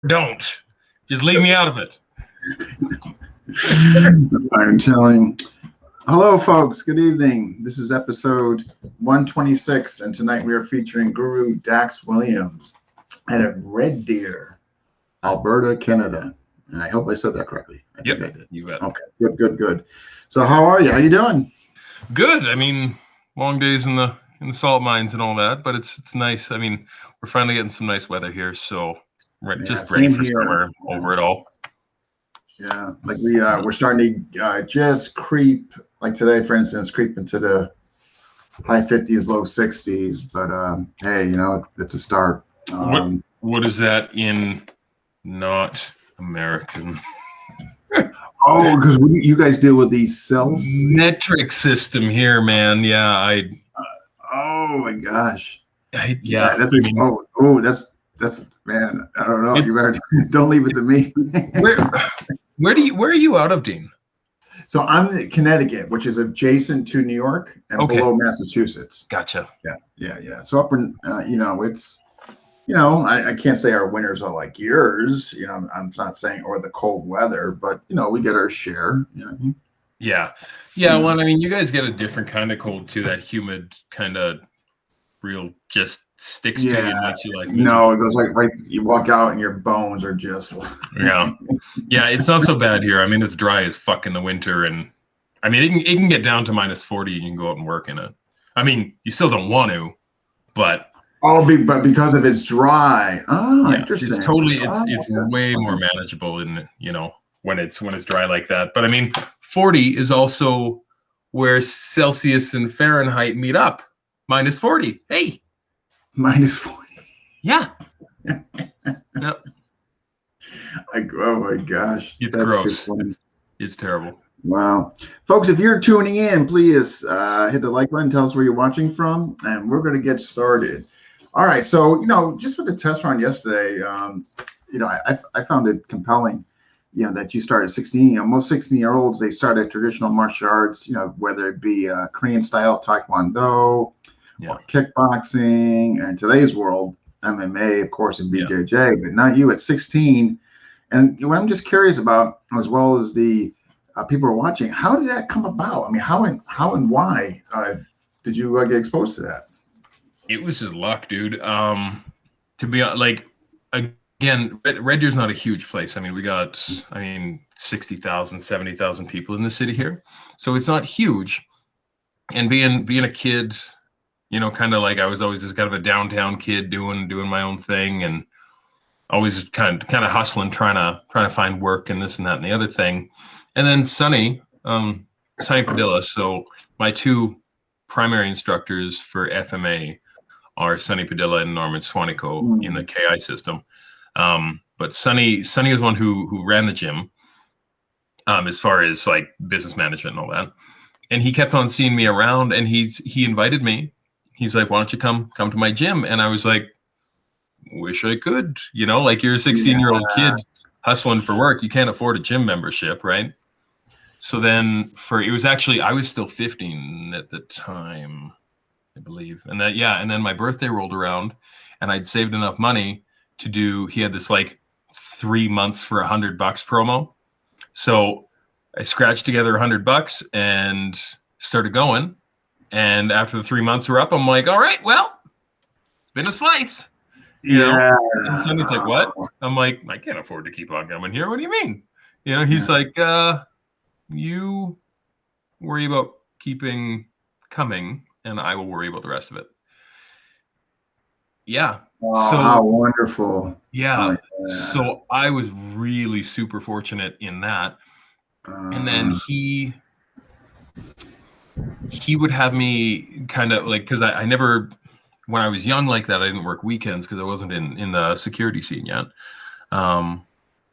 don't. Just leave me out of it. I'm telling. Hello, folks. Good evening. This is episode 126, and tonight we are featuring Guro Dax Williams out of Red Deer, Alberta, Canada. And I hope I said that correctly. I think I did. You bet. Okay, good. So, how are you? How you doing? Good. I mean, long days in the salt mines and all that, but it's nice. I mean, we're finally getting some nice weather here, so we're just ready for summer over it all. Yeah, like we're starting to just creep, like today, for instance, creep into the high 50s, low 60s. But hey, it's a start. What is that in not American? Oh, because you guys deal with these cells? Metric system here, man. Yeah, oh my gosh. Yeah. That's that's man. I don't know. You better don't leave it to me. Where are you out of, Dean? So I'm in Connecticut, which is adjacent to New York and below Massachusetts. Gotcha. Yeah. So up in it's I can't say our winters are like yours. I'm not saying or the cold weather, but we get our share. Yeah. Well, I mean, you guys get a different kind of cold too. That humid kind of real just sticks to you and makes you like miserable. No, it goes like right. You walk out and your bones are just. Yeah. It's not so bad here. I mean, it's dry as fuck in the winter, and I mean, it can get down to -40. And you can go out and work in it. I mean, you still don't want to, but. But because of it's dry. Oh, yeah, interesting. It's totally it's way more manageable in when it's dry like that. But I mean, 40 is also where Celsius and Fahrenheit meet up. -40. Hey. -40. Yeah. Yep. Oh my gosh. It's gross. It's terrible. Wow. Folks, if you're tuning in, please hit the like button, tell us where you're watching from, and we're going to get started. All right. So, just with the test run yesterday, I found it compelling, that you started at 16. Most 16-year-olds, they start at traditional martial arts, whether it be Korean style Taekwondo or kickboxing, and in today's world, MMA, of course, and BJJ, but not you at 16. And what I'm just curious about, as well as the people are watching, how did that come about? I mean, how and why did you get exposed to that? It was just luck, dude. To be like, again, Red Deer's not a huge place. I mean, we got 60,000, 70,000 people in the city here, so it's not huge. And being a kid, kind of like I was always just kind of a downtown kid doing my own thing, and always kind of hustling, trying to find work and this and that and the other thing. And then Sonny Padilla. So my two primary instructors for FMA are Sonny Padilla and Norman Swanico in the KI system. But Sonny was one who ran the gym as far as like business management and all that. And he kept on seeing me around, and he invited me. He's like, "Why don't you come to my gym?" And I was like, "Wish I could." Like you're a 16-year-old kid hustling for work. You can't afford a gym membership, right? So then I was still 15 at the time, I believe. And then my birthday rolled around, and I'd saved enough money to do, he had this like 3 months for $100 promo. So I scratched together $100 and started going. And after the 3 months were up, I'm like, all right, well, it's been a slice. And Sonny's like, what? I'm like, I can't afford to keep on coming here. What do you mean? He's like, you worry about keeping coming, and I will worry about the rest of it. Yeah. Wow, so how wonderful. Yeah. So I was really super fortunate in that. And then he would have me kind of like, because I never, when I was young like that, I didn't work weekends because I wasn't in the security scene yet.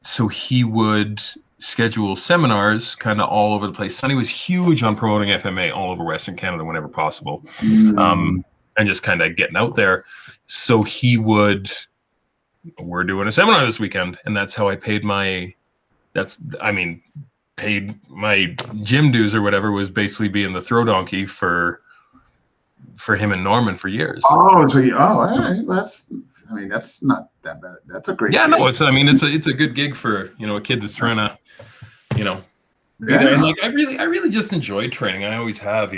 So he would schedule seminars kind of all over the place. Sonny was huge on promoting FMA all over Western Canada whenever possible, and just kind of getting out there. So we're doing a seminar this weekend, and that's how I paid my gym dues or whatever, was basically being the throw donkey for him and Norman for years. Oh, so that's I mean, that's not that bad. That's a great Yeah, no, gig. it's a good gig for, a kid that's trying to, be there. And Yeah. like I really just enjoy training. I always have.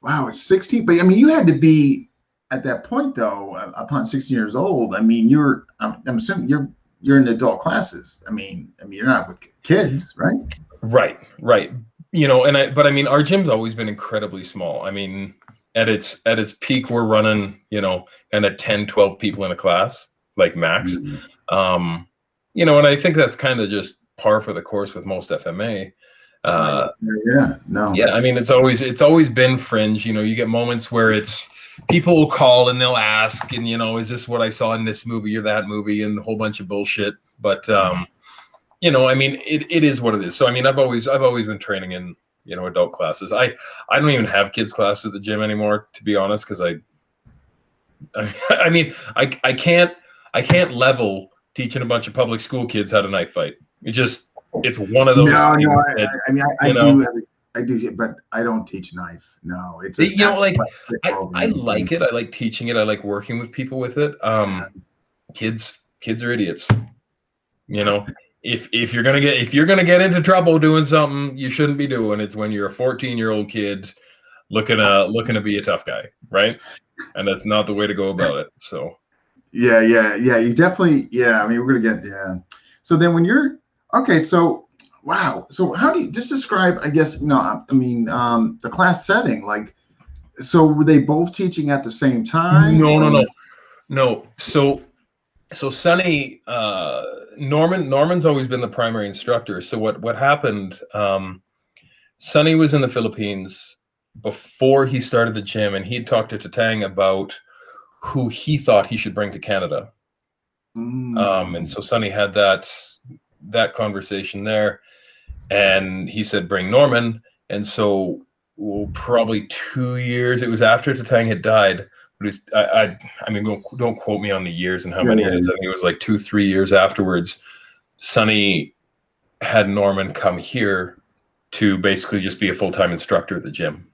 Wow, it's 16. But I mean, you had to be at that point though, upon 16 years old. I mean, I'm assuming you're in adult classes. I mean, you're not with kids, right? Right, right. But I mean, our gym's always been incredibly small. I mean, at its peak, we're running, kind of 10, 12 people in a class, like max. Mhm. And I think that's kind of just par for the course with most FMA. Right. Yeah. No. Yeah, I mean, it's always been fringe. You get moments where it's people will call and they'll ask, and is this what I saw in this movie or that movie, and a whole bunch of bullshit. But I mean, it is what it is. So I mean, I've always been training in adult classes. I don't even have kids classes at the gym anymore, to be honest, because I mean, I can't level teaching a bunch of public school kids how to knife fight. It's one of those No, no. things I, that I mean, I you know. do. I do, but I don't teach knife. No, it's an Like athletic I program. like it. I like teaching it. I like working with people with it. Yeah. Kids are idiots. You know, if you're gonna get into trouble doing something you shouldn't be doing, it's when you're a 14-year-old kid looking to be a tough guy, right? And that's not the way to go about it. So Yeah, yeah, yeah. You definitely, yeah. I mean, we're gonna get, yeah. So then when you're okay, so wow. So how do you just describe, I guess, no, I mean, the class setting, like, so were they both teaching at the same time no, no, or? no, no. So Sonny, Norman's always been the primary instructor. So what happened? Sonny was in the Philippines before he started the gym, and he'd talked to Tatang about who he thought he should bring to Canada. And Mm, so Sonny had that conversation there, and he said, "Bring Norman." And so, well, probably 2 years. It was after Tatang had died. But it was, I mean, don't quote me on the years and how yeah, many yeah, it is. I think it was like 2, 3 years afterwards. Sonny had Norman come here to basically just be a full-time instructor at the gym.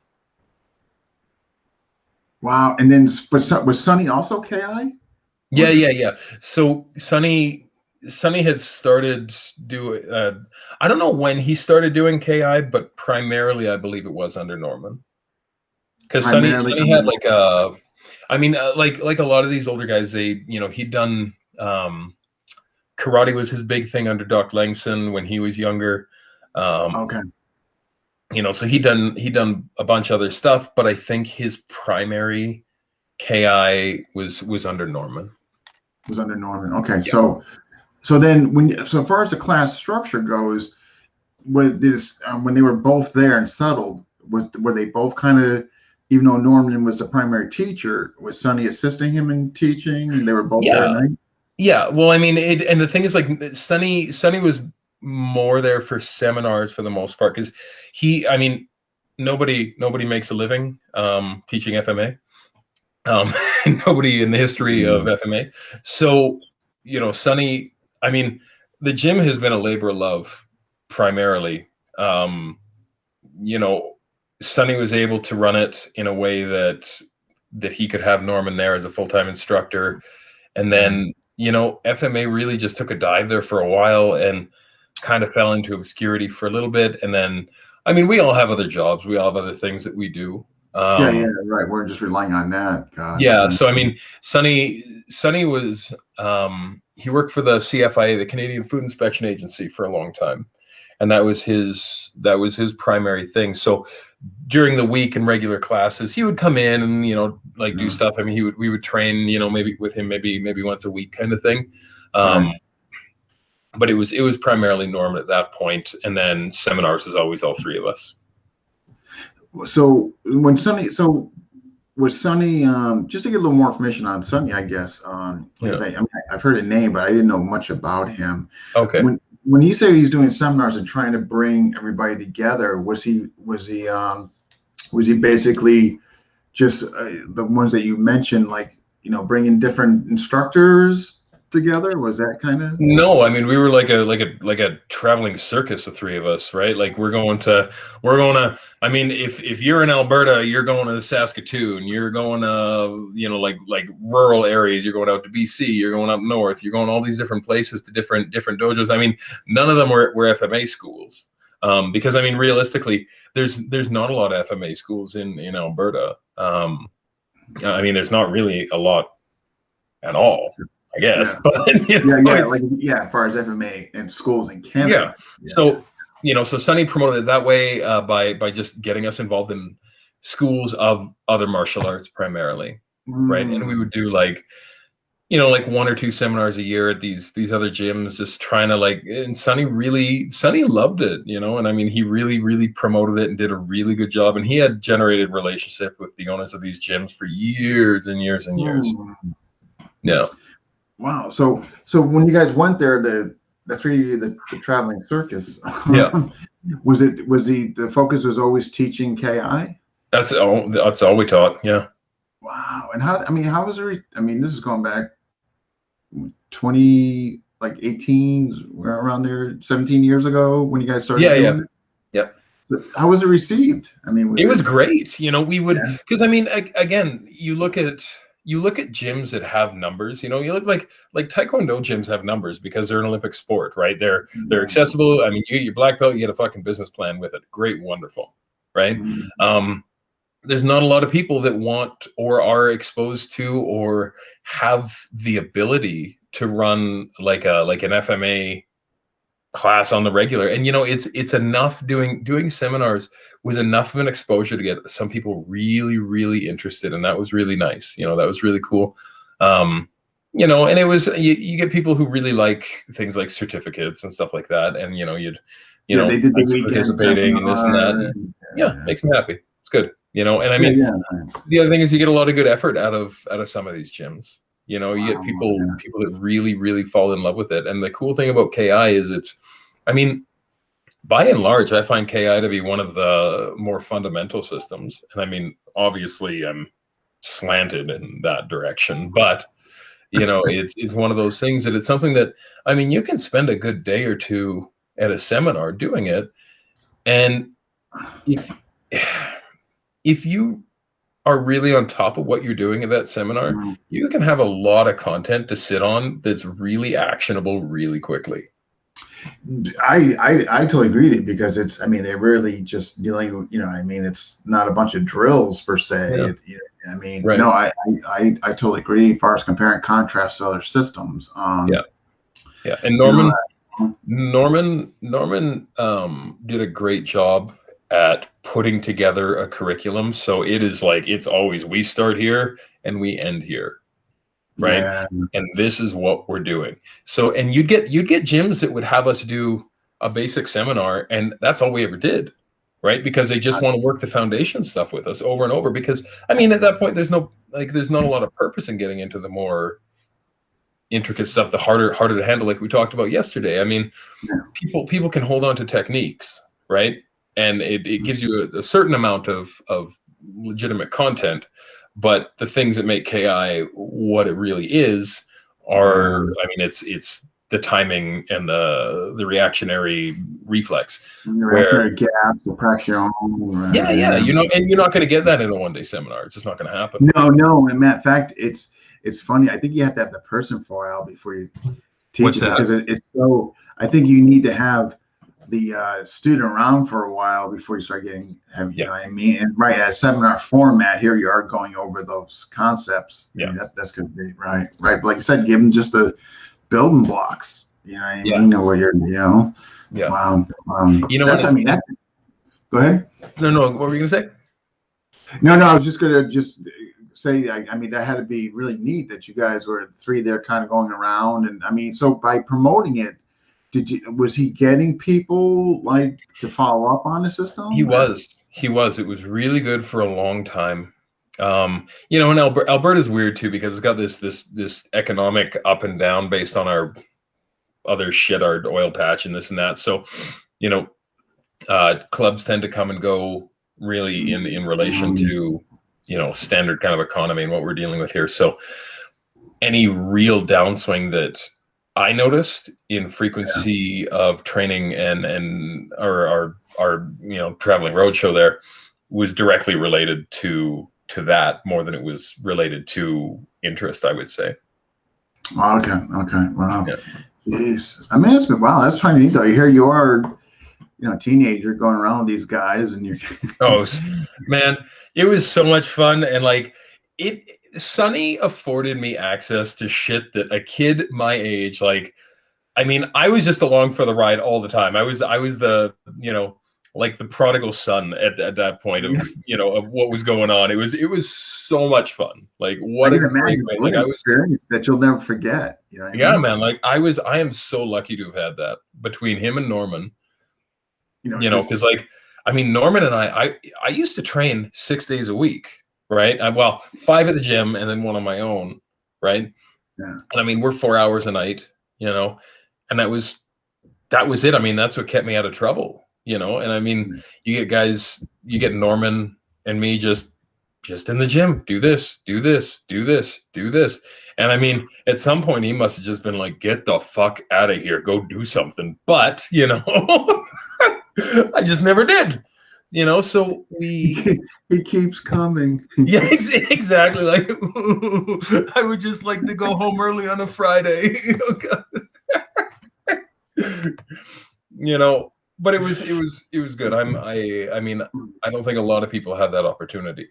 wow. And then, but was Sonny also KI? Yeah, Or yeah, yeah. So Sonny had started doing. I don't know when he started doing KI, but primarily I believe it was under Norman. Because Sonny primarily Sonny had like I mean, like a lot of these older guys, he'd done karate was his big thing under Doc Langson when he was younger. Um, okay, so he done a bunch of other stuff, but I think his primary KI was under Norman. was under Norman. Okay, Yeah. so then so far as the class structure goes, when they were both there and settled, were they both kind of, even though Norman was the primary teacher, was Sonny assisting him in teaching, and they were both there at Yeah. night? Yeah. Well, I mean, and the thing is, like, Sonny was more there for seminars for the most part because I mean, nobody makes a living teaching FMA. Um, nobody in the history of Mm. FMA. So, Sonny, I mean, the gym has been a labor of love primarily. Um, you know, Sonny was able to run it in a way that he could have Norman there as a full-time instructor. And then, FMA really just took a dive there for a while and kind of fell into obscurity for a little bit. And then, I mean, we all have other jobs. We all have other things that we do. Yeah, yeah, right. We're just relying on that. God, Yeah. so So, I mean, Sonny was, he worked for the CFIA, the Canadian Food Inspection Agency, for a long time. And that was his primary thing. So during the week in regular classes, he would come in and like do yeah, stuff. I mean, we would train maybe with him maybe once a week kind of thing. right. Um, but it was primarily Norman at that point, and then seminars is always all three of us. So was Sonny, just to get a little more information on Sonny, I guess, because Yeah. I mean, I've heard a name, but I didn't know much about him. Okay. When you say he's doing seminars and trying to bring everybody together, was he basically just the ones that you mentioned, like bringing different instructors together? Was that kind of? No, I mean we were like a traveling circus, the three of us, right? Like we're going to. I mean, if you're in Alberta, you're going to Saskatoon. You're going to like rural areas. You're going out to BC. You're going up north. You're going all these different places to different dojos. I mean, none of them were FMA schools, because I mean realistically, there's not a lot of FMA schools in Alberta. I mean, there's not really a lot at all, I guess. Yeah. But As far as FMA and schools in Canada. yeah. So so Sunny promoted it that way, by just getting us involved in schools of other martial arts primarily, right? And we would do like one or two seminars a year at these other gyms, just trying to and Sunny loved it, and I mean he really promoted it and did a really good job, and he had generated relationship with the owners of these gyms for years and years and years. Yeah. Wow. So when you guys went there, the three of you, the traveling circus, yeah, the focus was always teaching KI? That's all we taught. Yeah. Wow. And how was it? I mean, this is going back 20, like 18, around there, 17 years ago when you guys started doing it? Yep. So how was it received? I mean, it was great. We would, because I mean, again, you look at gyms that have numbers. You look like Taekwondo gyms have numbers because they're an Olympic sport, right? They're accessible. I mean, you get your black belt, you get a fucking business plan with it. Great, wonderful, right? There's not a lot of people that want or are exposed to or have the ability to run like an FMA class on the regular. And it's enough doing seminars was enough of an exposure to get some people really interested, and that was really nice. That was really cool. And it was you get people who really like things like certificates and stuff like that, and they did the participating and this and that. Makes me happy. It's good. And I mean, the other thing is you get a lot of good effort out of some of these gyms. You get people that really fall in love with it. And the cool thing about KI is I mean, by and large, I find KI to be one of the more fundamental systems. And I mean, obviously I'm slanted in that direction, but it's one of those things that it's something that, I mean, you can spend a good day or two at a seminar doing it. And if you are really on top of what you're doing at that seminar, you can have a lot of content to sit on that's really actionable really quickly. I totally agree with you, because they're really just dealing with, I mean, it's not a bunch of drills per se. Right. No, I totally agree as far as compare and contrast to other systems. Yeah. And Norman did a great job at putting together a curriculum. So it's always, we start here and we end here. Right. Yeah. And this is what we're doing. So, and you'd get gyms that would have us do a basic seminar, and that's all we ever did. Right. Because they just want to work the foundation stuff with us over and over, because I mean, at that point, there's not a lot of purpose in getting into the more intricate stuff, the harder to handle, like we talked about yesterday. I mean, people can hold on to techniques, right? And it gives you a certain amount of legitimate content, but the things that make KI what it really is are, I mean, it's the timing and the reactionary reflex. Reactionary gaps, suppression. Yeah. And you're not going to get that in a one-day seminar. It's just not going to happen. No. And matter of fact, it's funny. I think you have to have the person file before you teach. What's that? Because it's so. I think you need to have the student around for a while before you start you know what I mean? And right, as seminar format, here you are going over those concepts. Yeah. I mean, that's going to be right. But like I said, give them just the building blocks. You know what I mean? You know what you're, Yeah. Wow. That's, I mean, go ahead. No. What were you going to say? No, I was just going to say, I mean, that had to be really neat that you guys were three there kind of going around. And I mean, so by promoting it, was he getting people to follow up on the system? He was. It was really good for a long time. And Alberta's weird too, because it's got this economic up and down based on our other shit, our oil patch and this and that. So, clubs tend to come and go really in relation to, standard kind of economy and what we're dealing with here. So, any real downswing that I noticed in frequency of training and our traveling roadshow there was directly related to that more than it was related to interest, I would say. Okay. Wow. Yeah. Jeez. I mean, wow, that's kind of neat though. Here you are, a teenager going around with these guys, and you're. Oh man, it was so much fun, and like Sonny afforded me access to shit that a kid my age, like, I mean, I was just along for the ride all the time. I was the, like the prodigal son at that point of, of what was going on. It was so much fun. Like, I what a can great imagine way. what Like, an I was, experience that you'll never forget. You know what I yeah, mean? man. Like, I am so lucky to have had that between him and Norman, Just because like, I mean, Norman and I used to train 6 days a week, right? Well, 5 at the gym and then 1 on my own, right? yeah. And I mean, we're 4 hours a night, and that was it. I mean, that's what kept me out of trouble, And I mean, you get Norman and me just in the gym, do this, do this, do this, do this. And I mean, at some point he must have just been like, get the fuck out of here, go do something. But, I just never did, so He keeps coming. yeah, exactly. Like, I would just like to go home early on a Friday, but it was good. I mean, I don't think a lot of people have that opportunity,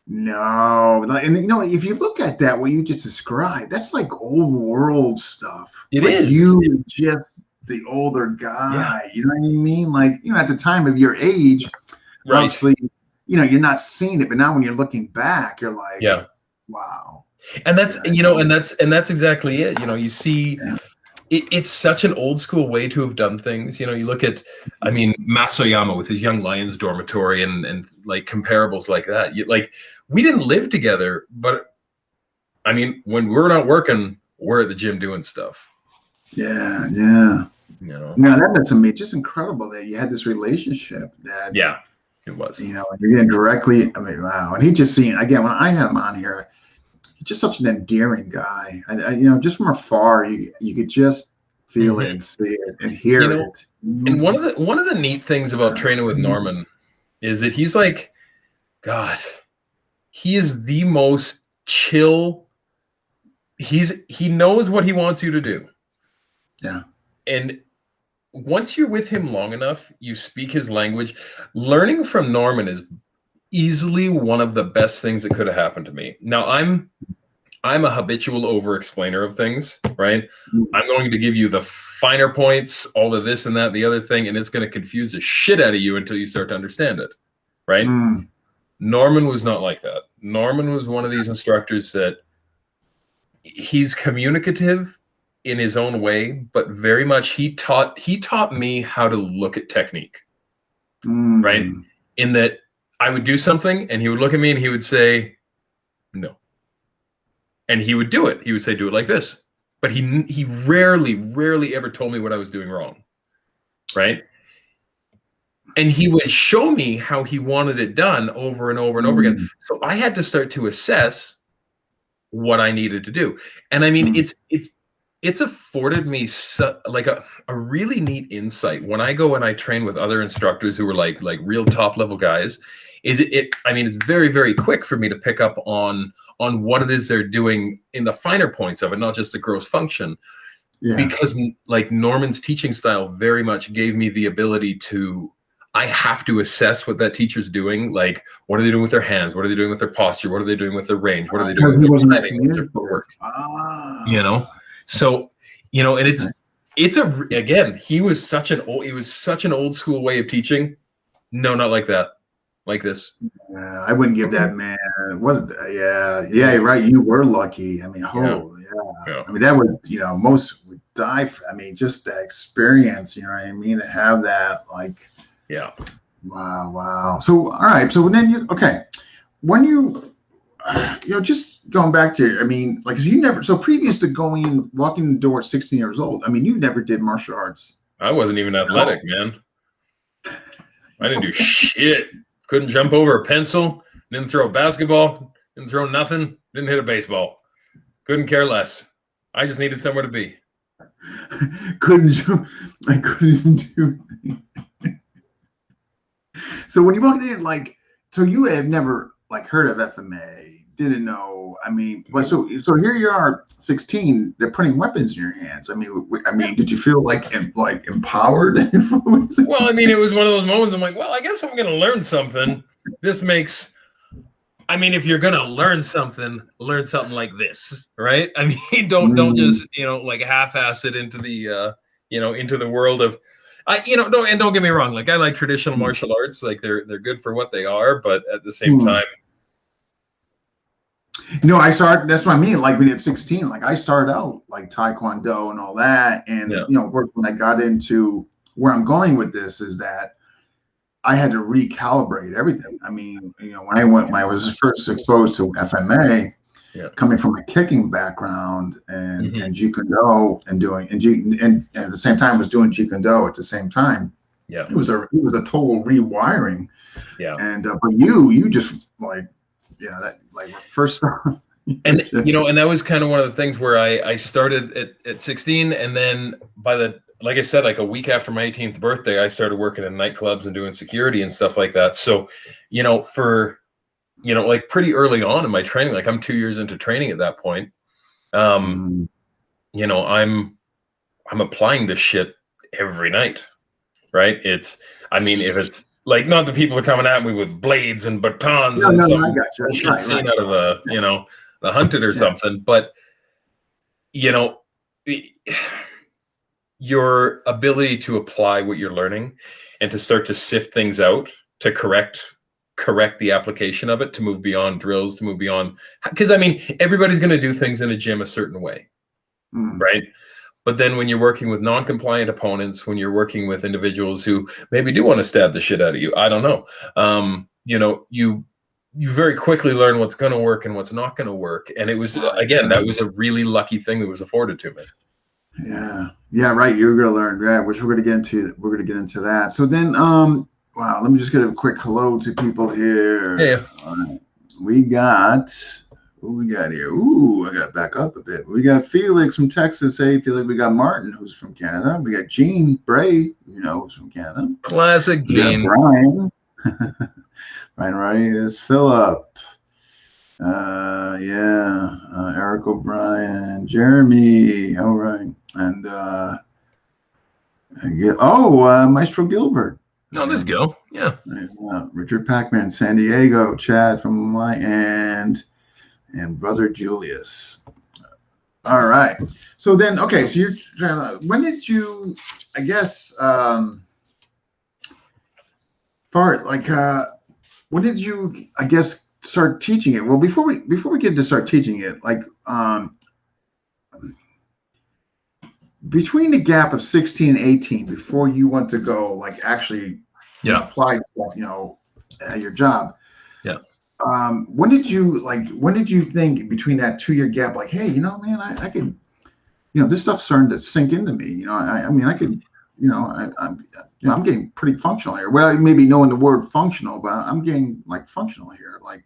No, and if you look at that, what you just described, that's like old world stuff. It like is. you just the older guy. Yeah. You know what I mean? Like, at the time of your age, Right. obviously, you're not seeing it, but now when you're looking back, you're like, yeah, wow. and that's and that's exactly it. You see, it's such an old school way to have done things. You look at, I mean, Masoyama with his Young Lions dormitory and like comparables like that. Like, we didn't live together, but I mean, when we're not working, we're at the gym doing stuff. Yeah. No, that's amazing. Just incredible that you had this relationship that. Yeah, it was. You're getting directly. I mean, wow. And he just seen again when I had him on here. He's just such an endearing guy. Just from afar, you could just feel it and see it and hear it. And one of the neat things about training with Norman is that he's like, God, he is the most chill. He knows what he wants you to do. Yeah. And once you're with him long enough, you speak his language. Learning from Norman is easily one of the best things that could have happened to me. Now, I'm a habitual over-explainer of things, right? I'm going to give you the finer points, all of this and that, the other thing, and it's going to confuse the shit out of you until you start to understand it, right? Norman was not like that. Norman was one of these instructors that he's communicative in his own way, but very much he taught me how to look at technique, right? In that I would do something and he would look at me and he would say, no. And he would do it. He would say, do it like this. But he rarely ever told me what I was doing wrong, right? And he would show me how he wanted it done over and over and over again. So I had to start to assess what I needed to do. And I mean, it's afforded me like a really neat insight when I go and I train with other instructors who are like real top level guys. I mean, it's very, very quick for me to pick up on what it is they're doing in the finer points of it, not just the gross function. Yeah. Because like Norman's teaching style very much gave me the ability I have to assess what that teacher's doing. Like, what are they doing with their hands? What are they doing with their posture? What are they doing with their range? What are they doing with their timing? What's their footwork? So, and again, he was such an old school way of teaching. No, not like that. Like this. I wouldn't give that man. You're right. You were lucky. I mean, yeah. I mean, that would, most would die for. I mean, just the experience. You know what I mean? To have that, like. Yeah. Wow. So, all right. So then when you, just going back to, I mean, like, cause you never. So previous to walking the door at 16 years old, I mean, you never did martial arts. I wasn't even athletic, man. I didn't do shit. Couldn't jump over a pencil, didn't throw a basketball, didn't throw nothing, didn't hit a baseball. Couldn't care less. I just needed somewhere to be. I couldn't do. So when you walked in, like, so you have never like heard of FMA, didn't know. I mean, but so here you are, 16. They're putting weapons in your hands. I mean, did you feel like empowered? Well, I mean, it was one of those moments. I'm like, well, I guess I'm going to learn something. This makes. I mean, if you're going to learn something like this, right? I mean, don't just like half-ass it into the into the world of. Don't get me wrong. Like I like traditional martial arts. Like they're good for what they are, but at the same time. That's what I mean. Like when you're 16, like I started out like Taekwondo and all that. And, of course, when I got into where I'm going with this is that I had to recalibrate everything. I mean, when I was first exposed to FMA, coming from a kicking background and Jeet Kune Do and at the same time was doing Jeet Kune Do at the same time. Yeah. It was a total rewiring. Yeah. And, but you just like, that like first and and that was kind of one of the things where I started at 16, and then like I said, like a week after my 18th birthday, I started working in nightclubs and doing security and stuff like that. So, for like pretty early on in my training, like I'm 2 years into training at that point. I'm applying this shit every night, right? If it's like, not that people are coming at me with blades and batons and some bullshit scene out of the Hunted or something, but your ability to apply what you're learning and to start to sift things out, to correct the application of it, to move beyond drills, to move beyond, because everybody's going to do things in a gym a certain way, right? But then when you're working with non-compliant opponents, when you're working with individuals who maybe do want to stab the shit out of you, I don't know. You very quickly learn what's going to work and what's not going to work. And it was, again, that was a really lucky thing that was afforded to me. Yeah, right. You're going to learn, which we're going to get into. We're going to get into that. So then, wow, let me just get a quick hello to people here. Yeah. We got. Who we got here? Ooh, I got to back up a bit. We got Felix from Texas. Hey, Felix. We got Martin, who's from Canada. We got Gene Bray, who's from Canada. Classic Gene. Brian. Brian Wright is Philip. Eric O'Brien, Jeremy. All right. And Maestro Gilbert. No, let's go. Yeah. Richard Packman, San Diego. Chad from my and brother Julius. All right. So then, okay. So you're when did you? I guess when did you? I guess start teaching it. Well, before we get to start teaching it, like between the gap of 16 and 18, before you went to go like actually apply at your job. Yeah. When did you think between that 2-year gap, like, hey, man, I could, this stuff's starting to sink into me. I could, I'm getting pretty functional here. Well, maybe knowing the word functional, but I'm getting like functional here. Like,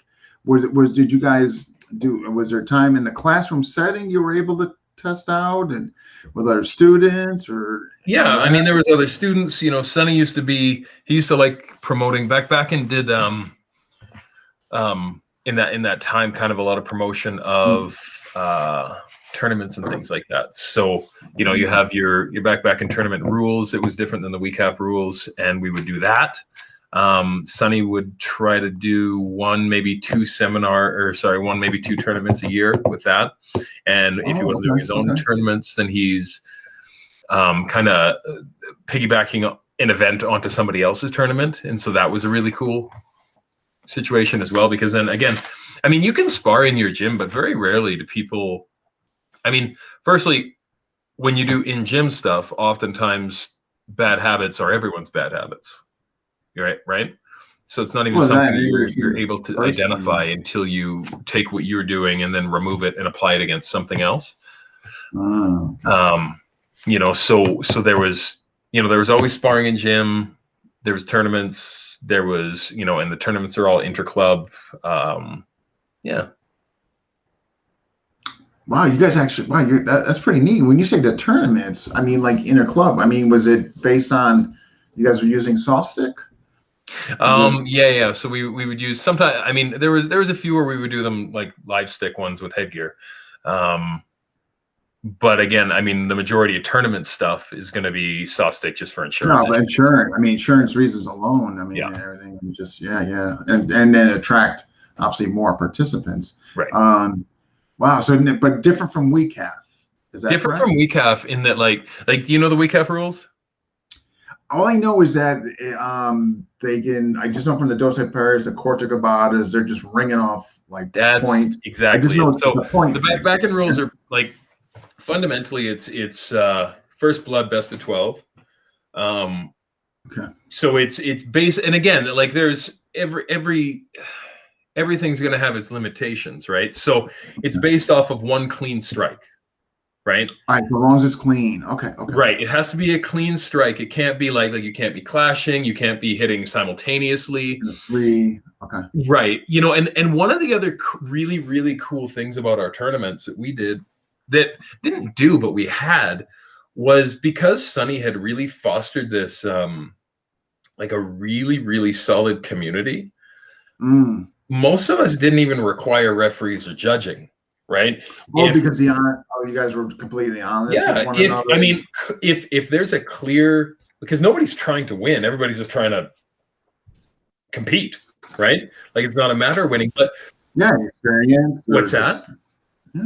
did you guys was there time in the classroom setting you were able to test out and with other students or? Yeah, there was other students. Sonny used to like promoting back and did in that time kind of a lot of promotion of tournaments and things like that. So you have your back in tournament rules. It was different than the week half rules, and we would do that. Sonny would try to do one maybe two tournaments a year with that. And if he wasn't doing his own tournaments, then he's kind of piggybacking an event onto somebody else's tournament. And so that was a really cool situation as well, because then again, you can spar in your gym, but very rarely do people, firstly, when you do in gym stuff, oftentimes bad habits are everyone's bad habits. Right. So it's not even something that you're able to identify until you take what you're doing and then remove it and apply it against something else. So there was always sparring in gym. There was tournaments. There was, and the tournaments are all inter-club. Yeah. Wow, you guys actually, wow, that's pretty neat. When you say the tournaments, I mean, like inner club, I mean, was it based on you guys were using soft stick? Was it? Yeah. So we would use sometimes. I mean, there was a few where we would do them like live stick ones with headgear. Um, but again, I mean, the majority of tournament stuff is going to be soft stick just for insurance. No, but insurance. I mean, insurance reasons alone. I mean, Yeah. and everything. Just yeah, and then attract obviously more participants. Right. Wow. So, but different from WCAF. Is that Different correct? from WCAF in that do you know the WCAF rules? All I know is that they can. I just know from the Dos Pairs, the Cortacabatas, they're just ringing off like That's points. I just exactly know it. it's So a point the thing. back end rules are like fundamentally it's first blood best of 12. Um, Okay. so it's base, and again, like there's everything's going to have its limitations, right? So it's based off of one clean strike, right? All right. So long as it's clean. Okay. Okay. Right. It has to be a clean strike. It can't be like you can't be clashing. You can't be hitting simultaneously. And a three. Okay. Right. And one of the other really, really cool things about our tournaments that we did that didn't do, but we had was because Sonny had really fostered this like a really, really solid community. Mm. Most of us didn't even require referees or judging, right? Oh, because you guys were completely honest with Yeah, one if I another. mean if there's a clear, because nobody's trying to win, everybody's just trying to compete, right? Like it's not a matter of winning, but Yeah, experience or what's just that? yeah.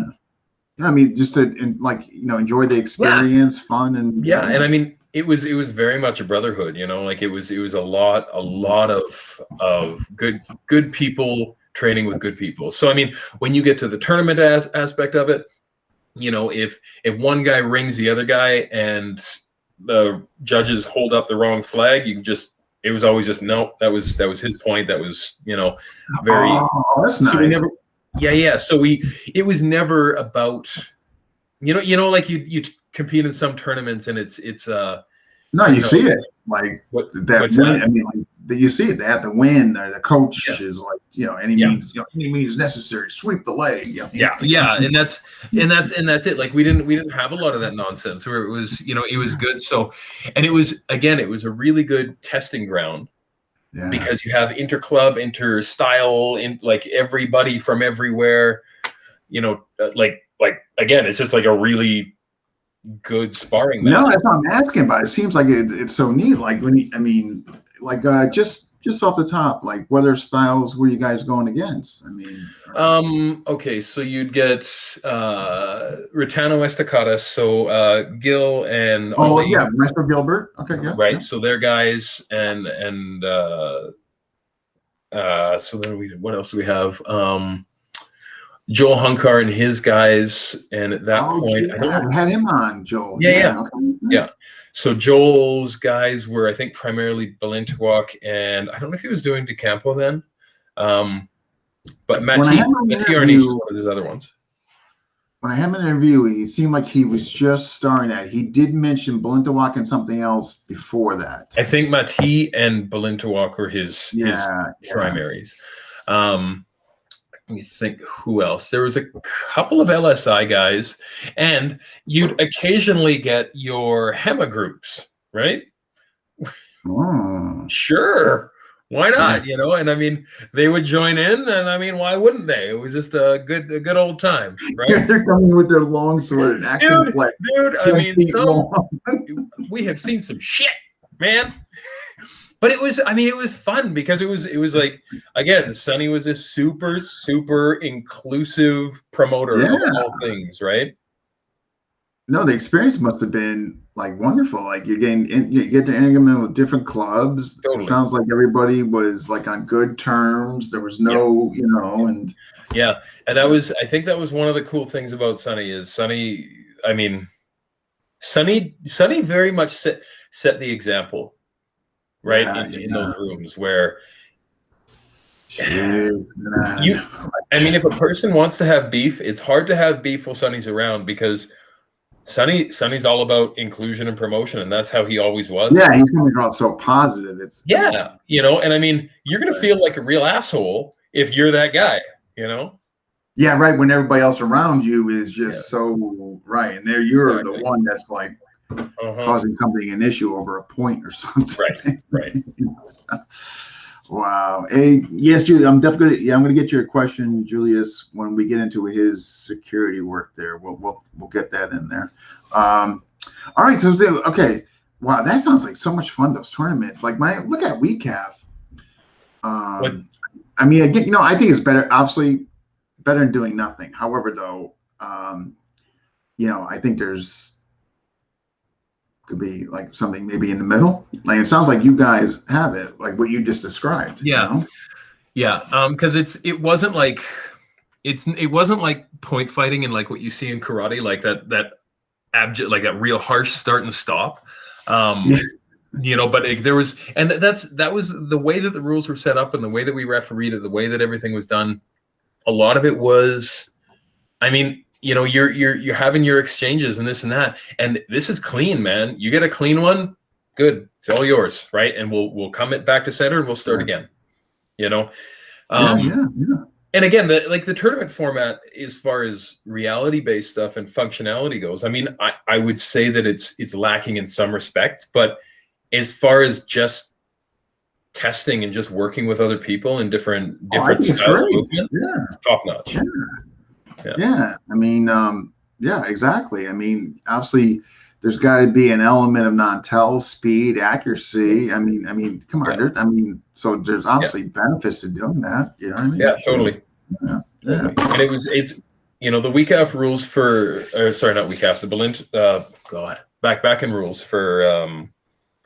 Yeah, I mean, just to enjoy the Yeah, experience, fun, and yeah, and yeah. I mean it was very much a brotherhood, like it was a lot of good people training with good people. So I mean, when you get to the tournament aspect of it, if one guy rings the other guy and the judges hold up the wrong flag, it was always just no, that was his point. That was, very. Oh, that's So we nice. never, yeah. So it was never about, like you compete in some tournaments and it's No, you you know see it like that what's win. that? I mean, like you see it. They have to win. Or the Yeah, coach is like, yeah. any means necessary. Sweep the leg. Yeah, and that's it. Like we didn't have a lot of that nonsense where it was, it was good. So, and it was a really good testing ground Yeah. because you have inter-club, inter-style, in like everybody from everywhere, like again, it's just like a really good sparring No, match. that's what I'm asking about. It seems like it's so neat. Like I mean, like just off the top, like what other styles were you guys going against? I mean, Okay, so you'd get Ritano Estacadas, so Gil and oh Ollie, yeah, Maestro Gilbert. Okay, yeah, right? yeah. So they're guys, and so then what else do we have? Joel Hunkar and his guys, and at that Oh, point, geez, I I don't. had him on, Joel. Yeah, yeah, Yeah, okay. Yeah. yeah. So Joel's guys were, I think, primarily Balintawak, and I don't know if he was doing DeCampo then, but When I had Mati my Arnis is interview, one of his other ones. he seemed like he was just starting that. He did mention Balintawak and something else before that. I think Mati and Balintawak were his Yeah, yeah. primaries. Let me think who else. There was a couple of LSI guys, and you'd occasionally get your HEMA groups, right? Oh. Sure. Why Yeah. not? And I mean, they would join in, and I mean, why wouldn't they? It was just a good old time, right? They're coming with their long sword and action Dude, flex, dude, I 10 mean, feet long. we have seen some shit, man. But it was fun because it was like, again, Sonny was a super, super inclusive promoter Yeah. of all things, right? No, the experience must have been like wonderful. Like you get to integrate with different clubs. It Totally. sounds like everybody was like on good terms. There was Yeah. no, and Yeah. And I think that was one of the cool things about Sonny is I mean, Sonny very much set the example, right? yeah, In those rooms where Jeez, man. I mean, if a person wants to have beef, it's hard to have beef while Sonny's around because Sonny's all about inclusion and promotion, and that's how he always was. Yeah, he's coming across so positive. Yeah, and I mean, you're gonna feel like a real asshole if you're that guy. Yeah, right. When everybody else around you is just so right, and there you're the one that's like causing something an issue over a point or something. Right. Wow. Hey, yes, Julie, I'm definitely I'm going to get your question, Julius, when we get into his security work there. We'll get that in there. All right. So okay. Wow, that sounds like so much fun. Those tournaments, like look at WeCAF. I mean, again, I think it's better. Obviously, better than doing nothing. However, though, I think could be like something maybe in the middle. Like it sounds like you guys have it, like what you just described. Yeah. Because it wasn't like point fighting and like what you see in karate, like that abject, like that real harsh start and stop. But there was, and that was the way that the rules were set up and the way that we refereed it, the way that everything was done. A lot of it was, I mean, you're having your exchanges and this and that, and this is clean, man. You get a clean one, good, it's all yours, right? And we'll come it back to center and we'll start again. And again, the tournament format, as far as reality-based stuff and functionality goes, I mean, I would say that it's lacking in some respects, but as far as just testing and just working with other people in different styles of movement, top notch. Yeah. I mean, yeah, exactly. I mean, obviously, there's got to be an element of non-tell, speed, accuracy. I mean, come on. So there's obviously benefits to doing that. You know what I mean? Yeah, totally. Yeah. And it's the WCAF rules not WCAF, the Balint, back in rules for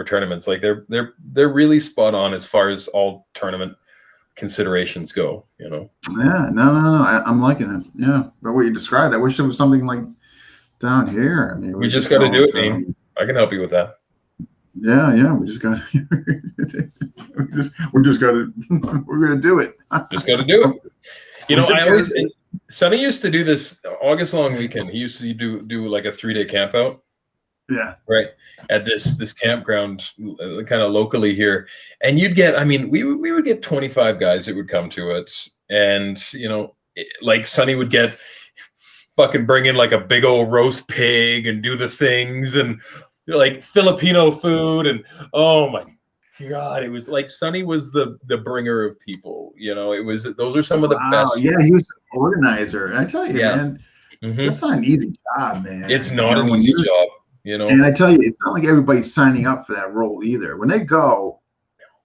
tournaments. Like they're really spot on as far as all tournament considerations go. Yeah, no, I'm liking it. Yeah, but what you described, I wish there was something like down here. I mean, we just got to do it, Dean. I can help you with that. Yeah, we just got. We're gonna do it. Just got to do it. Sonny used to do this August long weekend. He used to do like a 3-day camp out. Yeah. Right. At this campground, kind of locally here, and you'd get. I mean, we would get 25 guys that would come to it, and like Sonny would get fucking bring in like a big old roast pig and do the things and like Filipino food, and oh my God, it was like Sonny was the bringer of people. Those are some of the best. Yeah, he was an organizer. I tell you, man, that's not an easy job, man. It's not an easy job. And I tell you, it's not like everybody's signing up for that role either. When they go,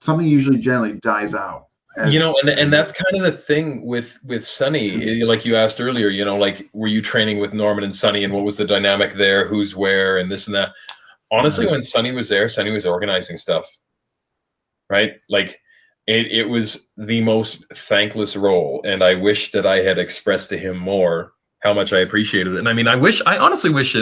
something usually generally dies out. And that's kind of the thing with Sonny, like you asked earlier, like, were you training with Norman and Sonny and what was the dynamic there, who's where and this and that? Honestly, when Sonny was there, Sonny was organizing stuff, right? Like it was the most thankless role. And I wish that I had expressed to him more how much I appreciated it. And I mean, I honestly wish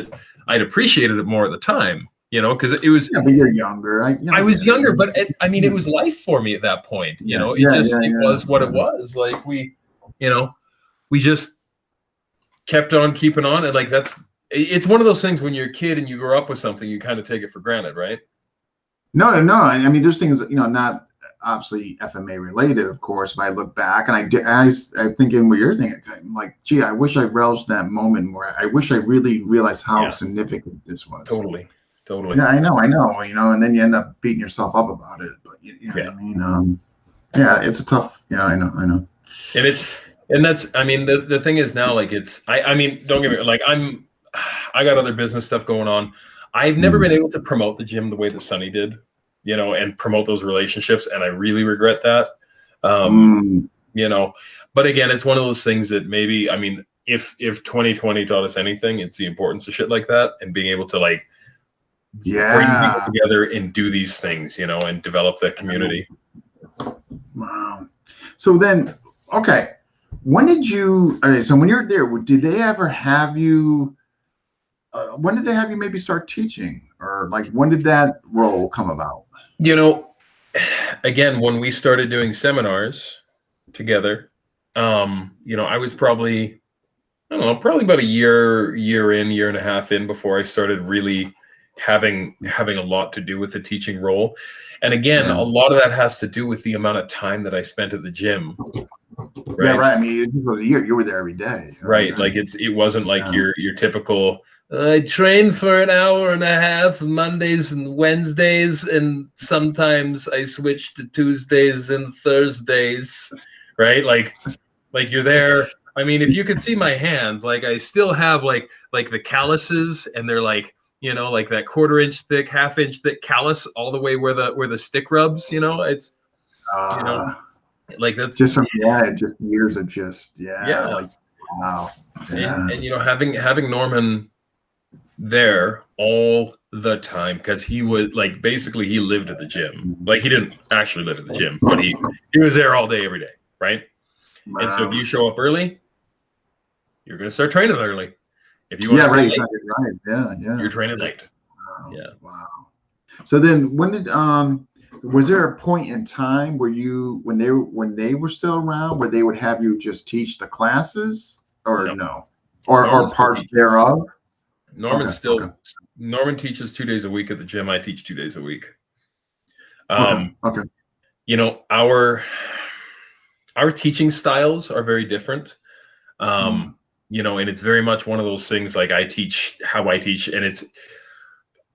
I'd appreciated it more at the time, because it was. Yeah, but you're younger. I was younger, but it was life for me at that point. It was what it was. Like we just kept on keeping on, and like it's one of those things when you're a kid and you grow up with something, you kind of take it for granted, right? No. I mean, there's things not obviously FMA related, of course. But I look back and I'm thinking what you're thinking, like, gee, I wish I relished that moment more. I wish I really realized how significant this was. Totally. Yeah, I know. And then you end up beating yourself up about it. But what I mean, it's a tough. Yeah, I know. And that's. I mean, the thing is now, like, I mean, don't get me like I got other business stuff going on. I've never been able to promote the gym the way that Sonny did, and promote those relationships, and I really regret that. But again, it's one of those things that maybe, I mean, if 2020 taught us anything, it's the importance of shit like that and being able to like. Bring people together and do these things, and develop that community. Wow. So then, okay, when did you? All right, so when you're there, did they ever have you? When did they have you maybe start teaching, or like when did that role come about? Again, when we started doing seminars together, I was probably, I don't know, probably about a year and a half in before I started really having a lot to do with the teaching role. And again, a lot of that has to do with the amount of time that I spent at the gym. Yeah, right? right. I mean, it was a year. You were there every day. Right. Okay. Like it wasn't like Yeah. your typical I train for an hour and a half Mondays and Wednesdays, and sometimes I switch to Tuesdays and Thursdays, right? Like you're there. I mean, if you could see my hands, like I still have like the calluses, and they're like, like that quarter-inch thick, half-inch thick callus all the way where the stick rubs, it's, you know, Uh, like that's, just from just years of just yeah. like wow. And Yeah. having Norman there all the time, because he was like, basically he lived at the gym. Like he didn't actually live at the gym, but he was there all day every day, right? And so if Wow. you show up early, you're going to start training early. If you want Yeah, to stay right. late, Right. Yeah. Yeah. you're training late. Wow. Yeah. Wow. So then, when did was there a point in time where when they were still around, where they would have you just teach the classes, or No, no, Norman or still parts teaches. thereof? Norman Okay. Okay. still Norman teaches 2 days a week at the gym. I teach 2 days a week. Okay. Okay. Our teaching styles are very different. Mm. And it's very much one of those things, like I teach how I teach, and it's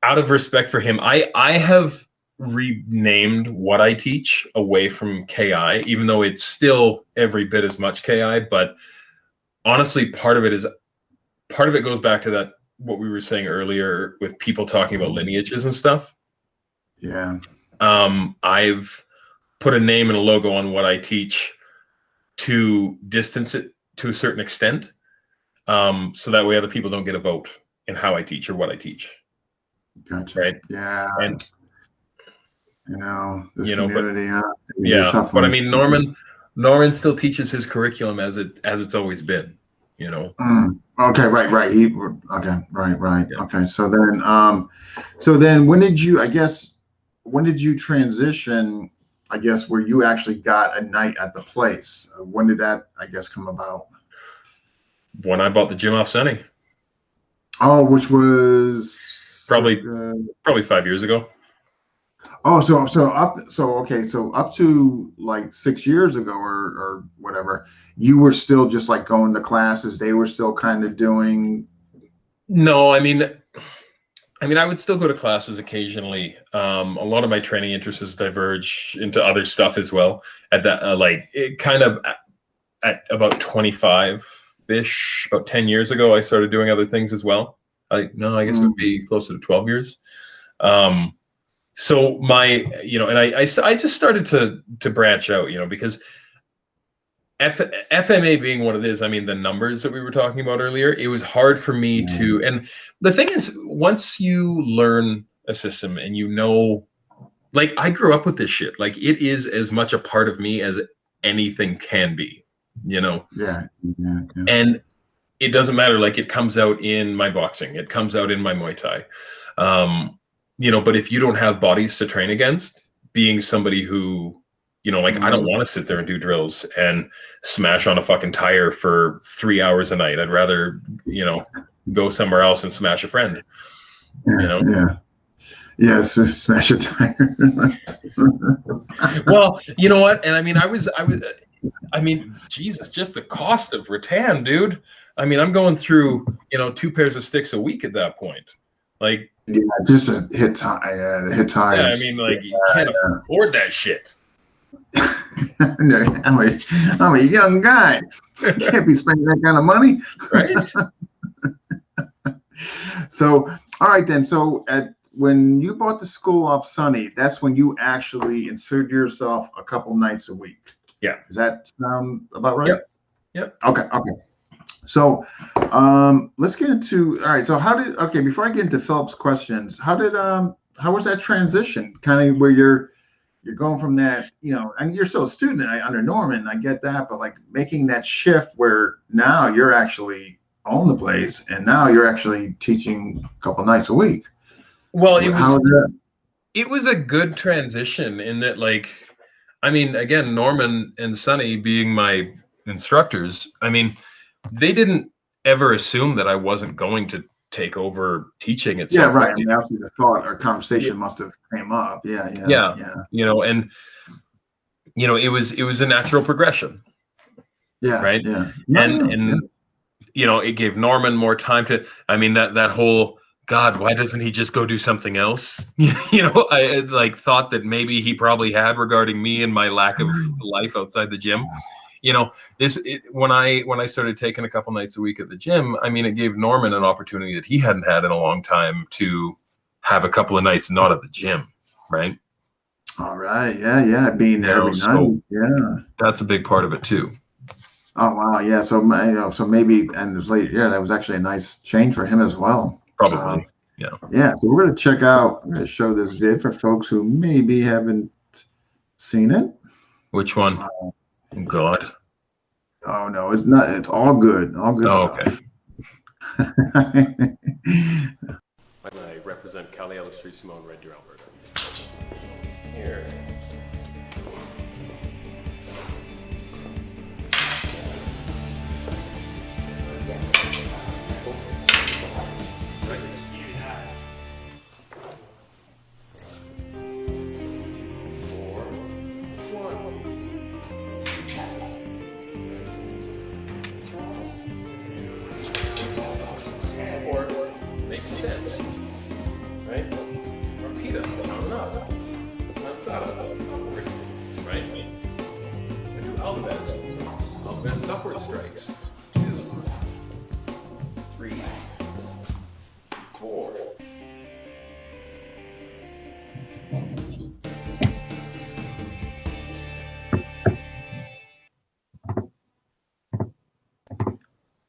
out of respect for him. I have renamed what I teach away from KI, even though it's still every bit as much KI. But honestly, part of it goes back to that, what we were saying earlier with people talking about lineages and stuff. Yeah. I've put a name and a logo on what I teach to distance it to a certain extent, so that way other people don't get a vote in how I teach or what I teach. Gotcha. Right. Yeah. And This but community, can be a yeah, tough but I one. mean, Norman still teaches his curriculum as it's always been. Mm. Okay. Right. Right. Okay. Right. Right. Yeah. Okay. So then, when did you? I guess when did you transition? I guess where you actually got a night at the place. When did that? I guess come about. When I bought the gym off Sunny, Oh, which was probably 5 years ago. oh, so up to like 6 years ago or whatever, you were still just like going to classes. They were still kind of doing. No, I would still go to classes occasionally. A lot of my training interests diverge into other stuff as well. At that, like it kind of at about 25-ish, about 10 years ago, I started doing other things as well. I guess it would be closer to 12 years. So and I just started to branch out, because FMA being what it is, the numbers that we were talking about earlier, it was hard for me to, and the thing is, once you learn a system and like I grew up with this shit, like it is as much a part of me as anything can be, Yeah. Yeah. Yeah. and it doesn't matter. Like it comes out in my boxing, it comes out in my Muay Thai. But if you don't have bodies to train against, being somebody who, like I don't want to sit there and do drills and smash on a fucking tire for 3 hours a night. I'd rather, go somewhere else and smash a friend. Yeah. Yes, smash a tire. Well, you know what? And Jesus, just the cost of rattan, dude. I'm going through, 2 pairs of sticks a week at that point. Like, Yeah, just a hit tire. Hit tires. You can't afford that shit. No, I'm a young guy. I can't be spending that kind of money. Right. So, all right then. So, when you bought the school off Sunny, that's when you actually inserted yourself a couple nights a week. Yeah. Does that sound about right? Yep. Okay. So, let's get into. All right. So, before I get into Philip's questions, how was that transition? Kind of where you're going from that, and you're still a student under Norman, I get that, but like making that shift where now you're actually own the place and now you're actually teaching a couple nights a week. Well, it was a good transition in that, like, again, Norman and Sonny being my instructors, they didn't ever assume that I wasn't going to take over teaching at some right. point. After the thought or conversation must have came up. Yeah. And it was a natural progression. Yeah, right? yeah. And you know, it gave Norman more time to. I mean, that whole God, why doesn't he just go do something else? You know, I like thought that maybe he probably had regarding me and my lack of life outside the gym. You know, when I started taking a couple nights a week at the gym, I mean, it gave Norman an opportunity that he hadn't had in a long time to have a couple of nights not at the gym, right? All right. Yeah, yeah. Being You there know, every night. so Yeah. that's a big part of it too. Oh wow. Yeah. So so maybe and it was late. Yeah, that was actually a nice change for him as well. Probably, yeah. Yeah. So we're gonna check out. I'm gonna show this vid for folks who maybe haven't seen it. Which one? Oh, God. Oh no, it's not. It's all good. All good Oh, stuff. okay. I represent Cali Street Simone, Red Deer, Alberta. Here. Makes sense, right? Repeat it, count it up. Lanzada, upward, right? And do alphabets. Alphabets upward strikes. 2, 3, 4.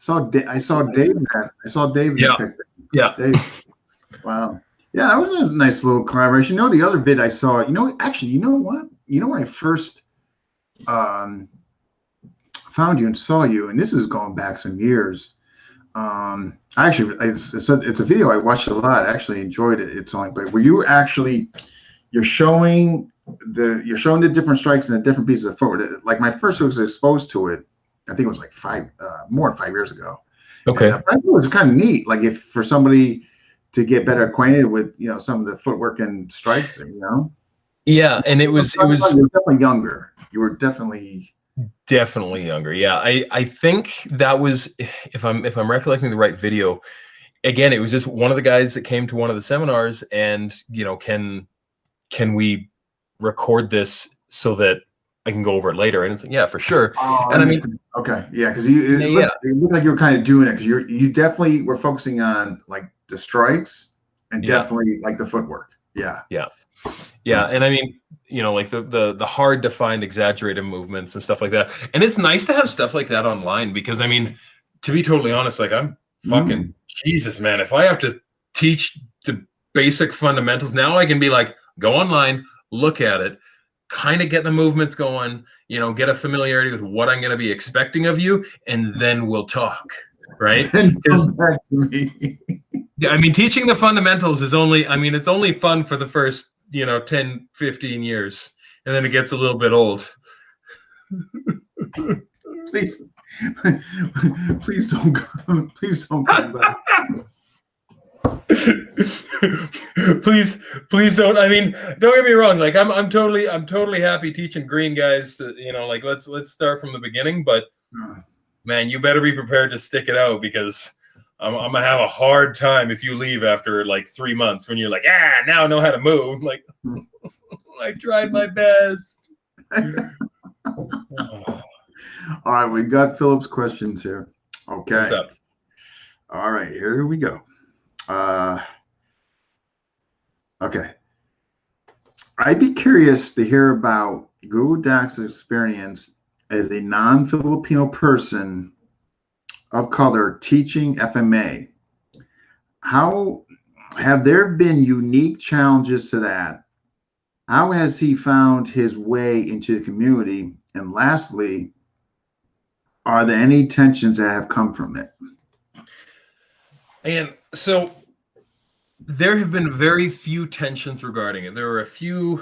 I saw Dave. I saw Dave. Yeah. Yeah. Dave. Wow. Yeah, that was a nice little collaboration. You know, the other vid I saw, actually, you know what? You know when I first found you and saw you, and this is going back some years. It's a video I watched a lot. I actually enjoyed it. It's only, but were you actually you're showing the different strikes and the different pieces of footwork. Like my first was exposed to it, I think it was like more than 5 years ago. Okay. And, I thought it was kind of neat, like if for somebody to get better acquainted with some of the footwork and strikes, Yeah, and it was you were definitely younger. You were definitely younger. Yeah, I think that was, if I'm recollecting the right video, again, it was just one of the guys that came to one of the seminars and, can we record this so that I can go over it later? And it's like, yeah, for sure. And I mean, okay, yeah, because it looked like you were kind of doing it because you definitely were focusing on like the strikes and definitely like the footwork. Yeah. And I mean, like the hard to find exaggerated movements and stuff like that. And it's nice to have stuff like that online because, I mean, to be totally honest, like I'm fucking Jesus, man. If I have to teach the basic fundamentals now, I can be like, go online, look at it, kind of get the movements going, get a familiarity with what I'm going to be expecting of you, and then we'll talk, right? Because I mean, teaching the fundamentals is it's only fun for the first 10, 15 years, and then it gets a little bit old. Please don't come back. please don't. I mean, don't get me wrong, like I'm totally happy teaching green guys to, like let's start from the beginning, but man, you better be prepared to stick it out because I'm gonna have a hard time if you leave after like 3 months when you're like, now I know how to move. Like, I tried my best. All right, we got Philip's questions here. Okay. What's up? All right, here we go. Okay. I'd be curious to hear about Guro Dax's experience as a non-Filipino person of color teaching FMA. How have there been unique challenges to that? How has he found his way into the community? And lastly, are there any tensions that have come from it? And so there have been very few tensions regarding it. There were a few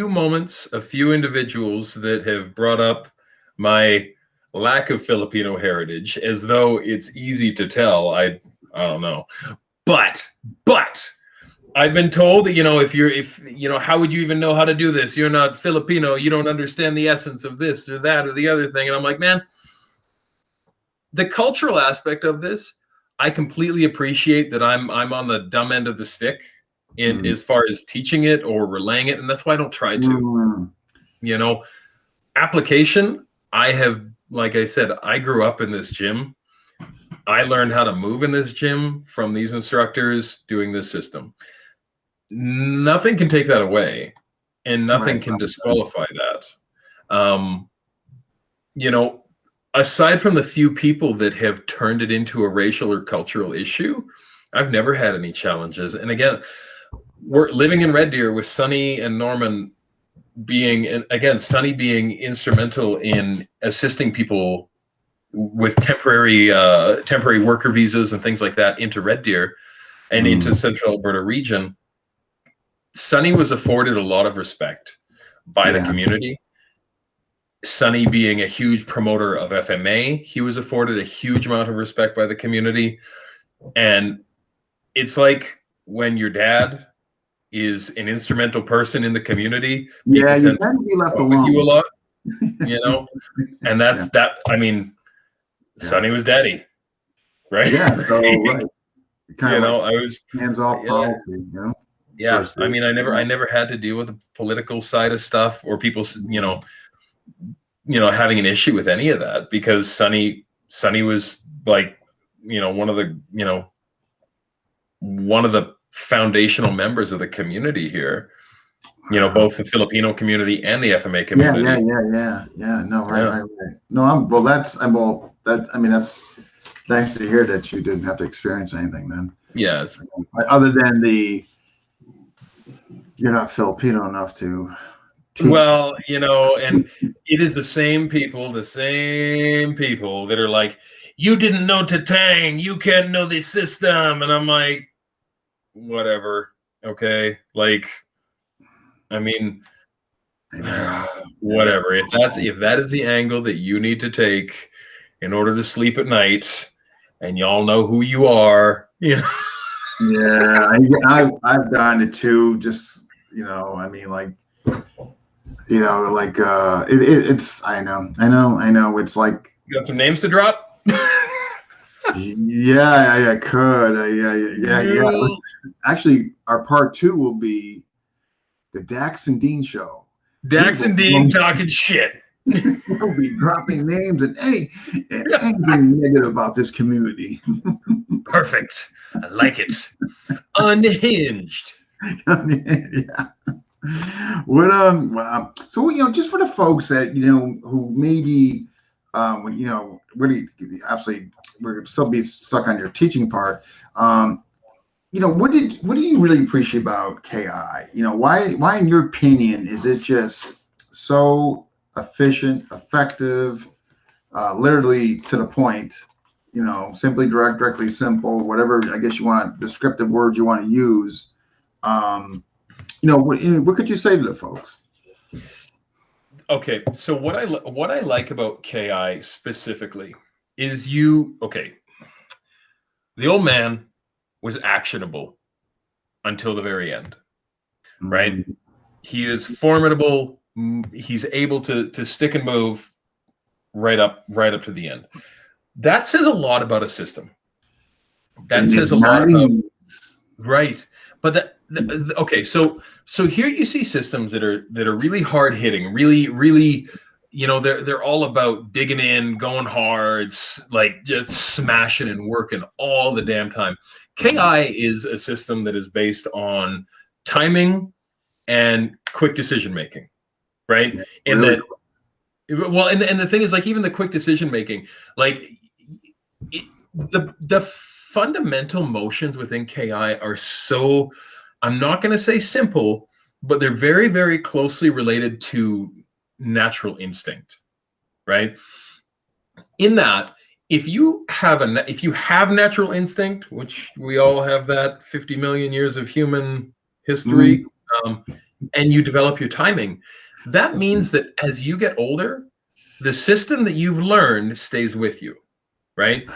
moments, a few individuals that have brought up my lack of Filipino heritage as though it's easy to tell. I don't know. But I've been told that, how would you even know how to do this? You're not Filipino. You don't understand the essence of this or that or the other thing. And I'm like, man, the cultural aspect of this, I completely appreciate that I'm on the dumb end of the stick in as far as teaching it or relaying it, and that's why I don't try to. Application, I have, like I said, I grew up in this gym. I learned how to move in this gym from these instructors doing this system. Nothing can take that away, and nothing can disqualify that. Aside from the few people that have turned it into a racial or cultural issue, I've never had any challenges. And again, we're living in Red Deer with Sonny and Norman Sonny being instrumental in assisting people with temporary worker visas and things like that into Red Deer and into Central Alberta region. Sonny was afforded a lot of respect by the community. Sonny being a huge promoter of FMA, he was afforded a huge amount of respect by the community. And it's like when your dad is an instrumental person in the community, people tend to be left alone with you a lot, and that's that. I mean, Sonny was daddy, right? Yeah, so right. Kind of I was hands-off policy, Yeah, I mean, I never had to deal with the political side of stuff or people, having an issue with any of that because Sonny was like, one of the foundational members of the community here. Both the Filipino community and the FMA community. Yeah. No, right. No, that's nice to hear that you didn't have to experience anything then. Yeah. Other than you're not Filipino enough to teach. Well, and it is the same people that are like, you didn't know Tatang, you can't know the system. And I'm like, whatever. Okay. Like, I mean, whatever. If that is the angle that you need to take in order to sleep at night, and y'all know who you are, Yeah, I've done it too. Just I mean, it's. I know. It's like. You got some names to drop? Yeah, I could. Yeah. Actually, our part 2 will be the Dax and Dean show. Dax and Dean talking shit. We'll be dropping names and anything negative about this community. Perfect. I like it. Unhinged. Yeah. What so just for the folks that who maybe really absolutely we're still be stuck on your teaching part. What do you really appreciate about KI? Why in your opinion is it just so efficient, effective, literally to the point, simply direct, directly simple, whatever I guess you want, descriptive words you want to use. What could you say to the folks? Okay, so what I like about KI specifically is the old man was actionable until the very end, right? He is formidable. He's able to stick and move right up to the end. That says a lot about a system. That says a lot about right. But okay, so here you see systems that are really hard hitting, really, they're all about digging in, going hard, like just smashing and working all the damn time. KI is a system that is based on timing and quick decision making, right? And really? And the thing is, like, even the quick decision making, like the fundamental motions within KI are so, I'm not going to say simple, but they're very, very closely related to natural instinct, right? In that, if you have natural instinct, which we all have that 50 million years of human history, and you develop your timing, that means that as you get older, the system that you've learned stays with you, right?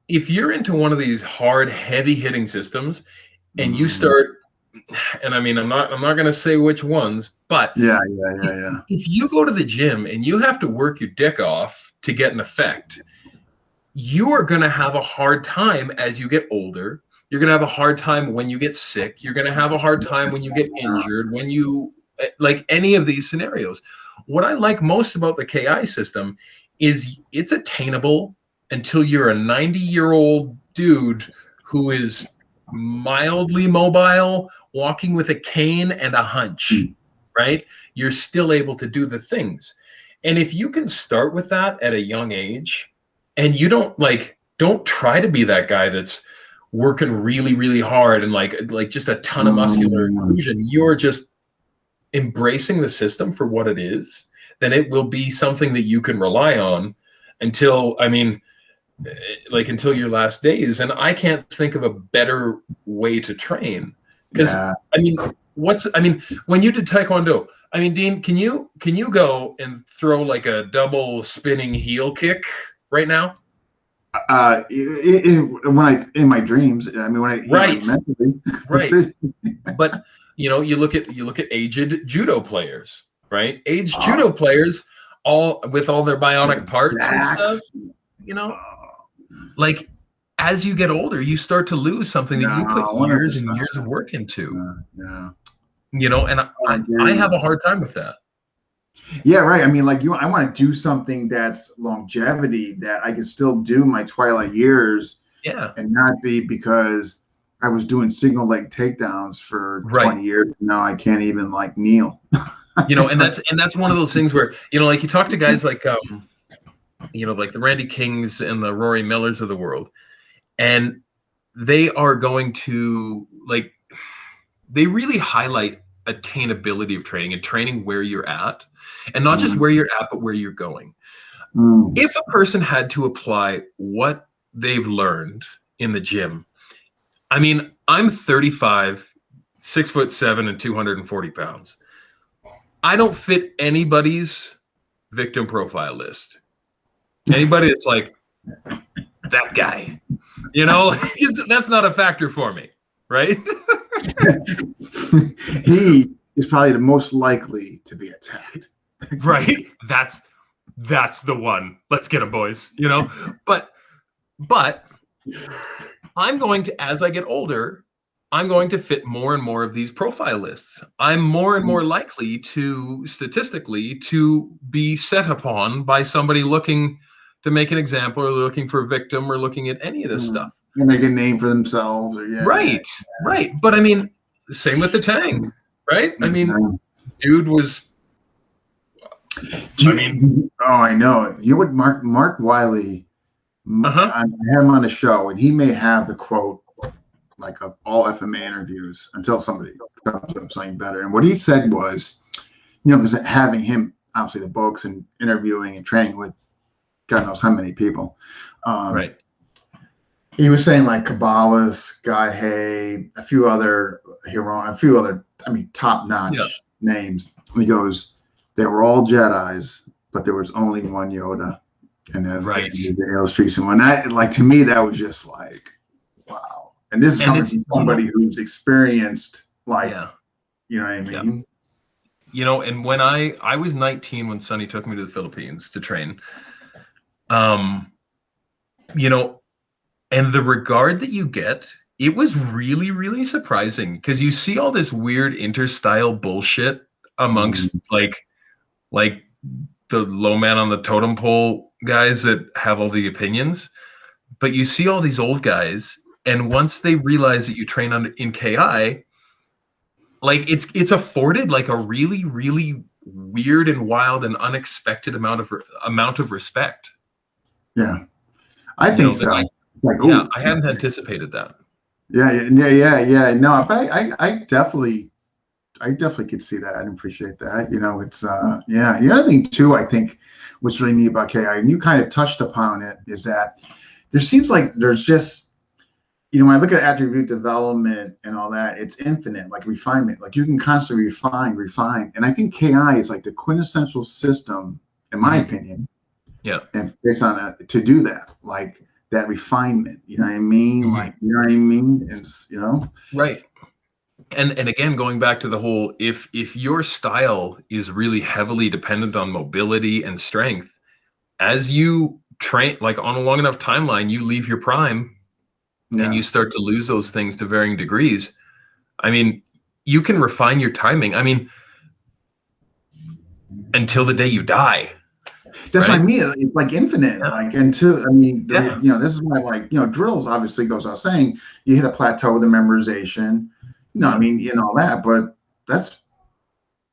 If you're into one of these hard, heavy hitting systems and you start and I mean, I'm not going to say which ones, but Yeah. if you go to the gym and you have to work your dick off to get an effect, you are going to have a hard time as you get older. You're going to have a hard time when you get sick. You're going to have a hard time when you get injured, when you, like any of these scenarios. What I like most about the KI system is it's attainable until you're a 90-year-old dude who is mildly mobile, walking with a cane and a hunch, right? You're still able to do the things. And if you can start with that at a young age, and you don't try to be that guy that's working really, really hard and like just a ton of muscular inclusion, you're just embracing the system for what it is, then it will be something that you can rely on until, I mean, like until your last days. And I can't think of a better way to train. Because Yeah. I mean, when you did Taekwondo, I mean, Dean, can you go and throw like a double spinning heel kick right now? When I in my dreams, I mean, when I Right, mentally, right. But you look at aged judo players, right? Aged judo players, all with all their bionic parts and stuff, Dax. you know, like as you get older, you start to lose something that you put No, years and 100%. years of work into, Yeah. and I I agree. have a hard time with that. Yeah, right. I mean, like I want to do something that's longevity that I can still do my twilight years Yeah, and not be because I was doing single leg takedowns for right. 20 years. Now I can't even like kneel. And that's one of those things where, like you talk to guys like like the Randy Kings and the Rory Millers of the world, and they are going to they really highlight attainability of training and training where you're at, and not just Mm, where you're at, but where you're going. mm, If a person had to apply what they've learned in the gym, I mean, I'm 35, 6'7", and 240 pounds. I don't fit anybody's victim profile list. Anybody that's like that guy, that's not a factor for me, right? he is probably the most likely to be attacked. Right. That's the one. Let's get him, boys. But I'm going to, as I get older, I'm going to fit more and more of these profile lists. I'm more and more likely to statistically to be set upon by somebody looking to make an example or looking for a victim or looking at any of this stuff. And make a name for themselves, or Right. Right. But I mean, same with the Tang, right? I mean, dude was, I know. You would Mark Wiley. I had him on the show, and he may have the quote like of all FMA interviews until somebody comes up something better. And what he said was, because having him obviously the books and interviewing and training with God knows how many people. right. He was saying like Kabbalah's, Guy Hay, a few other top-notch names. And he goes, they were all Jedis, but there was only one Yoda. And then the illustration. When to me, that was just like, wow. And this is coming from somebody who's experienced, you know what I mean? Yeah. And when I was 19 when Sonny took me to the Philippines to train, and the regard that you get, it was really, really surprising because you see all this weird interstyle bullshit amongst like the low man on the totem pole guys that have all the opinions. But you see all these old guys, and once they realize that you train in KI, like it's afforded like a really, really weird and wild and unexpected amount of respect. Yeah, I think so. I hadn't anticipated that. Yeah. No, but I definitely could see that and appreciate that. It's The other thing too, I think, what's really neat about KI, and you kind of touched upon it, is that there seems like there's just, when I look at attribute development and all that, it's infinite, like refinement. Like you can constantly refine. And I think KI is like the quintessential system, in my opinion. Yeah. And based on that, to do that, like that refinement, you know what I mean? Like, you know what I mean? And Right. And again, going back to the whole, if your style is really heavily dependent on mobility and strength, as you train, like on a long enough timeline, you leave your prime and Yeah. you start to lose those things to varying degrees. I mean, you can refine your timing. I mean, until the day you die, That's what I right? mean. It's like infinite. Yeah. Like until I mean, Yeah. this is why like drills obviously goes without saying. You hit a plateau with the memorization. I Yeah. mean, all that, but that's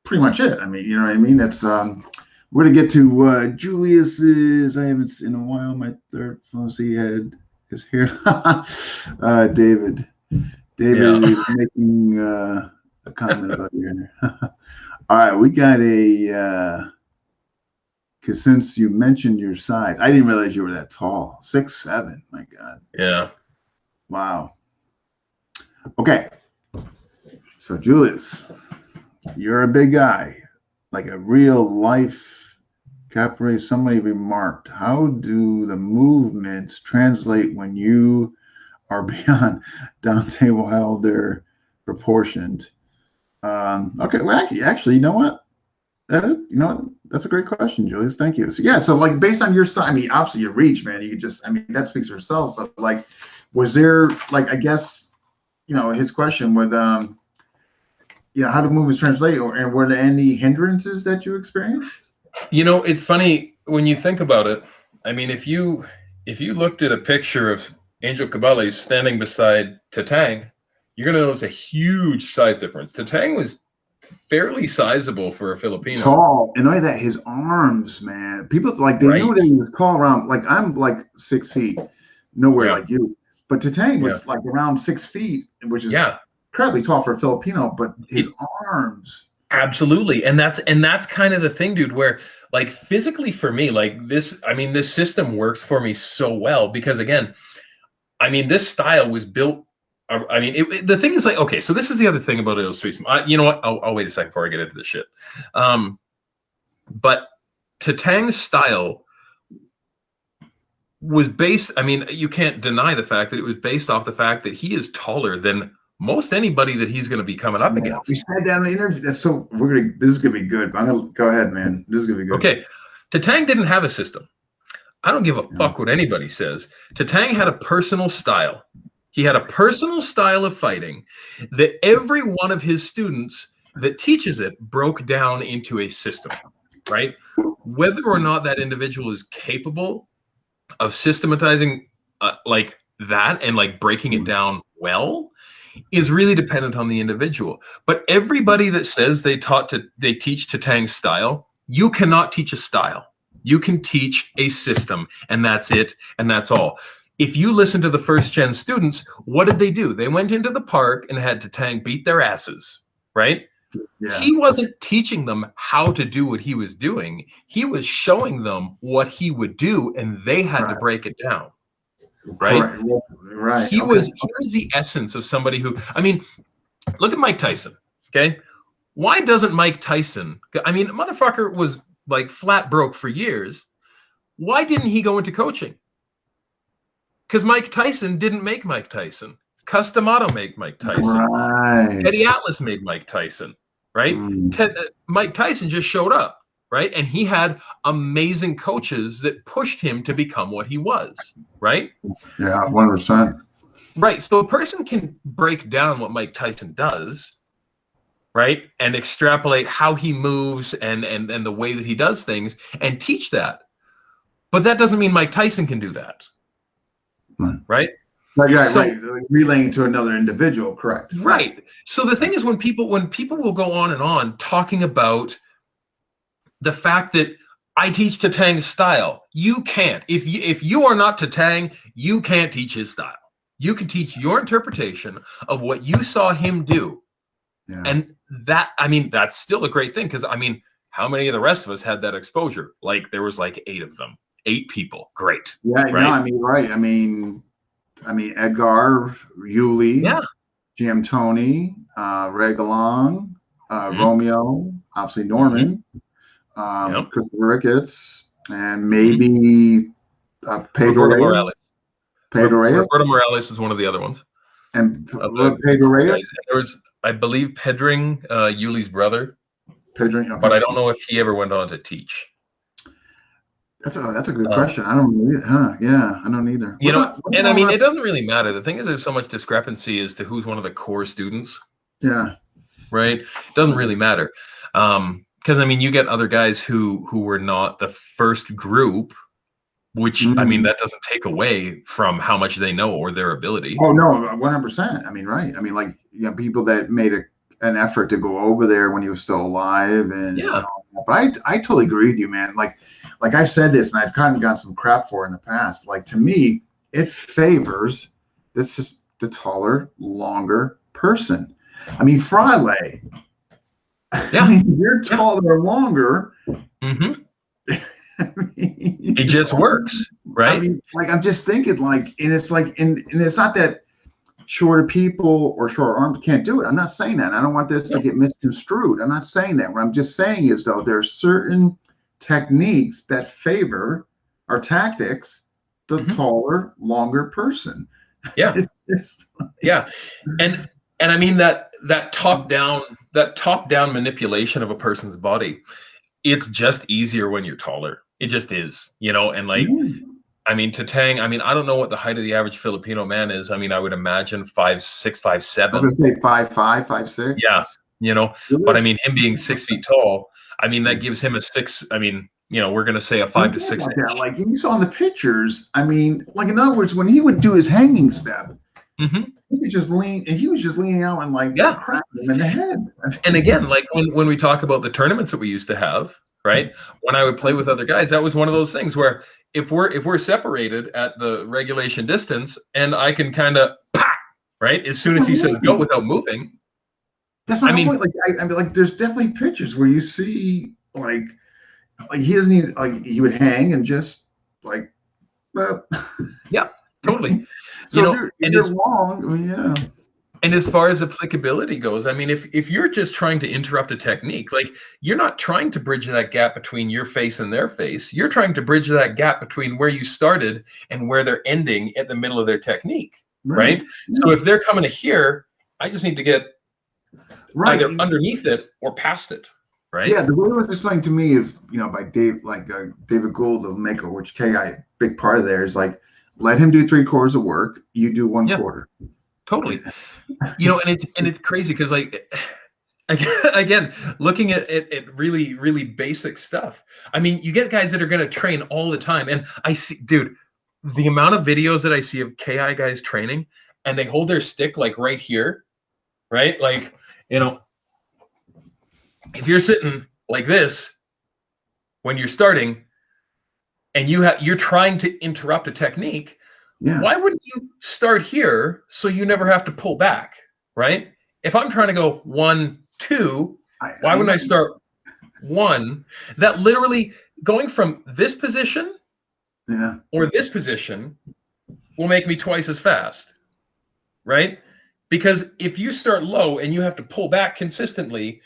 pretty much it. I mean, you know what I mean? It's we're gonna get to Julius's. I haven't seen in a while. My third fuzzy head is here. David. Yeah. David is making a comment about you. All right, we got a. Because since you mentioned your size, I didn't realize you were that tall. 6'7". My God. Yeah. Wow. Okay. So Julius, you're a big guy, like a real life capoeira. Somebody remarked, how do the movements translate when you are beyond Dante Wilder proportioned? Okay. Well, actually, you know what? That's a great question, Julius. Thank you. So yeah, so like based on your size, I mean, obviously your reach, man, you could just, I mean, that speaks for itself. But like, was there like, I guess, his question would, how do movements translate, and were there any hindrances that you experienced? It's funny when you think about it. I mean, if you looked at a picture of Angel Cabales standing beside Tatang, you're going to notice a huge size difference. Tatang was fairly sizable for a Filipino, Tall, and only that, his arms, man. People like they knew right? that he was tall around. Like I'm like 6 feet, nowhere Yeah, like you. But Tatang yeah, was like around 6 feet, which is yeah. incredibly tall for a Filipino. But his It, arms. absolutely, and that's kind of the thing, dude. Where like physically for me, like this, I mean, this system works for me so well because again, I mean, this style was built. I mean, the thing is like, okay, so this is the other thing about illustration. You know what? I'll wait a second before I get into this shit. Um, but Tatang's style was based. I mean, you can't deny the fact that it was based off the fact that he is taller than most anybody that he's going to be coming up Yeah, we against. said that in the interview. That's so This is gonna be good. I'm gonna go ahead, man. This is gonna be good. Okay, Tatang didn't have a system. I don't give a Yeah. fuck what anybody says. Tatang had a personal style. He had a personal style of fighting that every one of his students that teaches it broke down into a system, right? Whether or not that individual is capable of systematizing like that and like breaking it down well is really dependent on the individual. But everybody that says they teach Tatang's style, you cannot teach a style. You can teach a system, and that's it, and that's all. If you listen to the first gen students, what did they do? They went into the park and had Tatang beat their asses, right? Yeah. He wasn't teaching them how to do what he was doing. He was showing them what he would do, and they had to Right. break it down, right? Correct. Right. He Okay. was he was the essence of somebody who, I mean, look at Mike Tyson. Okay. Why doesn't Mike Tyson? I mean, motherfucker was like flat broke for years. Why didn't he go into coaching? Because Mike Tyson didn't make Mike Tyson. Customato made Mike Tyson. Right. Eddie Atlas made Mike Tyson, right? Mm. Mike Tyson just showed up, right? And he had amazing coaches that pushed him to become what he was, right? Yeah. 100%. Right. So a person can break down what Mike Tyson does, right, and extrapolate how he moves and the way that he does things and teach that. But that doesn't mean Mike Tyson can do that, right? Right. So Right. Relaying to another individual. Correct. Right. right. So the thing is, when people will go on and on talking about the fact that I teach Tatang's style, you can't. If you are not Tatang, you can't teach his style. You can teach your interpretation of what you saw him do. Yeah. And that, I mean, that's still a great thing because, I mean, how many of the rest of us had that exposure? Like there was like 8 of them, 8 people. Great. Yeah. No. Right. I mean, right. Edgar, Yuli, Yeah. Jim Tony, Regalon, Mm-hmm. Romeo, obviously Mm-hmm. Norman, Yep. Christopher Ricketts, and Mm-hmm. maybe Pedro Roberto Reyes. Morales. Pedro Reyes Roberto Morales was one of the other ones and of the Pedro guys. Reyes. And there was I believe Pedring, Yuli's brother, Pedro, but I okay. don't know if he ever went on to teach. That's a good Uh, question. I don't know either. Huh? Yeah, I don't either. you know, What and I about mean, it doesn't really matter. The thing is, there's so much discrepancy as to who's one of the core students, yeah. right? It doesn't really matter. Because I mean, you get other guys who were not the first group, which I mean, Mm. that doesn't take away from how much they know or their ability. Oh no, 100%. I mean, right. I mean, like, you know, people that made an effort to go over there when he was still alive and Yeah. all that. But I totally agree with you, man. Like I've said this, and I've kind of gotten some crap for it in the past. Like, to me, it favors this is the taller, longer person. I mean, Frale. I Yeah. mean, you're Yeah. taller or longer. Hmm. I mean, It just works, I right? mean, like, I'm just thinking, like, and it's like, and it's not that shorter people or shorter arms can't do it. I'm not saying that. I don't want this to No. get misconstrued. I'm not saying that. What I'm just saying is, though, there are certain techniques that favor our tactics the Hmm. taller, longer person. Yeah. It's Yeah. And I mean that top down manipulation of a person's body, it's just easier when you're taller. It just is, and like yeah. I mean Tatang, I mean, I don't know what the height of the average Filipino man is. I mean, I would imagine 5'6", five I was seven. gonna say 5'5", Yeah, 5'6". but I mean him being 6 feet tall, I mean that gives him a six. I mean, we're gonna say a And 5 to think 6 about that. inch. Like you saw in the pictures, I mean, like in other words, when he would do his hanging step, Hmm. he could just lean, and he was just leaning out and like Yeah. cracking him in the head. And again, like when we talk about the tournaments that we used to have, right? When I would play with other guys, that was one of those things where if we're separated at the regulation distance, and I can kind of right as soon That's as my he says go point. without moving. That's my I whole mean, point. Like I mean, like there's definitely pictures where you see like he doesn't need like he would hang and just like uh, yeah, totally. so if And you're as long, I mean, yeah. far as applicability goes, I mean, if you're just trying to interrupt a technique, like you're not trying to bridge that gap between your face and their face. You're trying to bridge that gap between where you started and where they're ending at the middle of their technique, Right. right? So Yeah. if they're coming to here, I just need to get either Right. underneath it or past it, Yeah, right? the way it was explained to me is, by David Gould of Mako, which KI big part of there is like, let him do 3/4 of work, you do one Yeah, quarter. totally. And it's crazy because like again, looking at really really basic stuff. I mean, you get guys that are going to train all the time, and I see, dude, the amount of videos that I see of KI guys training, and they hold their stick like right here, right? Like, if you're sitting like this when you're starting, and you're trying to interrupt a technique, Yeah, why wouldn't you start here so you never have to pull back, right? If I'm trying to go 1, 2, why I wouldn't know. I start 1? That literally going from this position Yeah, or this position will make me twice as fast, right? Because if you start low and you have to pull back consistently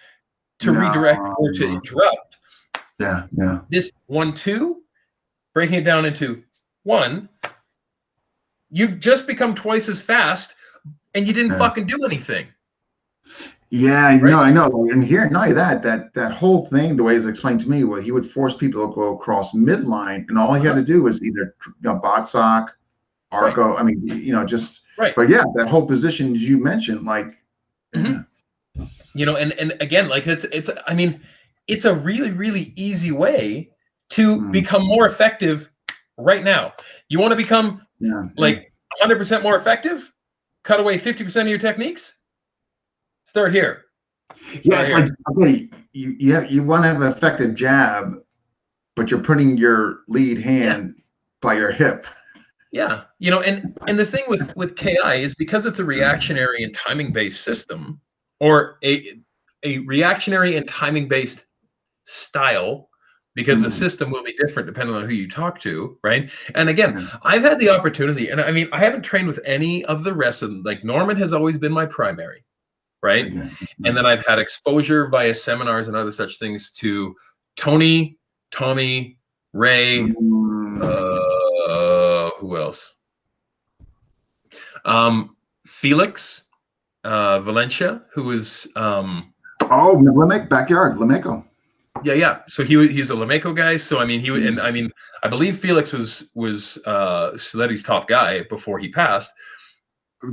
to redirect or to no, interrupt, yeah, yeah, this 1, 2, breaking it down into 1, you've just become twice as fast and you didn't yeah. fucking do anything, Yeah, I know, right? I know. And here, not only that whole thing, the way it was explained to me, was he would force people to go across midline, and all he had Uh-huh. to do was either box sock, Right, arco. I mean, just. right. But yeah, that whole position as you mentioned, like, Hmm. yeah, And again, like it's I mean, it's a really really easy way to mm, become more effective right now. You want to become yeah, yeah. like 100% more effective? Cut away 50% of your techniques? Start here. Yeah, Start it's like, here. okay, you want to have an effective jab, but you're putting your lead Yeah. hand by your hip. Yeah. And the thing with KI is because it's a reactionary and timing based system, or a reactionary and timing based style, because the Mm, system will be different depending on who you talk to, right? And again, yeah, I've had the opportunity, and I mean, I haven't trained with any of the rest of them. Like Norman has always been my primary, right? okay, And yeah. then I've had exposure via seminars and other such things to Tony, Tommy, Ray, Mm, who else? Felix, Valencia, who was Oh, backyard, Lemeco. yeah. So he's a Lameco guy. So I mean and I mean I believe Felix was Soletti's top guy before he passed.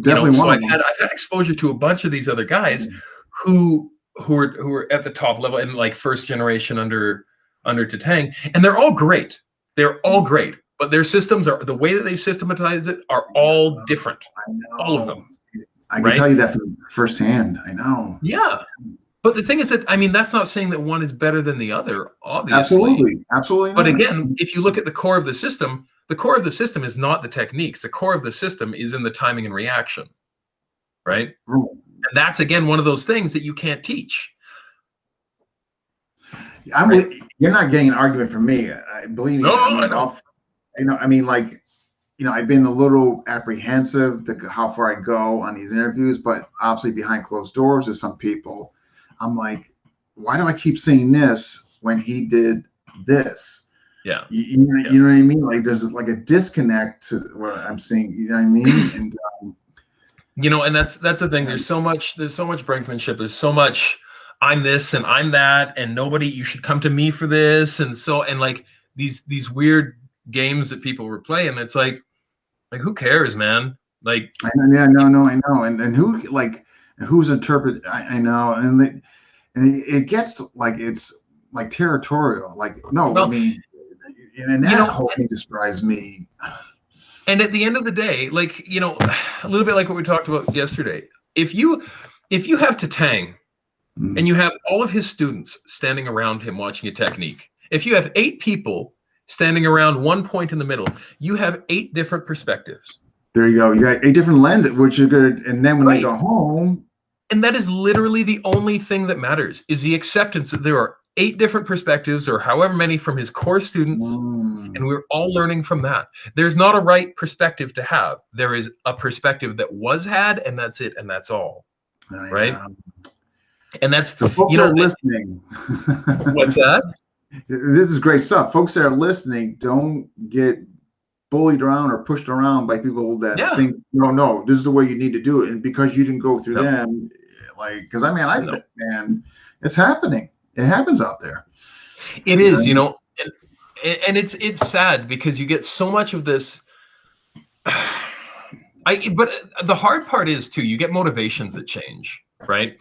Definitely So one of I've had exposure to a bunch of these other guys who are at the top level and like first generation under Tatang, and they're all great. They're all great, but their systems are the way that they've systematized it are all different. I All of know. them, I can right? tell you that from firsthand. I know. Yeah. But the thing is that I mean that's not saying that one is better than the other, obviously. Absolutely. Absolutely But not. again, if you look at the core of the core of the system is not the techniques. The core of the system is in the timing and reaction, right? And that's again one of those things that you can't teach. Right? You're not getting an argument from me. I believe me. No, I I mean, know. I mean, like, I've been a little apprehensive to how far I go on these interviews, but obviously behind closed doors with some people, I'm like, why do I keep saying this when he did this? Yeah. You know what I mean? Like there's like a disconnect to what I'm saying. You know what I mean? And and that's the thing. There's so much brinkmanship. There's so much I'm this and I'm that, and nobody you should come to me for this, and like these weird games that people were playing. It's like who cares, man? Like I know, and who's interpret? I know, and it gets like it's like territorial. Like no, I mean, and that whole thing just drives me. And at the end of the day, like a little bit like what we talked about yesterday. If you have Tatang and you have all of his students standing around him watching a technique, if you have 8 people standing around one point in the middle, you have 8 different perspectives. There you go. You got 8 different lenses, which are good. And then when they go home, and that is literally the only thing that matters is the acceptance that there are 8 different perspectives or however many from his core students, and we're all learning from that. There's not a right perspective to have. There is a perspective that was had, and that's it, and that's all. Right? And that's so folks are listening. What's that? This is great stuff. Folks that are listening, don't get bullied around or pushed around by people that think no, this is the way you need to do it, and because you didn't go through them, like because I mean man, it's happening. It happens out there. It is, and it's sad because you get so much of this. But the hard part is too, you get motivations that change, right?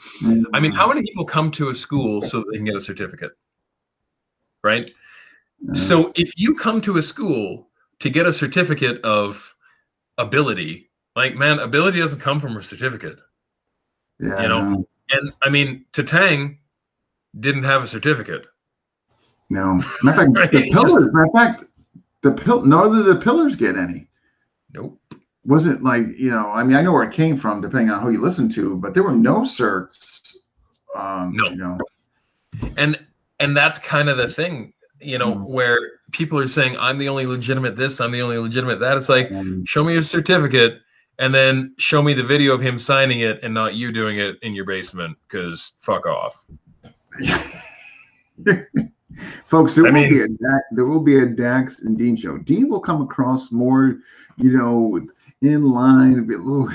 I mean, how many people come to a school so that they can get a certificate, right? So if you come to a school to get a certificate of ability, like man, ability doesn't come from a certificate. And I mean, Tatang didn't have a certificate. No. Matter of fact, the pillars. Matter of fact, nor did the pillars get any. Nope. Wasn't like I mean, I know where it came from, depending on who you listen to, but there were no certs. No. And that's kind of the thing, where people are saying, I'm the only legitimate this, I'm the only legitimate that. It's like, show me your certificate and then show me the video of him signing it and not you doing it in your basement, because fuck off. Folks, there will be a Dax and Dean show. Dean will come across more, in line a bit little.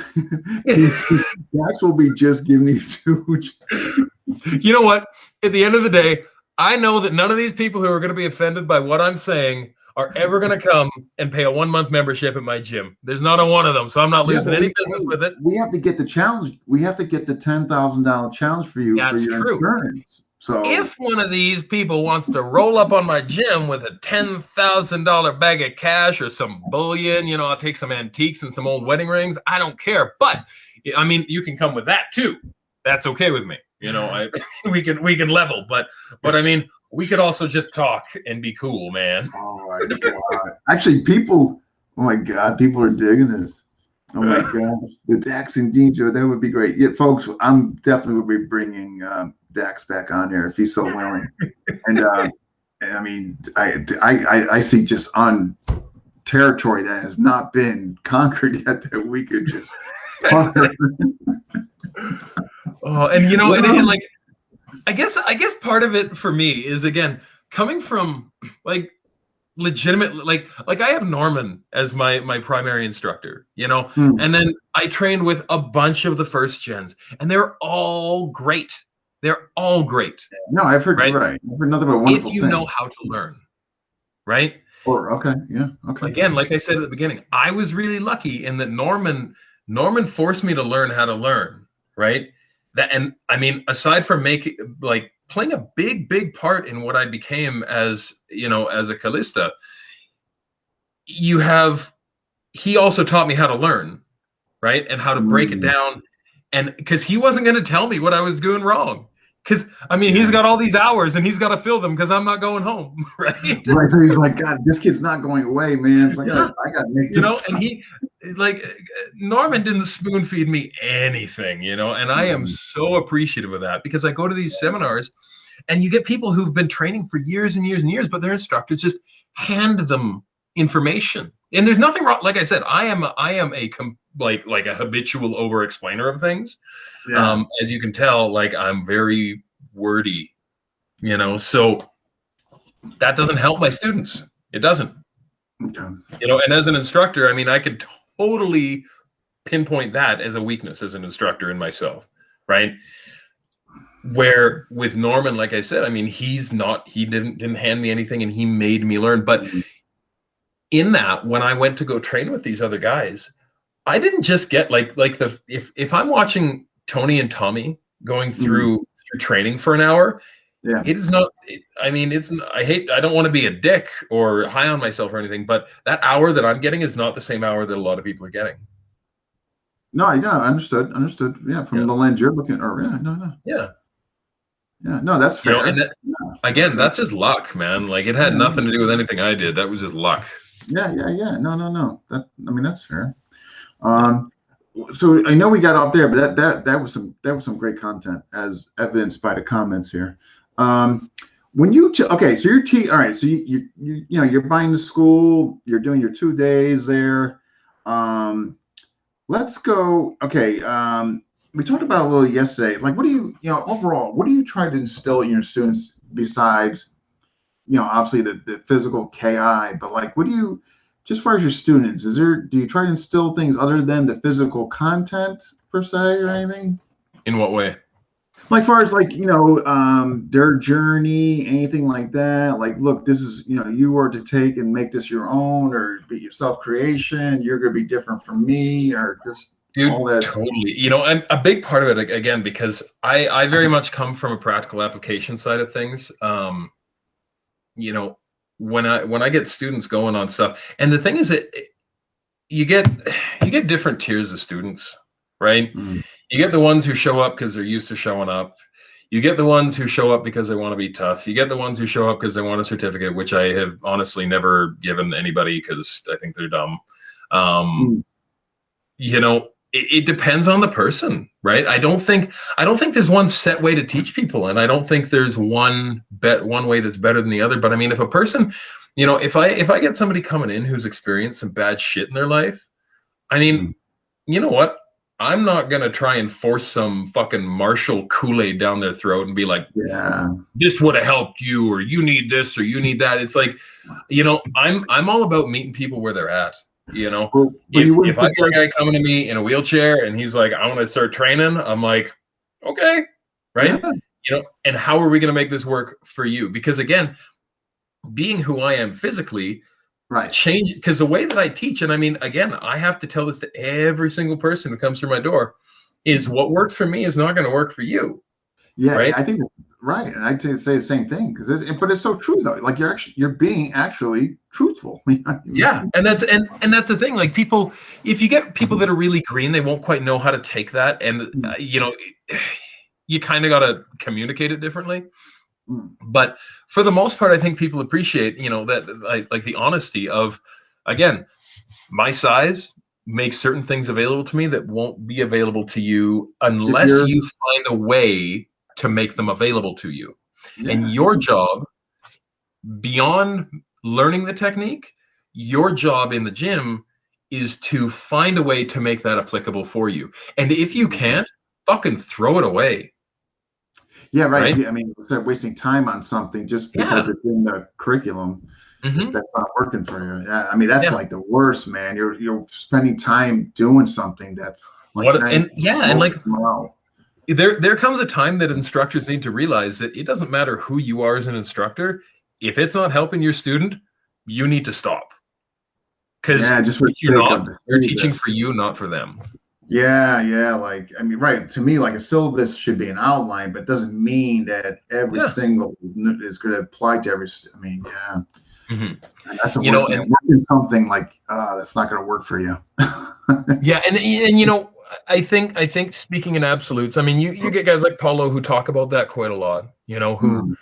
Dax will be just giving these huge. You know what? At the end of the day, I know that none of these people who are going to be offended by what I'm saying are ever going to come and pay a 1-month membership at my gym. There's not a one of them, so I'm not losing any business with it. We have to get the challenge. We have to get the $10,000 challenge for you for your insurance. So if one of these people wants to roll up on my gym with a $10,000 bag of cash or some bullion, I'll take some antiques and some old wedding rings. I don't care. But I mean, you can come with that too. That's okay with me. We can level, but I mean, we could also just talk and be cool, man. Oh my God. Actually, oh my God, people are digging this. Oh my God. The Dax and Dean show, that would be great. Yeah, folks, I'm definitely will be bringing Dax back on there if he's so willing. And I mean, I see just on territory that has not been conquered yet that we could just and like I guess part of it for me is, again, coming from like legitimate, like I have Norman as my primary instructor, Hmm. and then I trained with a bunch of the first gens, and they're all great. They're all great, No, I've heard right? right. I've heard nothing but If wonderful you know things. how to learn, right? Or okay, yeah, okay. Again, like I said at the beginning, I was really lucky in that Norman forced me to learn how to learn, right? That, and I mean, aside from making, like, playing a big part in what I became as, as a Callista, you have he also taught me how to learn, right? And how to break it Mm, down. And because he wasn't going to tell me what I was doing wrong. Because, I mean, he's yeah. got all these hours and he's got to fill them because I'm not going home, right? Right. So he's like, God, this kid's not going away, man. So Yeah. I gotta make this And time. he, like, Norman didn't spoon feed me anything, and I am Mm, so appreciative of that because I go to these seminars and you get people who've been training for years and years and years, but their instructors just hand them information. And there's nothing wrong. Like I said, I am like a habitual over explainer of things. yeah. As you can tell, like, I'm very wordy, so that doesn't help my students. It doesn't, Okay. and as an instructor, I mean, I could totally pinpoint that as a weakness as an instructor in myself, right? Where with Norman, like I said, I mean, he didn't hand me anything and he made me learn. But Mm, in that, when I went to go train with these other guys, I didn't just get like the if I'm watching Tony and Tommy going mm, through training for an hour, yeah. it is not. I mean, I don't want to be a dick or high on myself or anything, but that hour that I'm getting is not the same hour that a lot of people are getting. No, yeah, understood. Understood. Yeah, from Yeah, the lens you're looking, or yeah, no, no. yeah. Yeah, no, that's And fair. that, Yeah, that's again, fair. that's just luck, man. Like, it had Yeah, nothing to do with anything I did. That was just luck. yeah, yeah, yeah. No, no, no. I mean, that's fair. Yeah. Um, so I know we got off there, but that was some great content as evidenced by the comments here. When okay, so all right, so you're buying the school, you're doing your 2 days there. Um, let's go. Okay, we talked about a little yesterday. Like, what do overall, what do you try to instill in your students besides obviously the physical KI, but like, what do you, just as far as your students, do you try to instill things other than the physical content per se or anything? In what way? Like, far as like, their journey, anything like that. Like, look, this is, you are to take and make this your own or be your self creation. You're going to be different from me or just all Dude, that. totally. And a big part of it, again, because I very much come from a practical application side of things. You know, when I get students going on stuff, and the thing is that you get you get different tiers of students, right? Mm, You get the ones who show up because they're used to showing up. You get the ones who show up because they want to be tough. You get the ones who show up because they want a certificate, which I have honestly never given anybody because I think they're dumb. Um, mm, it depends on the person, right? I don't think there's one set way to teach people, and I don't think there's one way that's better than the other. But I mean, if a person, if I get somebody coming in who's experienced some bad shit in their life, I mean, mm. you know what? I'm not gonna try and force some fucking Marshall Kool-Aid down their throat and be like, Yeah. this would have helped you, or you need this, or you need that. It's like, I'm all about meeting people where they're at. But If you if wouldn't I got a suggest, guy coming to me in a wheelchair and he's like, I want to start training, I'm like, okay, right? yeah, And how are we going to make this work for you? Because again, being who I am physically, right. change, because the way that I teach, and I mean, again, I have to tell this to every single person who comes through my door, is what works for me is not going to work for you, Yeah, right? I think right, and I'd say the same thing but it's so true though. Like you're being actually truthful. Yeah, and that's the thing. Like, people, if you get people that are really green, they won't quite know how to take that, and you kind of got to communicate it differently. But for the most part, I think people appreciate, that, like the honesty of, again, my size makes certain things available to me that won't be available to you If unless you're you find a way to make them available to you. And yeah, your job, beyond learning the technique, your job in the gym is to find a way to make that applicable for you. And if you can't, fucking throw it away, yeah, right. right? I mean, instead of wasting time on something just because Yeah. it's in the curriculum. if Mm-hmm. that's not working for you. Yeah, I mean that's Yeah. like the worst, man. You're spending time doing something that's like What not even and yeah, and close like to tomorrow. there comes a time that instructors need to realize that it doesn't matter who you are as an instructor. If it's not helping your student, you need to stop. Because Yeah, just for if you're the sake of not, the you're teaching syllabus. for you, not for them. Yeah, yeah. Like, I mean, right. To me, like a syllabus should be an outline, but doesn't mean that every Yeah. single is going to apply to every. I mean, yeah, Hmm. and that's the You know, worst, man. and Working something like that's not going to work for you. yeah, and I think speaking in absolutes, I mean, you get guys like Paulo who talk about that quite a lot. Who Mm.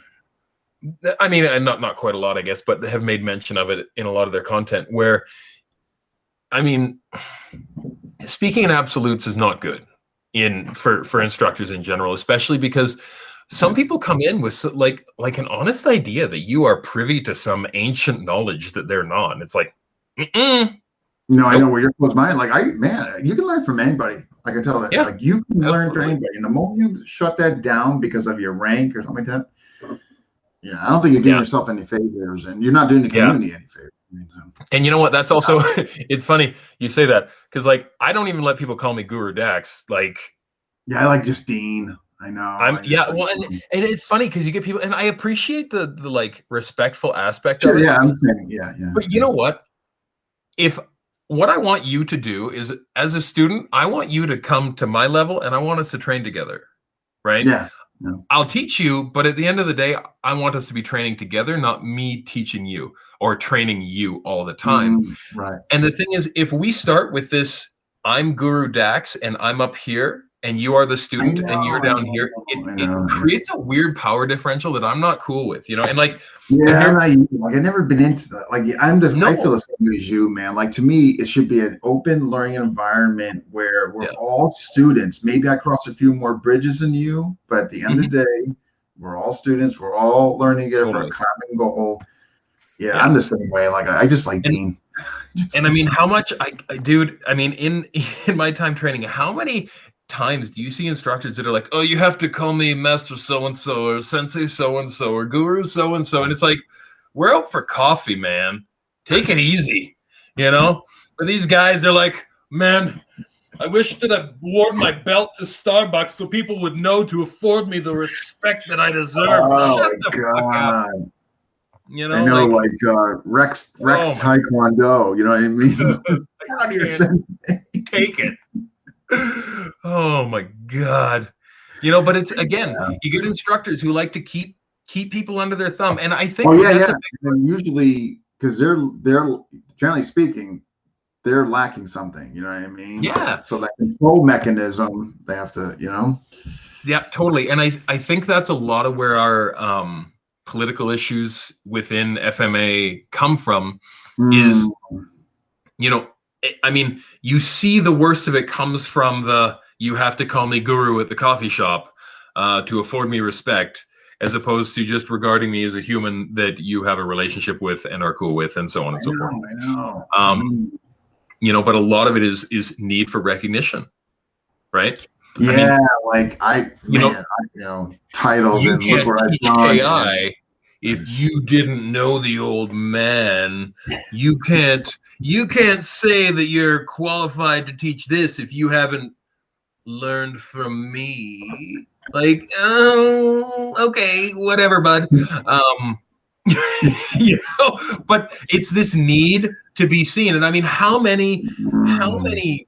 I mean, and not quite a lot, I guess, but have made mention of it in a lot of their content. Where I mean, speaking in absolutes is not good in for instructors in general, especially because some people come in with like an honest idea that you are privy to some ancient knowledge that they're not. And it's like, mm-mm, No, I know nope, where you're close minded. Like, man, you can learn from anybody. I can tell that. yeah, Like, you can learn from absolutely, anybody, and the moment you shut that down because of your rank or something like that, yeah, I don't think you're doing yeah, yourself any favors, and you're not doing the yeah. community any favors. I mean, so, And you know what? That's also it's funny you say that because like I don't even let people call me Guru Dax. Like yeah, I like just Dean. I know. I'm I just yeah, like well, and it's funny because you get people, and I appreciate the like respectful aspect of sure. it. Yeah, I'm saying. Yeah, yeah, But you yeah. know what? If what I want you to do is, as a student, I want you to come to my level, and I want us to train together, right? Yeah. No. I'll teach you, but at the end of the day, I want us to be training together, not me teaching you or training you all the time. Right. And the thing is, if we start with this, I'm Guru Dax and I'm up here and you are the I student and you're know. I down know. here, I it know. Yeah. creates a weird power differential that I'm not cool with, And like, and Yeah, I'm here, not used to, like I've never been into that. Like I feel no, the same way as you, man. Like to me, it should be an open learning environment where we're yeah, all students. Maybe I cross a few more bridges than you, but at the end of mhm, the day, we're all students. We're all learning together for a totally, common goal. Yeah, I'm yeah. the same way. Like I just like And Dean. and I mean, how much dude, I mean, in my time training, how many times do you see instructors that are like, oh, you have to call me Master so and so or Sensei so and so or Guru so and so, and it's like, we're out for coffee, man. Take it easy, you know. But these guys are like, man, I wish that I wore my belt to Starbucks so people would know to afford me the respect that I deserve. Oh Shut my the fuck up, God. I know, like, like Rex oh my, Taekwondo, you know what I mean? I Out of your can't sense. take it. Oh my God. But it's again, you get instructors who like to keep people under their thumb. And I Oh think yeah, that's yeah. a And usually, because they're generally speaking, they're lacking something. You know what I mean? yeah. So that control mechanism, they have to, Yeah, totally. And I think that's a lot of where our political issues within FMA come from is, Mm, you know, I mean, you see the worst of it comes from the you have to call me guru at the coffee shop to afford me respect, as opposed to just regarding me as a human that you have a relationship with and are cool with, and so on and so forth. I know. Um, but a lot of it is need for recognition, right? I Yeah, mean, like you know, titled you and look can't what I've teach done. AI if Yes. you didn't know the old man. You can't say that you're qualified to teach this if you haven't learned from me. Like, oh, okay, whatever, bud. Um, but it's this need to be seen. And I mean, Mm, how many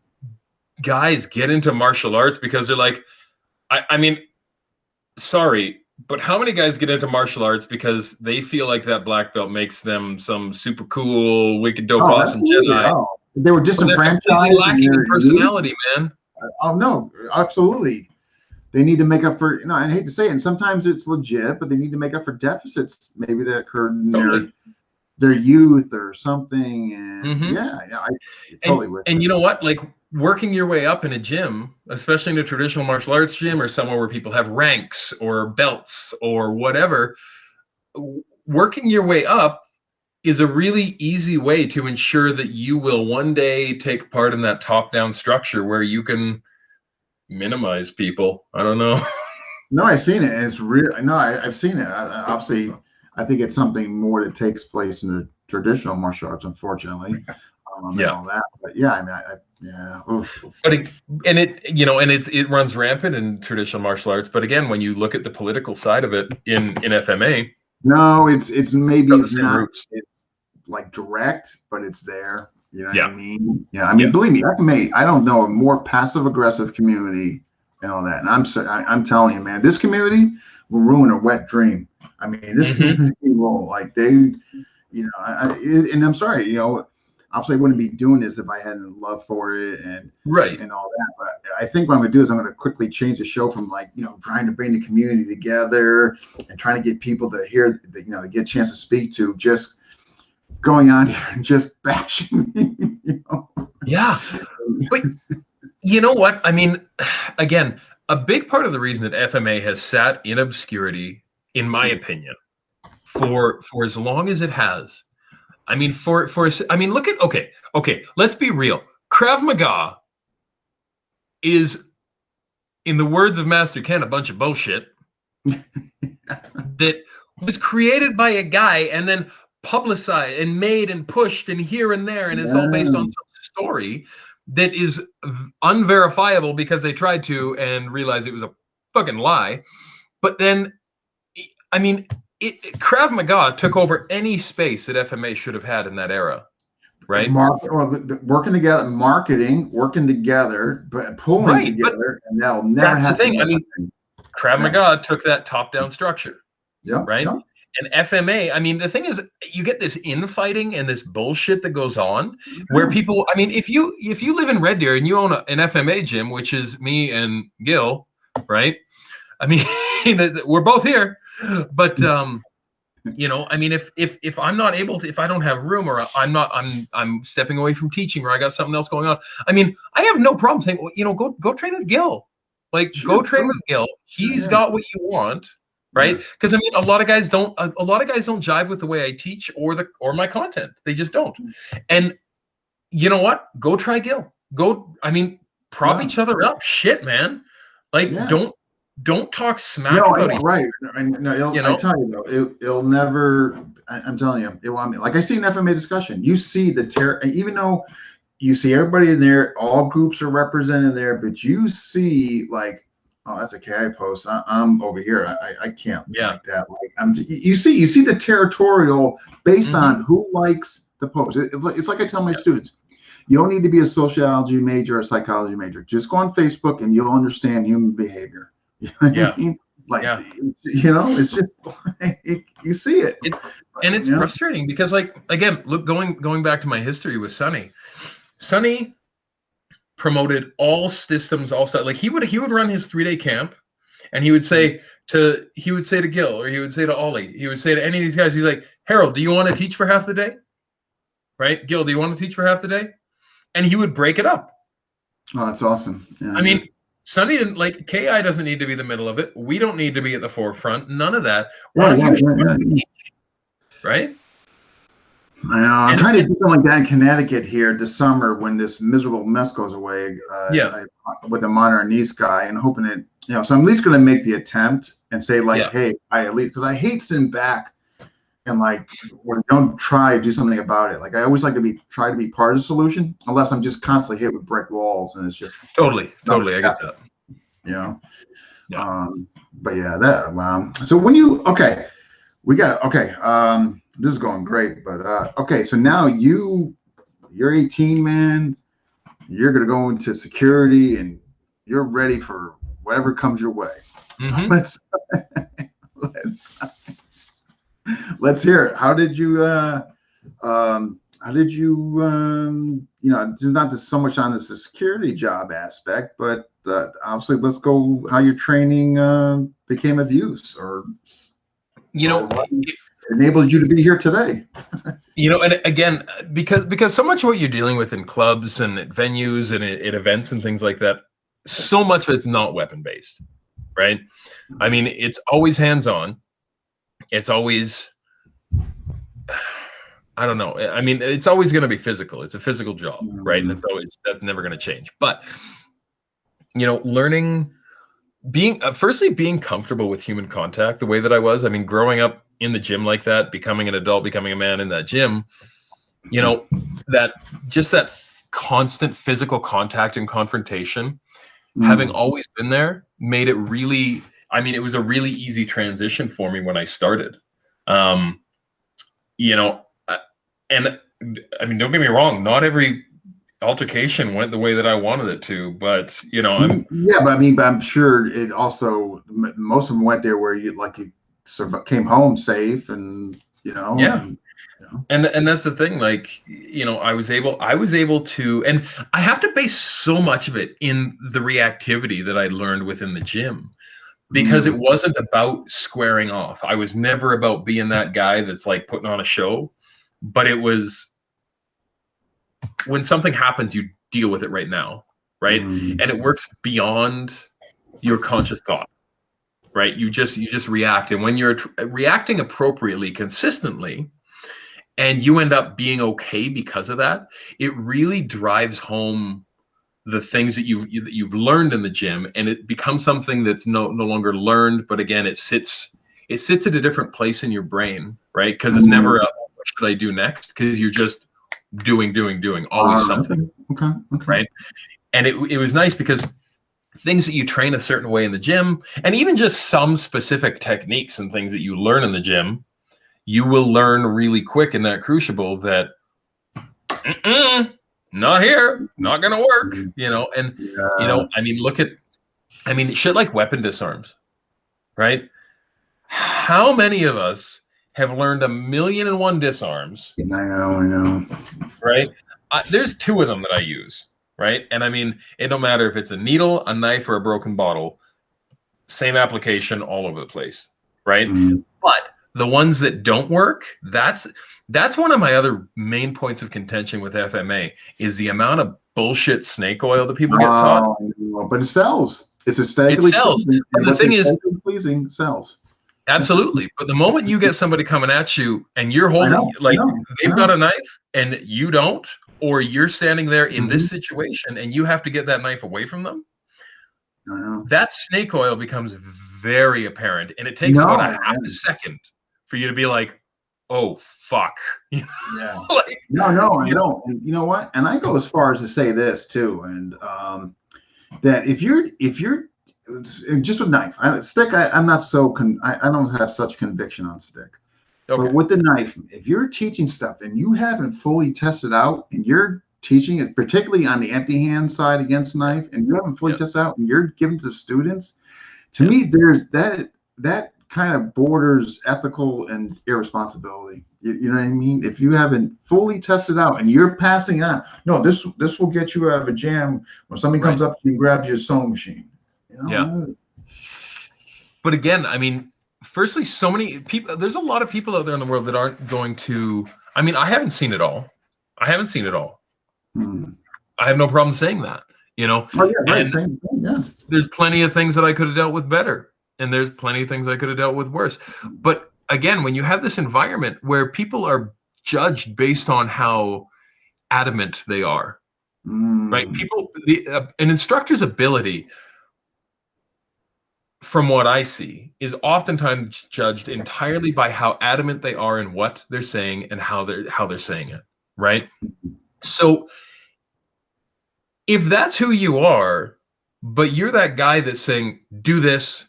guys get into martial arts because they're like, I mean, sorry, but how many guys get into martial arts because they feel like that black belt makes them some super cool, wicked dope, oh, awesome absolutely. Jedi, Oh, they were but they're completely disenfranchised in lacking in their youth. personality, man. Oh no, absolutely. They need to make up for, I hate to say it, and sometimes it's legit, but they need to make up for deficits maybe that occurred in Totally. their youth or something. And Hmm. yeah, I And totally with and you. you know what? Like working your way up in a gym, especially in a traditional martial arts gym or somewhere where people have ranks or belts or whatever, working your way up is a really easy way to ensure that you will one day take part in that top-down structure where you can minimize people. I don't know. No, I've seen it. And it's real. No, I've seen it. Obviously, I think it's something more that takes place in the traditional martial arts, unfortunately, and Yeah. all that. But yeah, I mean, yeah. Oof, oof, But oof. it runs rampant in traditional martial arts. But again, when you look at the political side of it in FMA, No, it's maybe got the it's same not. roots. It's like direct, but it's there. You know what I Yeah. mean? Yeah, I Yeah. mean, believe me, FMA. I don't know a more passive aggressive community and all that. And I'm telling you, man, this community will ruin a wet dream. I mean, this Hmm. community will like they and I'm sorry, obviously I wouldn't be doing this if I hadn't love for it Right. and all that. But I think what I'm going to do is I'm going to quickly change the show from like trying to bring the community together and trying to get people to hear, to get a chance to speak to, just going on here and just bashing me. Yeah. But you know what? I mean, again, a big part of the reason that FMA has sat in obscurity, in my opinion, for as long as it has. I mean, look at okay. Let's be real. Krav Maga is, in the words of Master Ken, a bunch of bullshit that was created by a guy and then publicized and made and pushed and here and there, and it's all based on Yeah. some story that is unverifiable because they tried to and realized it was a fucking lie. But then, I mean, Krav Maga took over any space that FMA should have had in that era, right? Working together, marketing, working together, but pulling Right, but together, and that'll never that's the happen thing. I mean, again. Krav Yeah, Maga took that top-down structure, yeah, right? yeah. And FMA, I mean, the thing is, you get this infighting and this bullshit that goes on where Yeah. people, I mean, if you live in Red Deer and you own an FMA gym, which is me and Gil, right? I mean, we're both here, but I mean, if I'm not able to, if I don't have room, or I'm stepping away from teaching, or I got something else going on, I mean, I have no problem saying, well, go train with Gil, like Sure, go train sure. with Gil. He's Yeah, got what you want, yeah, right? Because I mean, a lot of guys don't jive with the way I teach or my content. They just don't. And you know what? Go try Gil. I mean, prop yeah, each other up. Shit, man. Like, yeah. don't talk smack No, about each. right. No, You I know? tell you though, it'll never. I'm telling you, it will. I mean, like I see in FMA discussion, you see the terror, even though you see everybody in there, all groups are represented there, but you see like, oh, that's a KI post. I'm over here. I can't Yeah. like that. Like you see the territorial based Hmm. on who likes the post. It's like I tell my students, you don't need to be a sociology major or psychology major. Just go on Facebook and you'll understand human behavior. You know what I Yeah. mean? Like, Yeah. it's just like you see it. It, and it's Yeah. frustrating because, like, again, look, going back to my history with Sonny. Sonny promoted all systems, all stuff. Like he would run his 3-day camp, and he would say to Gil, or he would say to Ollie, he would say to any of these guys, he's like, Harold, do you want to teach for half the day? Right? Gil, do you want to teach for half the day? And he would break it up. Oh, that's awesome. Yeah, I yeah. mean, Sonny didn't like KI doesn't need to be the middle of it. We don't need to be at the forefront. None of that. Why Yeah, don't yeah, you yeah, show up yeah, and yeah. teach, right? I know. I'm And, trying to and do something like that in Connecticut here this summer when this miserable mess goes away. yeah, With a modern niece guy, and hoping it, so I'm at least going to make the attempt and say like, yeah. hey, I at least, because I hate sitting back and like when don't try to do something about it. Like I always like to try to be part of the solution, unless I'm just constantly hit with brick walls and it's just like Totally, nothing totally. I get happens, that. you know. Yeah. But yeah, that wow. So when you we got this is going great, but okay, so now you're 18, man. You're gonna go into security and you're ready for whatever comes your way. So Mm-hmm. let's let's hear it. How did you just not just so much on the security job aspect, but obviously let's go how your training became of use or You know, what enabled you to be here today. and again, because so much of what you're dealing with in clubs and at venues and at events and things like that, so much of it's not weapon based, right? I mean, it's always hands on. It's always, I don't know. I mean, it's always going to be physical. It's a physical job, right? And that's never going to change. But learning, firstly being comfortable with human contact the way that I was. I mean, growing up in the gym like that, becoming an adult, becoming a man in that gym, you know, that just that constant physical contact and confrontation, having always been there, made it really, I mean, it was a really easy transition for me when I started. You know, and I mean, don't get me wrong, not every altercation went the way that I wanted it to, but you know, yeah, but I mean, but I'm sure it also most of them went there where you sort of came home safe, and yeah. and And that's the thing, like, you know, I was able to, and I have to base so much of it in the reactivity that I learned within the gym, because it wasn't about squaring off. I was never about being that guy that's like putting on a show, but it was, when something happens, you deal with it right now, right? And it works beyond your conscious thought, right? You just react, and when you're reacting appropriately, consistently, and you end up being okay because of that, it really drives home the things that you've learned in the gym, and it becomes something that's no longer learned, but again, it sits at a different place in your brain, right? Because it's never a, what should I do next, because you're just doing always something. Okay. Right? And it was nice because things that you train a certain way in the gym, and even just some specific techniques and things that you learn in the gym, you will learn really quick in that crucible that not here, not gonna work, you know. And you know, I mean, shit like weapon disarms, right? How many of us have learned 1,000,001 disarms? I know. Right? There's two of them that I use, right? And I mean, it don't matter if it's a needle, a knife, or a broken bottle, same application all over the place, right? But the ones that don't work, that's one of my other main points of contention with FMA, is the amount of bullshit snake oil that people get taught. But it sells. It's aesthetically pleasing. But the thing is, pleasing sells. Absolutely. But the moment you get somebody coming at you and you're holding, they've got a knife and you don't, or you're standing there in this situation and you have to get that knife away from them, that snake oil becomes very apparent. And it takes about a half a second for you to be like, oh, fuck. Yeah. No, I don't. And you know what? And I go as far as to say this too. And that if you're just with knife, stick, I'm not so I don't have such conviction on stick. Okay. But with the knife, if you're teaching stuff and you haven't fully tested out, and you're teaching it, particularly on the empty hand side against knife, and you haven't fully tested out, and you're giving to students, to me, there's that kind of borders ethical and irresponsibility. You know what I mean? If you haven't fully tested out and you're passing on, no, this will get you out of a jam when somebody comes up to you and grabs your sewing machine. You know? Yeah. But again, I mean, firstly, so many people, there's a lot of people out there in the world that aren't going to, I mean, I haven't seen it all. I have no problem saying that, you know. Oh, yeah, right. Yeah. There's plenty of things that I could have dealt with better, and there's plenty of things I could have dealt with worse. But again, when you have this environment where people are judged based on how adamant they are, right? An instructor's ability, from what I see, is oftentimes judged entirely by how adamant they are in what they're saying and how they're saying it, right? So if that's who you are, but you're that guy that's saying, do this,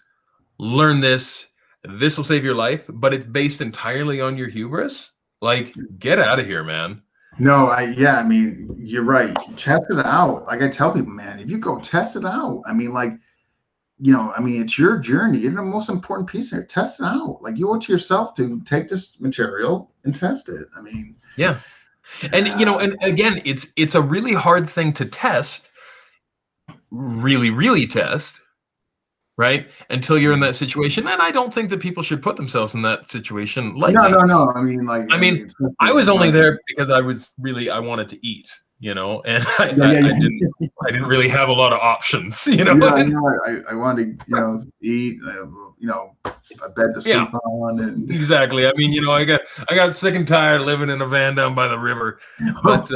learn this will save your life, but it's based entirely on your hubris, like, get out of here, man. No, I mean, you're right. Test it out. Like I tell people, man, if you go test it out, I mean, like, you know, I mean, it's your journey. You're the most important piece there. Test it out. Like, you owe it to yourself to take this material and test it. I mean, yeah. And you know, and again, it's a really hard thing to test, really test, right? Until you're in that situation. And I don't think that people should put themselves in that situation lightly. No. I mean, I was only there because I wanted to eat, you know, and I didn't really have a lot of options, you know. I wanted to, you know, eat, you know, a bed to sleep on, and exactly. I mean, you know, I got sick and tired living in a van down by the river, but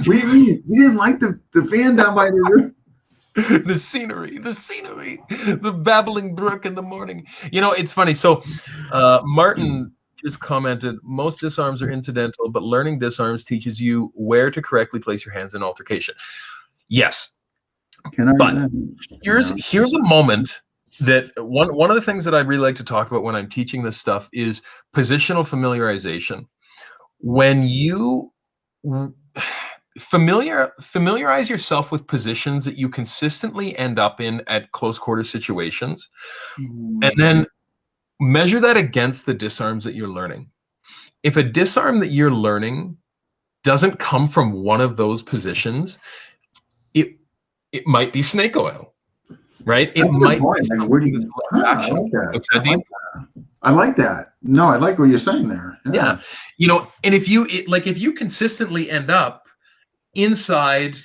we didn't like the van down by the river. the scenery, the babbling brook in the morning. You know, it's funny. So Martin just commented, most disarms are incidental, but learning disarms teaches you where to correctly place your hands in altercation. Yes, but here's a moment that one of the things that I really like to talk about when I'm teaching this stuff is positional familiarization. When you familiarize yourself with positions that you consistently end up in at close quarter situations, and then measure that against the disarms that you're learning. If a disarm that you're learning doesn't come from one of those positions, it might be snake oil, right? It might be something that's less action. What's that, Dean? I like that. No, I like what you're saying there. Yeah. And if you consistently end up inside,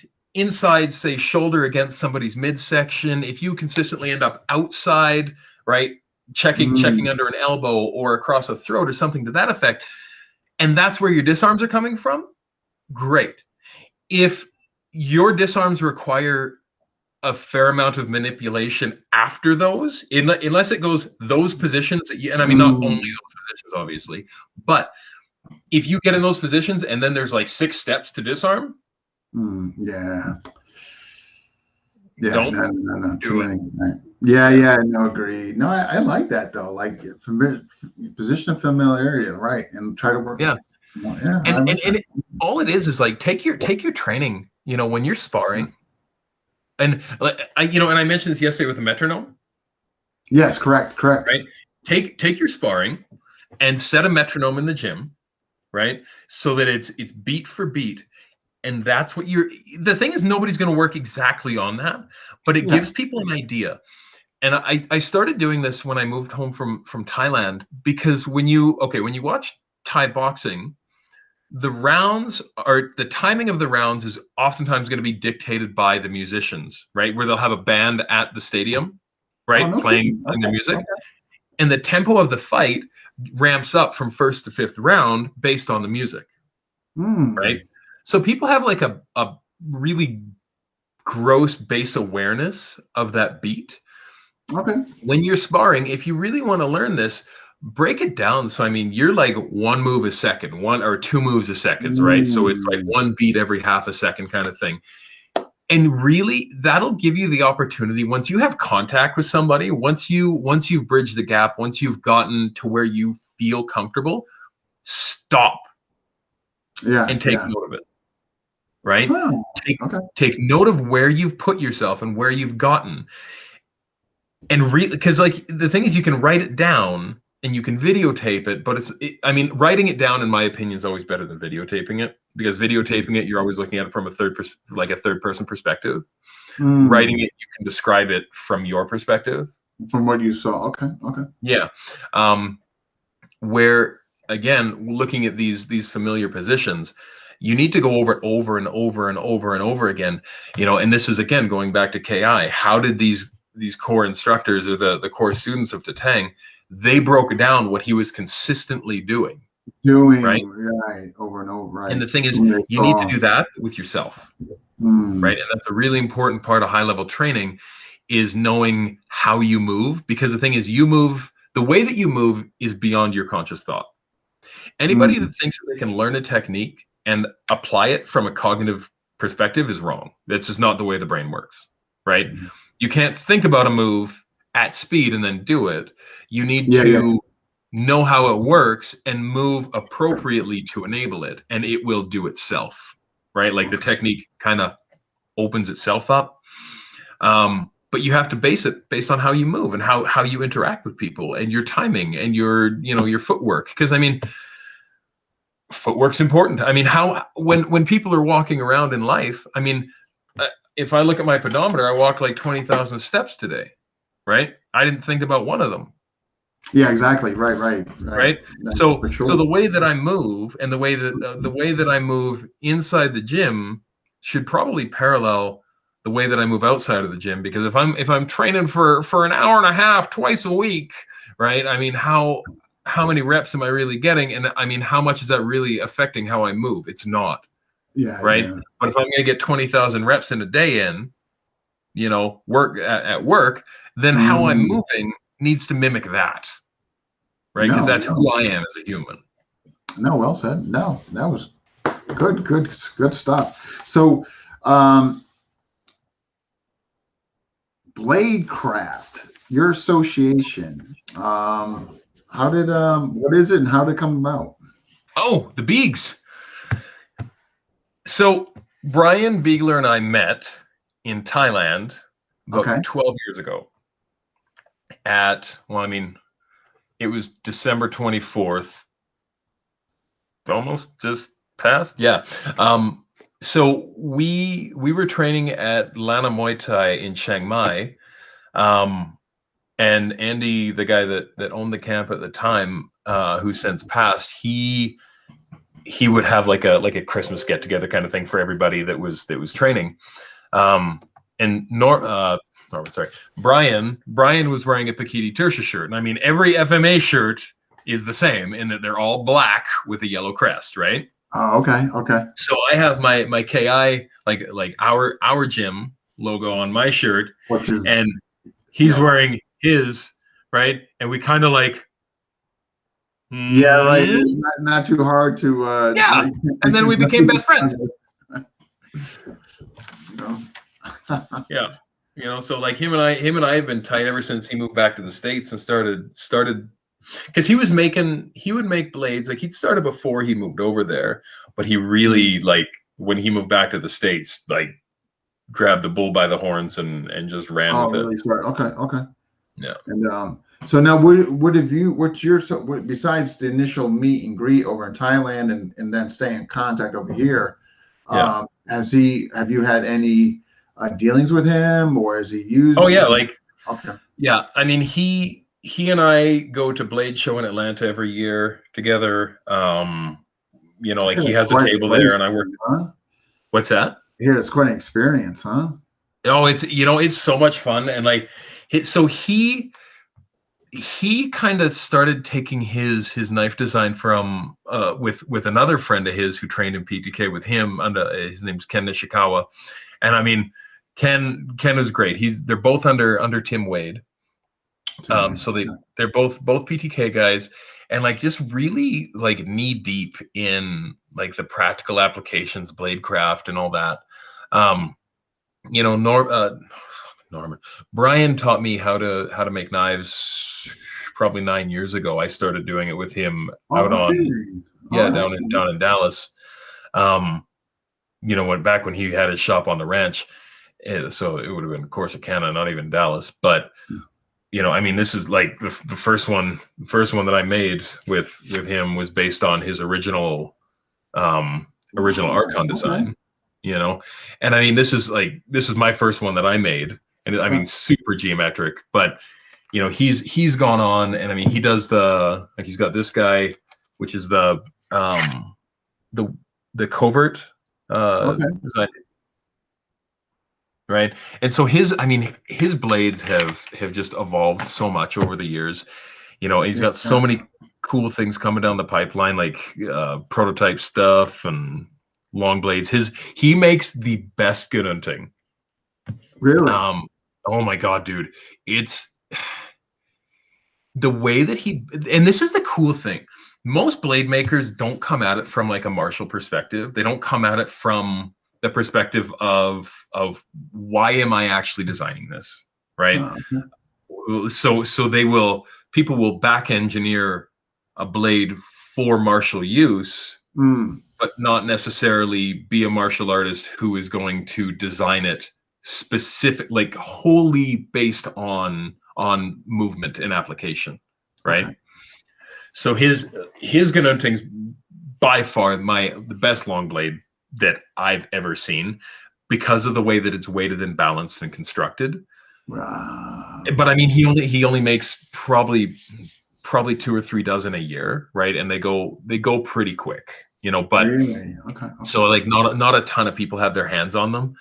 say, shoulder against somebody's midsection, if you consistently end up outside, right, checking under an elbow or across a throat or something to that effect, and that's where your disarms are coming from, great. If your disarms require a fair amount of manipulation after those, unless it goes those positions, and I mean not only those positions, obviously, but if you get in those positions and then there's like 6 steps to disarm, no, too many. No, agree. No, I like that though. Like position of familiarity, right, and try to work. And all it is like take your training. When you're sparring, and I mentioned this yesterday with the metronome. Yes, correct. Right. Take your sparring and set a metronome in the gym, right, so that it's beat for beat. And that's what the thing is, nobody's going to work exactly on that, but it gives people an idea. And I started doing this when I moved home from Thailand, because when you watch Thai boxing, the timing of the rounds is oftentimes going to be dictated by the musicians, right? Where they'll have a band at the stadium, right, playing their music. And the tempo of the fight ramps up from 1st to 5th round based on the music, right? So people have like a really gross base awareness of that beat. Okay. When you're sparring, if you really want to learn this, break it down. So, I mean, you're like 1 move a second, 1 or 2 moves a second, right? So it's like 1 beat every half a second kind of thing. And really, that'll give you the opportunity, once you have contact with somebody, once you've bridged the gap, once you've gotten to where you feel comfortable, stop and take note of it. Right? Take note of where you've put yourself and where you've gotten. And because like the thing is, you can write it down and you can videotape it, but writing it down, in my opinion, is always better than videotaping it, because videotaping it, you're always looking at it from a third person perspective. Writing it, you can describe it from your perspective. From what you saw. Okay. Yeah. Where, again, looking at these familiar positions, you need to go over it over and over and over and over again, and this is, again, going back to KI. How did these core instructors, or the core students of Tatang, they broke down what he was consistently doing right over and over, right? And the thing is, you need to do that with yourself, right? And that's a really important part of high level training, is knowing how you move, because the thing is, the way that you move is beyond your conscious thought. Anybody that thinks that they can learn a technique and apply it from a cognitive perspective is wrong. That's just not the way the brain works, right? You can't think about a move at speed and then do it. You need to know how it works and move appropriately to enable it, and it will do itself, right? Like the technique kind of opens itself up. But you have to base it based on how you move and how you interact with people, and your timing and your footwork. Because footwork's important. When people are walking around in life, if I look at my pedometer, I walked like 20,000 steps today, right? I didn't think about one of them. Yeah, exactly. Right. So the way that I move, and the way that I move inside the gym should probably parallel the way that I move outside of the gym. Because if I'm training for an hour and a half twice a week, right? How many reps am I really getting? And how much is that really affecting how I move? It's not. Right. Yeah. But if I'm going to get 20,000 reps in a day work at work, then how I'm moving needs to mimic that. right? Because that's who I am as a human. No, well said. No, that was good stuff. So, Bladecraft, your association. How did what is it and how did it come about? Oh, the Beegs. So Brian Beegler and I met in Thailand about 12 years ago at, well, I mean, it was December 24th, almost just passed. Yeah. So we were training at Lana Muay Thai in Chiang Mai. And Andy, the guy that owned the camp at the time, who since passed, he would have like a Christmas get together kind of thing for everybody that was training. And Brian was wearing a Pakiti Tirsha shirt, and I mean every FMA shirt is the same in that they're all black with a yellow crest, right? Oh, okay. So I have my KI like our gym logo on my shirt, and he's wearing his, right? And we kind of like, yeah, right. Not too hard to yeah. And then we became best friends. Yeah. You know, so like him and I have been tight ever since he moved back to the States and started because he would make blades. Like he'd started before he moved over there, but he really like when he moved back to the States, like grabbed the bull by the horns and just ran with really it. smart. Okay. Yeah. And so now what's your besides the initial meet and greet over in Thailand and then stay in contact over here? Yeah. Have you had any dealings with him, or is he used? Oh yeah, like okay. Yeah, I mean he and I go to Blade Show in Atlanta every year together. You know, like he has a table there, and I work. Huh? What's that? Yeah, it's quite an experience, huh? Oh, it's so much fun, and like, so he kind of started taking his knife design from with another friend of his who trained in PTK with him. His name's Ken Nishikawa, and I mean Ken is great. They're both under Tim Wade. So they're both PTK guys, and like just really like knee deep in like the practical applications, bladecraft, and all that. You know, Norman Brian taught me how to make knives probably 9 years ago. I started doing it with him down in Dallas. You know, when he had his shop on the ranch, so it would have been Corsicana, not even Dallas, but. You know, I mean, this is like the first one that I made with him was based on his original Archon design, you know, and I mean, this is my first one that I made, and I mean, super geometric, but you know, he's gone on, and I mean, he does he's got this guy, which is the covert design. Right. And so his blades have just evolved so much over the years. You know, he's got so many cool things coming down the pipeline, like prototype stuff and long blades. He makes the best good hunting. Really? Oh my God, dude. It's the way that and this is the cool thing. Most blade makers don't come at it from like a martial perspective. They don't come at it from the perspective of why am I actually designing this, right? So people will back engineer a blade for martial use, but not necessarily be a martial artist who is going to design it specific, like wholly based on movement and application, right? Okay. So his Gununting's by far the best long blade that I've ever seen because of the way that it's weighted and balanced and constructed. Wow. But I mean, he only makes probably 2 or 3 dozen a year, right? And they go pretty quick, you know. But really? Okay. So like not a ton of people have their hands on them.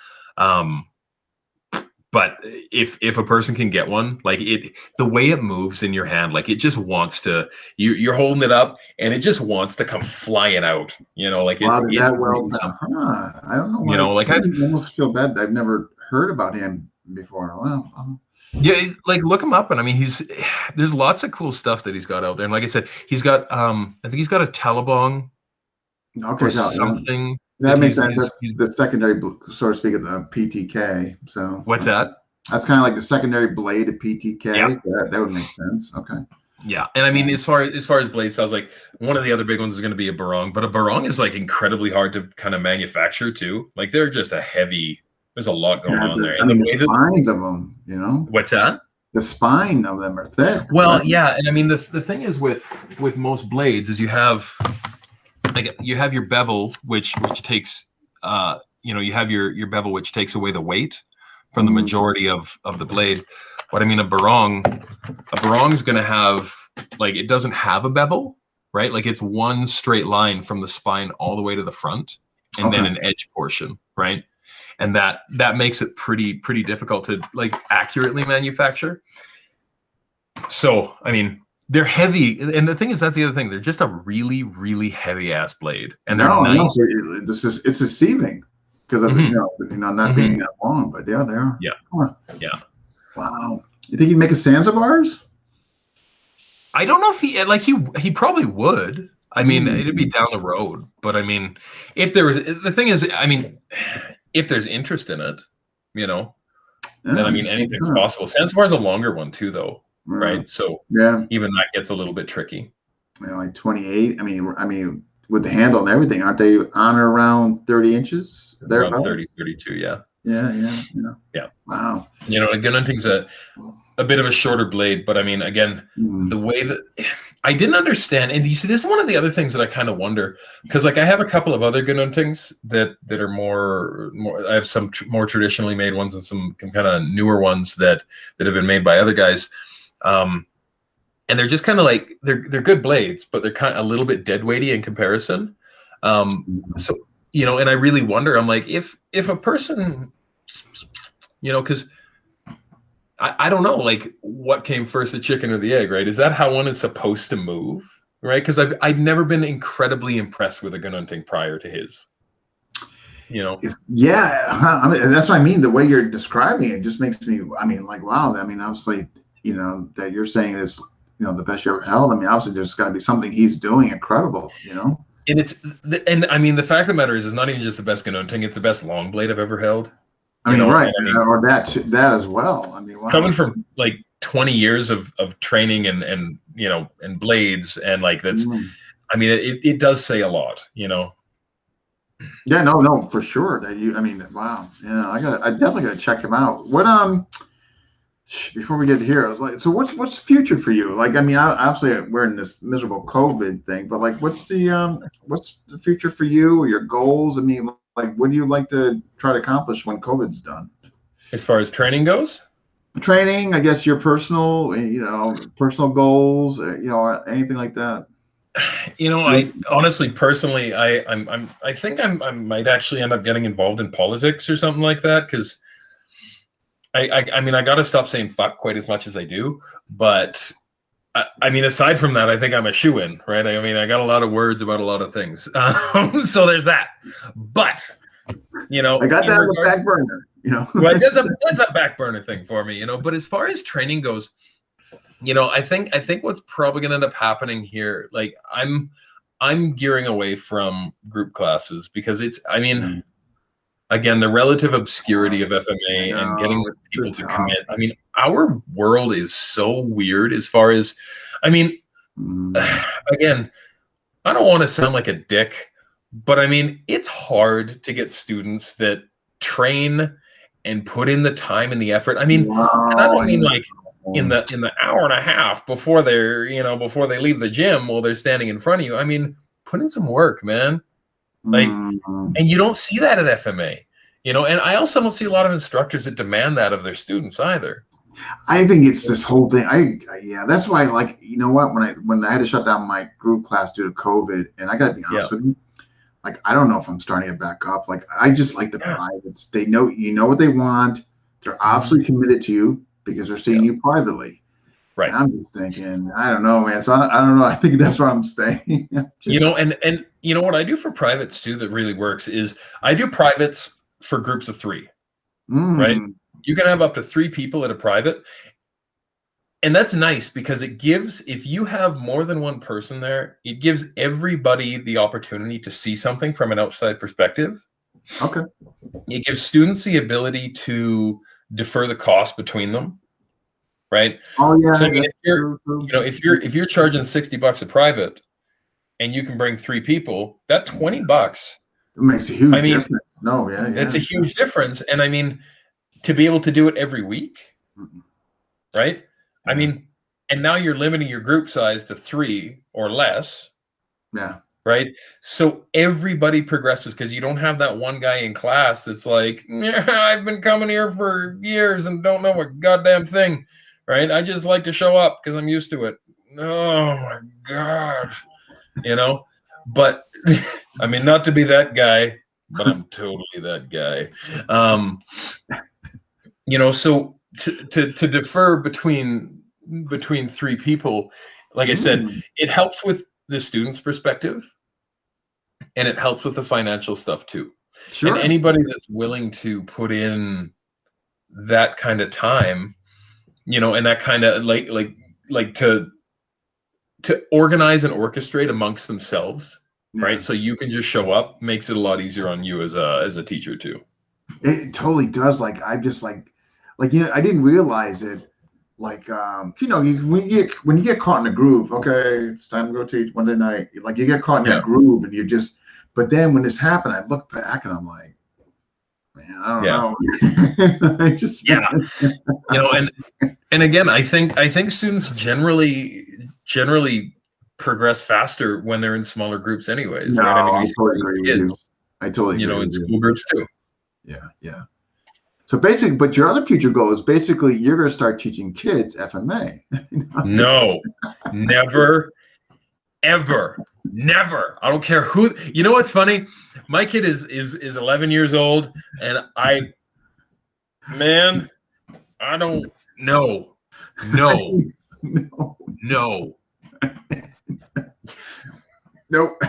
But if a person can get one, like the way it moves in your hand, like it just wants to, you're holding it up and it just wants to come flying out, you know, like it's that well. I don't know. You know, like I almost feel bad that I've never heard about him before. Well, Yeah, like look him up, and I mean, there's lots of cool stuff that he's got out there. And like I said, he's got I think he's got a Taliban okay, or so something that that makes sense. That's the secondary, so to speak, of the PTK. So what's that? That's kind of like the secondary blade of PTK. Yeah. So that would make sense. Okay. Yeah, and I mean, as far as blade styles, like one of the other big ones is going to be a barong, but a barong is like incredibly hard to kind of manufacture too. Like they're just there's a lot going on there. I mean, the spines of them, What's that? The spine of them are thick. Well, right? Yeah, and I mean the thing is with most blades is you have your bevel, which takes you have your bevel which takes away the weight from the majority of the blade. But I mean, a barong is going to have, like, it doesn't have a bevel, right? Like it's one straight line from the spine all the way to the front, and then an edge portion, right? And that makes it pretty difficult to like accurately manufacture. So I mean, they're heavy, and the thing is, that's the other thing. They're just a really, really heavy ass blade, and they're nice. It's deceiving because of not being that long, but yeah, they are. Yeah, yeah. Wow. You think he'd make a Zanzibars? I don't know if he probably would. I mean, it'd be down the road, but I mean, if there's interest in it, then I mean, anything's possible. Zanzibar's a longer one too, though, right? So even that gets a little bit tricky. Like 28. I mean, with the handle and everything, aren't they on or around 30 inches? They're around 30, 32, yeah. Yeah. Wow. Again, hunting's a bit of a shorter blade, but I mean, again, the way that I didn't understand, and you see, this is one of the other things that I kind of wonder, because like I have a couple of other gun huntings that are more. I have some more traditionally made ones and some kind of newer ones that have been made by other guys, and they're just kind of like they're good blades, but they're kind of a little bit dead weighty in comparison. So and I really wonder. I'm like, if a person, because I don't know, like, what came first, the chicken or the egg, right? Is that how one is supposed to move, right? Because I've never been incredibly impressed with a gun hunting prior to his. Yeah, I mean, that's what I mean. The way you're describing it just makes me. I mean, like, wow. I mean, obviously, that you're saying is, the best you ever held. I mean, obviously, there's got to be something he's doing incredible. And I mean, the fact of the matter is, it's not even just the best gun hunting; it's the best long blade I've ever held. Right, or that as well. I mean, wow. Coming from like 20 years of training and blades, and like that's, I mean, it does say a lot, Yeah, no, for sure. Wow. Yeah, I definitely gotta check him out. What before we get here, like, so what's the future for you? Like, I mean, obviously we're in this miserable COVID thing, but like, what's the future for you or your goals? I mean, like, what do you like to try to accomplish when COVID's done? As far as training goes? Training, I guess your personal goals, anything like that. I honestly, personally, I think I might actually end up getting involved in politics or something like that, because I mean, I got to stop saying fuck quite as much as I do, but I mean, aside from that, I think I'm a shoo-in, right? I mean, I got a lot of words about a lot of things, so there's that. But I got that on the back burner, Right? That's a back burner thing for me, But as far as training goes, I think what's probably going to end up happening here, like I'm gearing away from group classes, because it's, I mean. Again, the relative obscurity of FMA and getting people to commit. I mean, our world is so weird as far as, I mean, again, I don't want to sound like a dick, but I mean, it's hard to get students that train and put in the time and the effort. I mean, and I don't mean like in the hour and a half before before they leave the gym while they're standing in front of you. I mean, put in some work, man. Like, and you don't see that at FMA, and I also don't see a lot of instructors that demand that of their students either. I think it's this whole thing. That's why, like, what, when I had to shut down my group class due to COVID, and I got to be honest with you, like, I don't know if I'm starting it back up. Like, I just like the privates. They know, what they want. They're obviously committed to you because they're seeing you privately. Right. And I'm just thinking, I don't know, man. So I don't know. I think that's where I'm staying. And what I do for privates too that really works is I do privates for groups of 3, right? You can have up to 3 people at a private. And that's nice because it gives, if you have more than one person there, it gives everybody the opportunity to see something from an outside perspective. Okay. It gives students the ability to defer the cost between them, right? Oh yeah, So I mean, that's true, true. if you're charging $60 a private and you can bring 3 people, that $20, It makes a huge I mean, difference. No, yeah, yeah. it's a huge difference. And I mean, to be able to do it every week, right? Yeah. I mean, and now you're limiting your group size to 3 or less. Yeah. Right. So everybody progresses because you don't have that one guy in class that's like, yeah, I've been coming here for years and don't know a goddamn thing. Right. I just like to show up because I'm used to it. Oh my God. You know, but I mean, not to be that guy, but I'm totally that guy. You know, so to defer between 3 people, like I said, it helps with the student's perspective. And it helps with the financial stuff too. Sure. And anybody that's willing to put in that kind of time, you know, and that kind of like to organize and orchestrate amongst themselves, right? So you can just show up, makes it a lot easier on you as a teacher too. It totally does. Like I just like you know, I didn't realize it. Like you know, when you get caught in a groove, okay, it's time to go teach Monday night. Like you get caught in that groove, and you just. But then when this happened, I look back and I'm like, man, I don't know. I just you know, and again, I think students generally progress faster when they're in smaller groups, anyways. No, right? I mean, I totally agree with you. I totally you know, in school groups too. Yeah, yeah. So basically, but your other future goal is basically you're going to start teaching kids FMA. No, never, ever, never. I don't care who. You know what's funny? My kid is 11 years old, and I don't know. No. Nope.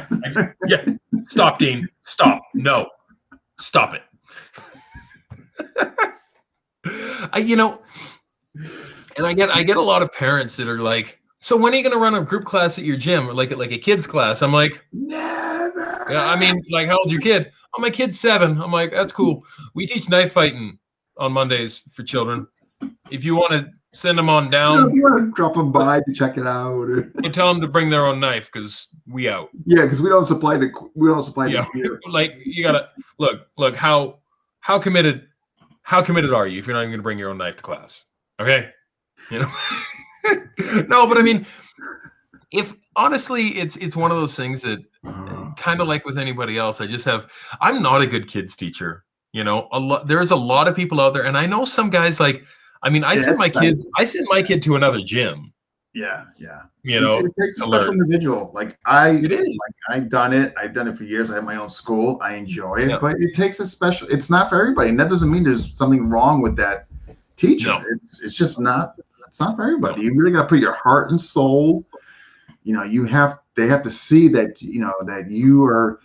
Yeah. Stop, Dean. Stop. No. Stop it. You know, and I get a lot of parents that are like, so when are you going to run a group class at your gym, or like a kids class? I'm like, never. Yeah, I mean, like, how old's your kid? Oh, my kid's 7. I'm like, that's cool. We teach knife fighting on Mondays for children. If you want to send them on down, if you want to drop them by to check it out, but tell them to bring their own knife because we out. Yeah, because we don't supply the gear. Like you gotta look how committed are you if you're not even gonna bring your own knife to class? Okay, you know. No, but I mean, if honestly, it's one of those things that kind of like with anybody else, I'm not a good kids teacher. You know, there's a lot of people out there, and I know some guys like. I mean, I send my kid to another gym. Yeah, yeah. You know, it takes a special individual. Like I've done it. I've done it for years. I have my own school. I enjoy it, but it takes a special. It's not for everybody, and that doesn't mean there's something wrong with that teacher. No. It's just not. It's not for everybody. You really got to put your heart and soul. You know, they have to see that. You know that you are.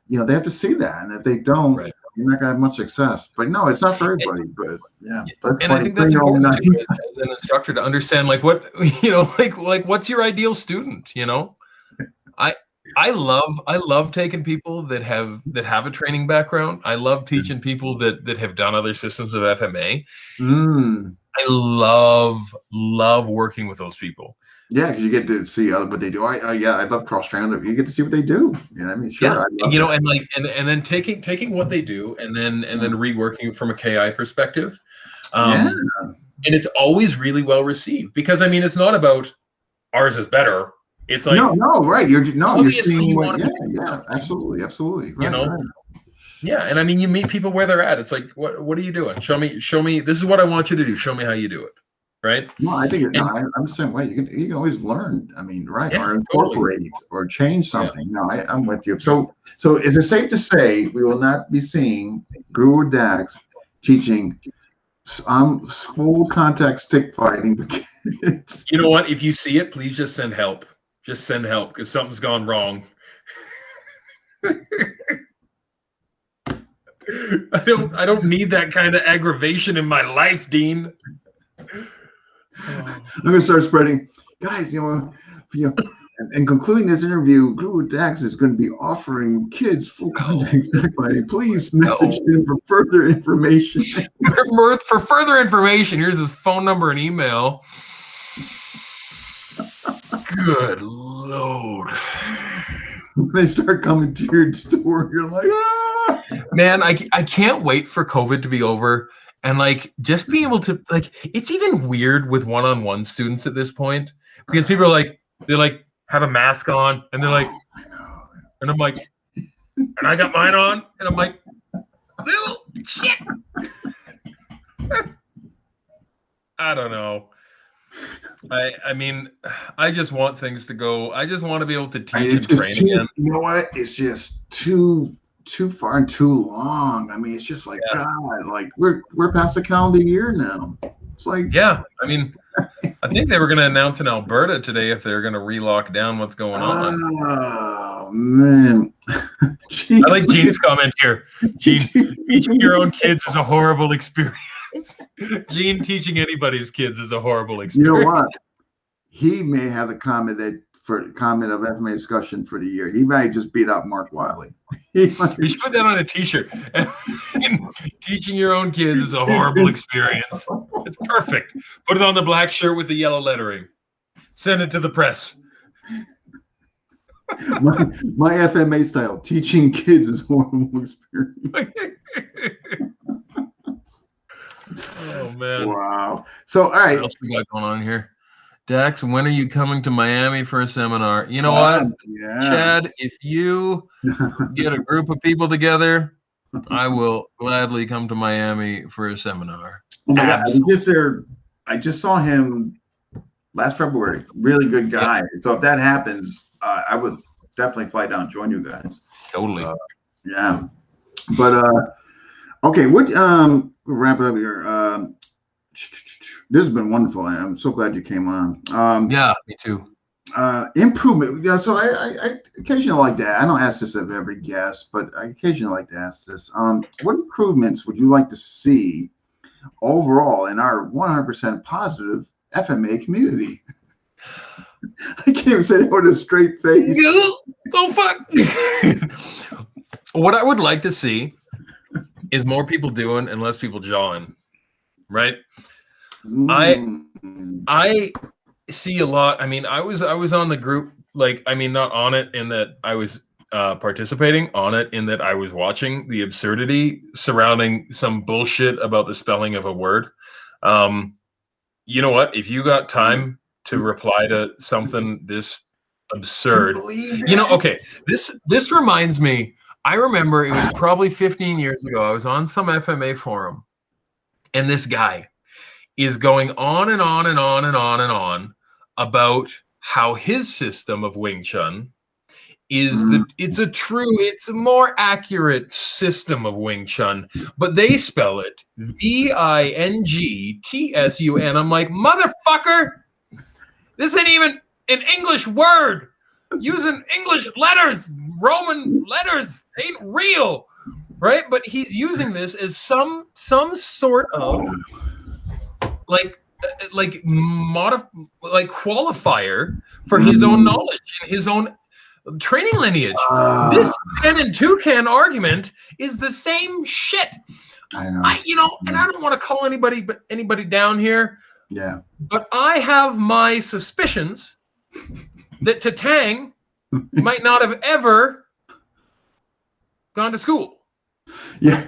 You know, they have to see that, and if they don't. Right. You're not gonna have much success, but no, it's not for everybody. But yeah, and I think that's important too, as an instructor to understand, like what like what's your ideal student? You know, I love taking people that have a training background. I love teaching people that have done other systems of FMA. I love working with those people. Yeah, because you get to see what they do. I love cross training. You get to see what they do. You know what I mean? Sure. Yeah. You know, and like and then taking what they do and then reworking it from a KI perspective. And it's always really well received because I mean it's not about ours is better. It's like no, right. You're seeing what, absolutely. Right, you know, right. Yeah, and I mean you meet people where they're at. It's like what are you doing? Show me. This is what I want you to do. Show me how you do it. Right? No, I think I'm the same way. You can always learn. I mean, right? Yeah, or incorporate or change something. Yeah. No, I'm with you. So is it safe to say we will not be seeing Guro Dax teaching full contact stick fighting for kids? You know what? If you see it, please just send help. Just send help because something's gone wrong. I don't need that kind of aggravation in my life, Dean. I'm gonna start spreading, guys. And concluding this interview, Guro Dax is going to be offering kids full contact stack fighting. Please message him for further information. For further information, here's his phone number and email. Good Lord. They start coming to your door. You're like, ah! Man, I can't wait for COVID to be over. And like just being able to like, it's even weird with one-on-one students at this point because people are like, they like have a mask on and they're like, and I'm like, and I got mine on and I'm like, little shit. I don't know. I mean, I just want things to go. I just want to be able to teach and train again. You know what? It's just too far and too long. I mean, it's just like, God, like we're past the calendar year now. It's like, yeah. I mean, I think they were going to announce in Alberta today if they're going to re-lock down what's going on. Oh man. I like Gene's comment here. Gene, teaching your own kids is a horrible experience. Gene, teaching anybody's kids is a horrible experience. You know what? He may have the comment of FMA discussion for the year. He might just beat up Mark Wiley. You should put that on a T-shirt. Teaching your own kids is a horrible experience. It's perfect. Put it on the black shirt with the yellow lettering. Send it to the press. my FMA style. Teaching kids is a horrible experience. Oh man! Wow. So all right. What else we got going on here? Dax, when are you coming to Miami for a seminar? You know what, Chad? If you get a group of people together, I will gladly come to Miami for a seminar. Oh my God. I just saw him last February. Really good guy. Yeah. So if that happens, I would definitely fly down and join you guys. Totally. Yeah. But okay, what we'll wrap it up here. This has been wonderful. I'm so glad you came on. Yeah, me too. Improvement. Yeah, so I occasionally like that. I don't ask this of every guest, but I occasionally like to ask this. What improvements would you like to see overall in our 100% positive FMA community? I can't even say that with a straight face. Oh fuck! What I would like to see is more people doing and less people jawing. Right? I see a lot. I mean, I was on the group, like, I mean, not on it in that I was participating, on it in that I was watching the absurdity surrounding some bullshit about the spelling of a word. You know what? If you got time to reply to something this absurd, you know, okay, this reminds me, I remember it was probably 15 years ago. I was on some FMA forum, and this guy is going on and on and on and on and on about how his system of Wing Chun is it's a more accurate system of Wing Chun, but they spell it VINGTSUN. I'm like, motherfucker, this ain't even an English word. Using English letters, Roman letters ain't real, right? But he's using this as some sort of like qualifier for his own knowledge and his own training lineage. This pen and toucan argument is the same shit. I know. And I don't want to call anybody down here. Yeah. But I have my suspicions that Tatang might not have ever gone to school. Yeah.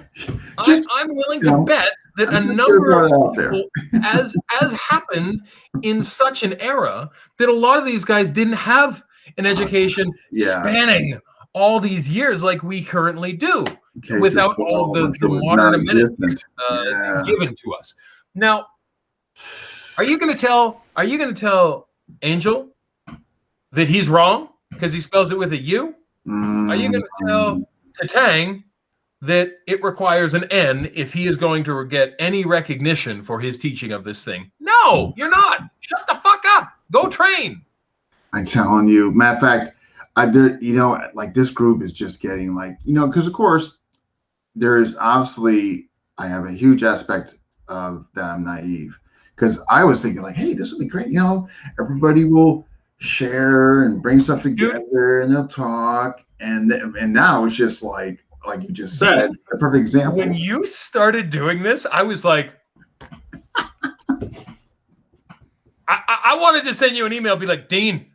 I'm willing to bet that a number of people, as happened in such an era, that a lot of these guys didn't have an education spanning all these years like we currently do, without all the modern amenities given to us. Now, are you going to tell Angel that he's wrong because he spells it with a U? Are you going to tell Tatang that it requires an N if he is going to get any recognition for his teaching of this thing? No, you're not. Shut the fuck up. Go train. I'm telling you. Matter of fact, like this group is just getting because of course there's obviously, I have a huge aspect of that I'm naive, because I was thinking like, hey, this would be great. Everybody will share and bring stuff Dude, together, and they'll talk. And now it's just like you just said, Dean, a perfect when example. you started doing this, I was like, I wanted to send you an email, be like, Dean,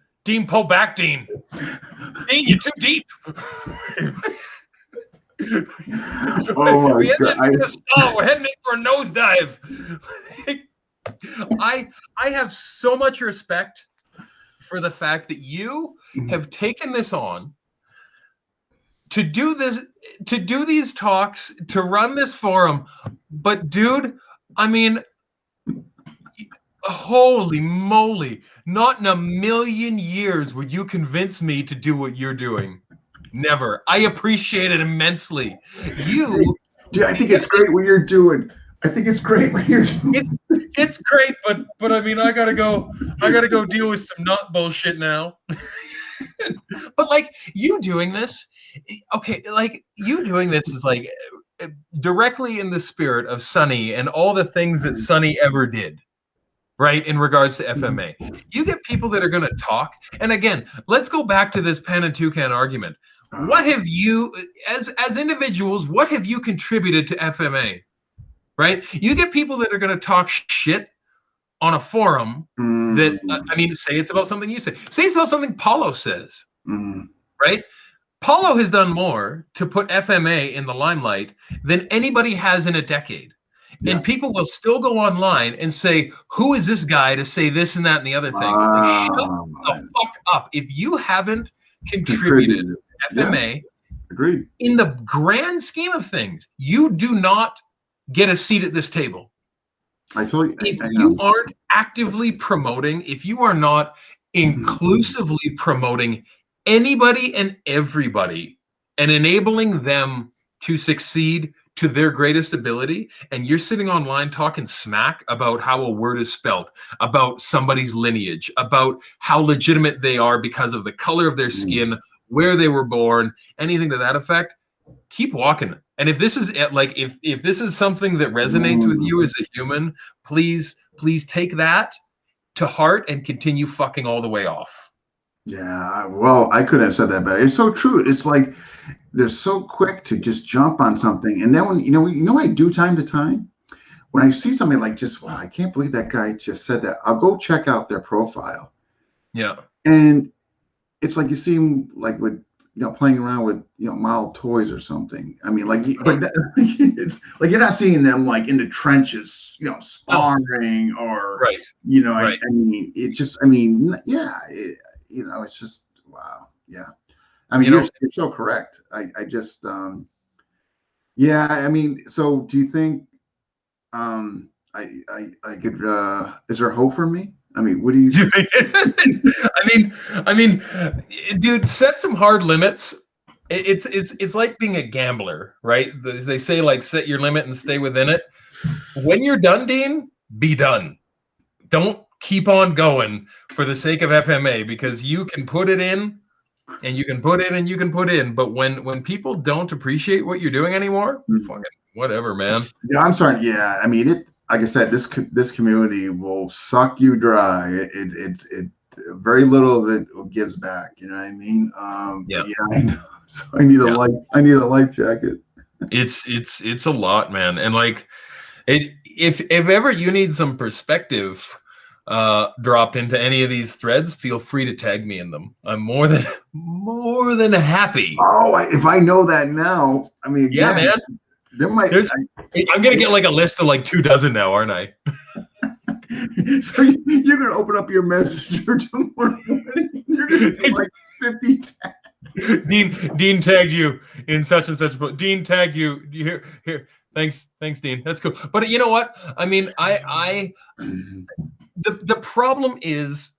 pull back, Dean. Dean, you're too deep. Oh my We ended god! up in a stall. We're heading in for a nosedive. I have so much respect for the fact that you have taken this on to do these talks, to run this forum. But dude, I mean, holy moly, not in a million years would you convince me to do what you're doing. Never. I appreciate it immensely. You Dude, I think it's great what you're doing. I think it's great what you're doing. it's great, but I mean, I gotta go deal with some nut bullshit now. But like you doing this, okay, like you doing this is like directly in the spirit of Sonny and all the things that Sonny ever did, right? In regards to FMA, you get people that are going to talk. And again, let's go back to this pen and toucan argument. What have you, as individuals, what have you contributed to FMA? Right? You get people that are going to talk shit on a forum that, I mean, say it's about something you say. Say it's about something Paulo says, right? Paulo has done more to put FMA in the limelight than anybody has in a decade. Yeah. And people will still go online and say, who is this guy to say this and that and the other thing? Like, shut the fuck up. If you haven't contributed FMA, agreed. In the grand scheme of things, you do not get a seat at this table. I told you. If you aren't actively promoting, if you are not inclusively promoting anybody and everybody and enabling them to succeed to their greatest ability, and you're sitting online talking smack about how a word is spelled, about somebody's lineage, about how legitimate they are because of the color of their skin, where they were born, anything to that effect, keep walking. And if this is like, if this is something that resonates with you as a human, please take that to heart and continue fucking all the way off. Yeah, well, I couldn't have said that better. It's so true. It's like they're so quick to just jump on something, and then when I do time to time, when I see something like, just wow, I can't believe that guy just said that. I'll go check out their profile. Yeah, and it's like you see them like with playing around with model toys or something. I mean, like, but it's like you're not seeing them like in the trenches, sparring or right. I mean, it's just, I mean, yeah, it's just wow, yeah. I mean, you're so correct. I just yeah. I mean, so do you think I could is there hope for me? I mean, what do you? I mean, dude, set some hard limits. It's like being a gambler, right? They say like set your limit and stay within it. When you're done, Dean, be done. Don't keep on going for the sake of FMA, because you can put it in, and you can put in, and you can put in. But when people don't appreciate what you're doing anymore, fucking whatever, man. Yeah, I'm sorry. Yeah, I mean it. Like I said, this community will suck you dry. It very little of it gives back. You know what I mean? Yeah. Yeah, I know. So I need a life jacket. It's a lot, man. And like if ever you need some perspective dropped into any of these threads, feel free to tag me in them. I'm more than happy. Oh, if I know that now, I mean, again, yeah, man. There might. I'm gonna get like a list of like 24, now, aren't I? So you're gonna open up your messenger tomorrow morning. You're gonna get like 50 tags. Dean tagged you in such and such. Dean tagged you here. Thanks, Dean. That's cool. But you know what? I mean, the problem is,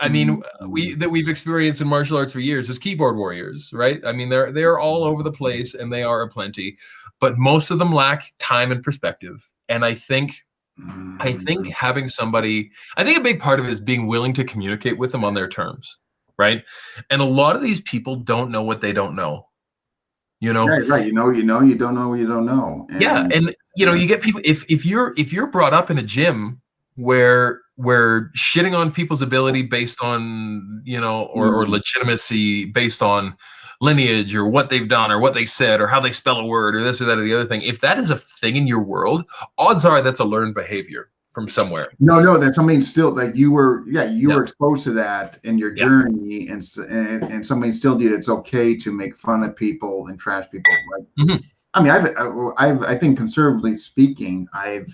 I mean, we've experienced in martial arts for years is keyboard warriors, right? I mean, they're all over the place and they are aplenty, but most of them lack time and perspective. And I think having somebody, I think a big part of it is being willing to communicate with them on their terms, right? And a lot of these people don't know what they don't know. you know? Right, right. You know, you don't know, you don't know. Yeah, And and you get people, if you're brought up in a gym where shitting on people's ability based on, or legitimacy based on lineage or what they've done or what they said or how they spell a word or this or that or the other thing, if that is a thing in your world, odds are that's a learned behavior from somewhere. no, that's something still like you were Yeah. were exposed to that in your Yeah. journey, and somebody still did. It's okay to make fun of people and trash people. Like, Mhm. I mean, I think conservatively speaking, I've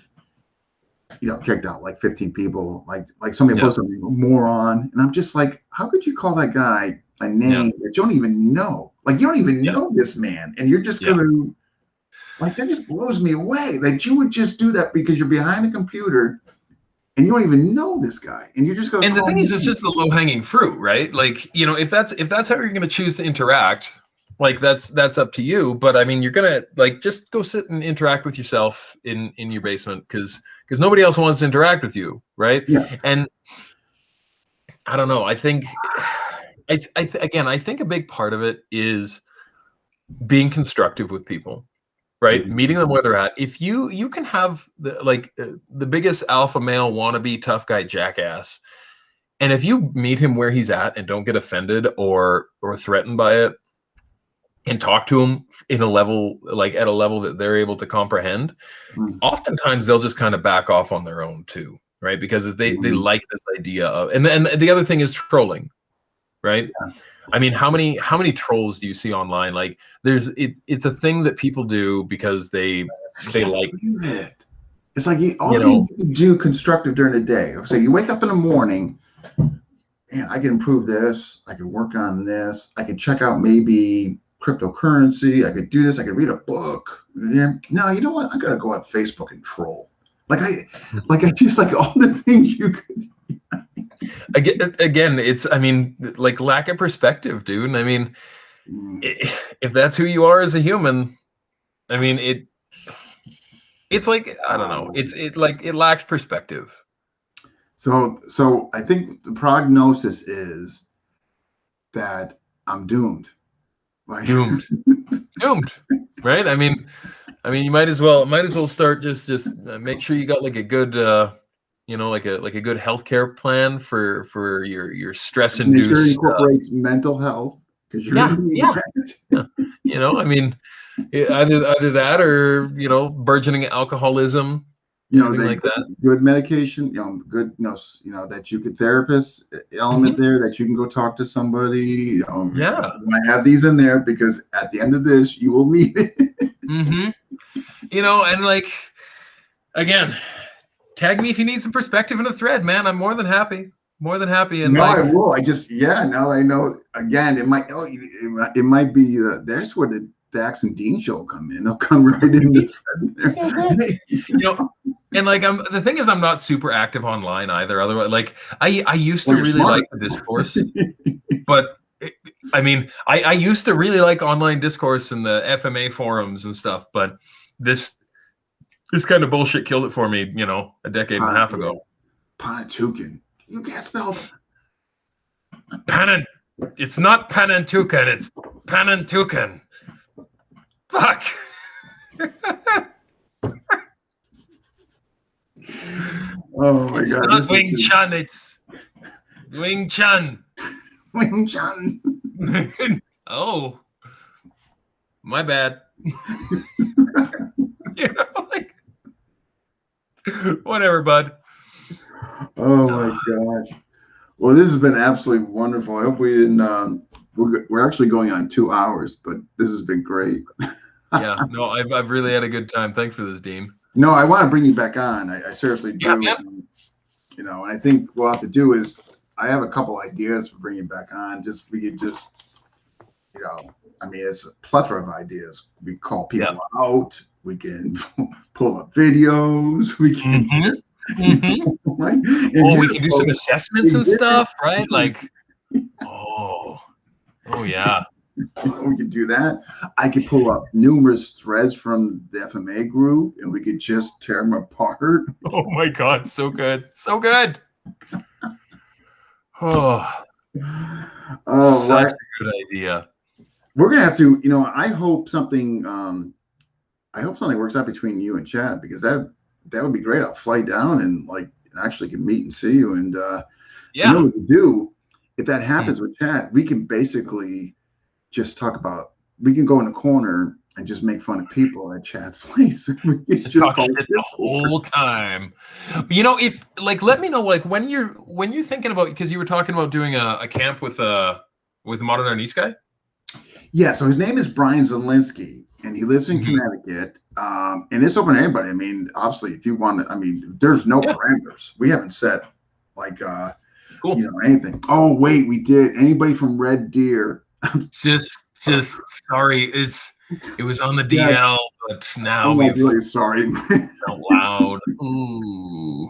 kicked out like 15 people. Like somebody Yeah. posted something, moron, and I'm just like, how could you call that guy a name that you don't even know? Like, you don't even know this man, and you're just gonna like, that just blows me away that you would just do that because you're behind a computer and you don't even know this guy, and you're just gonna And the call thing him is, it's just names. the low hanging fruit, right? Like, if that's how you're going to choose to interact, like that's up to you. But I mean, you're gonna like just go sit and interact with yourself in your basement because nobody else wants to interact with you, right? Yeah. And I don't know. I think, again, I think a big part of it is being constructive with people, right? Mhm. Meeting them where they're at. If you can have the biggest alpha male wannabe tough guy jackass, and if you meet him where he's at and don't get offended or threatened by it, and talk to him in a level at a level that they're able to comprehend, Mhm. oftentimes they'll just kind of back off on their own too, right? Because they Mhm. like this idea of, and the other thing is trolling, right? I mean, how many trolls do you see online? Like, it's a thing that people do because they I can't like, believe it. It's like all you the know, things you do constructive during the day. So you wake up in the morning, and I can improve this. I can work on this. I can check out maybe cryptocurrency. I could do this. I could read a book. Yeah. No, you know what? I gotta go on Facebook and troll. I just like all the things you could. again, it's, I mean, like, lack of perspective, dude. I mean, Mm. if that's who you are as a human, I mean, it's like, I don't know, it lacks perspective. So I think the prognosis is that I'm doomed. Like, Doomed. Doomed, right? I mean, you might as well start, just make sure you got like a good like a good healthcare plan for your stress make sure it induced. incorporates mental health because you're Yeah, gonna need yeah, that. yeah. I mean, either that or burgeoning alcoholism, anything The like that. good medication, good, that you could therapist element Hmm. there, that you can go talk to somebody. Yeah. I have these in there because at the end of this, you will need it. Hmm. And like, again, tag me if you need some perspective in a thread, man. I'm more than happy. More than happy. And No, I like, will. Now I know. Again, it might be. There's where the Dax and Dean show come in. They'll come right in there. so good. And like, the thing is, I'm not super active online either. Otherwise, like, I used Well, to you're really smart. like the discourse, but I mean, I used to really like online discourse and the FMA forums and stuff, but this kind of bullshit killed it for me, a decade and a half Yeah. ago. Panatukan. You can't spell Panan, it's not Panantukan, it's Panantukan. Fuck. Oh my It's God. not Wing Chun, it's Wing Chun. Wing Chun. Oh, my bad. Like, whatever, bud. Oh my gosh. Well, this has been absolutely wonderful. I hope we didn't. We're actually going on 2 hours, but this has been great. Yeah, no, I've really had a good time. Thanks for this, Dean. No, I want to bring you back on. I seriously Yeah, do. man. And I think what we'll have to do is I have a couple ideas for bringing you back on. We could just, I mean, it's a plethora of ideas. We call people out. We can pull up videos. We can. Right? And We can do some assessments and stuff, right? Like, oh yeah. we could do that. I could pull up numerous threads from the FMA group, and we could just tear them apart. Oh my God, so good, so good. Oh, Oh, such right. a good idea. we're gonna have to, you know, I hope something works out between you and Chad, because that would be great. I'll fly down and like actually can meet and see you. And you know Yeah. what to do if that Hmm. happens with Chad, we can basically just talk about, we can go in the corner and just make fun of people at Chad's place. We can Just just talk call shit the it. whole time. You know, if like, let me know like when you're thinking about, because you were talking about doing a camp with Modern Art East guy. Yeah, so his name is Brian Zielinski, and he lives in Hmm. Connecticut. And it's open to anybody. I mean, obviously, if you want to, I mean, there's no Yeah. parameters. We haven't set like you Cool. know, anything. Oh wait, we did. Anybody from Red Deer? Just just sorry, it was on the Yeah, DL, but now I'm like we've really sorry. out loud. Ooh,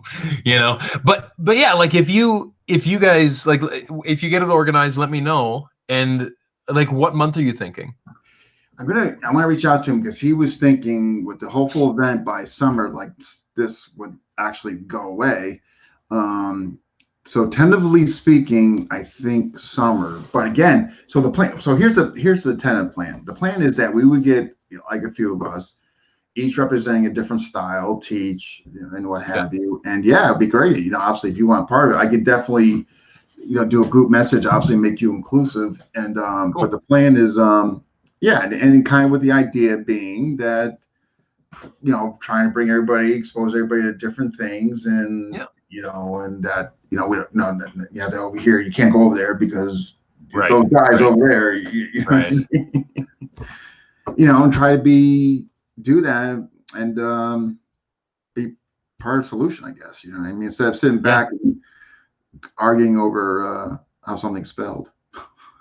but yeah, like if you guys like if you get it organized, let me know. And like, what month are you thinking? I want to reach out to him, because he was thinking with the hopeful event by summer, like this would actually go away. Um, so tentatively speaking, I think summer. But again, so the plan. So here's the tentative plan. The plan is that we would get, you know, like a few of us, each representing a different style, teach, you know, and what Yeah, have you. And yeah, it'd be great. You know, obviously, if you want part of it, I could definitely, you know, do a group message, obviously make you inclusive. And but cool. the plan is yeah, and kind of with the idea being that, you know, trying to bring everybody, expose everybody to different things. And Yeah, you know, and that, you know, we don't, no, yeah, they're over here, you can't go over there because right, those guys right, over there, you know, right. you know, and try to do that. And be part of the solution, I guess. You know what I mean? Instead of sitting Yeah, back and arguing over how something's spelled.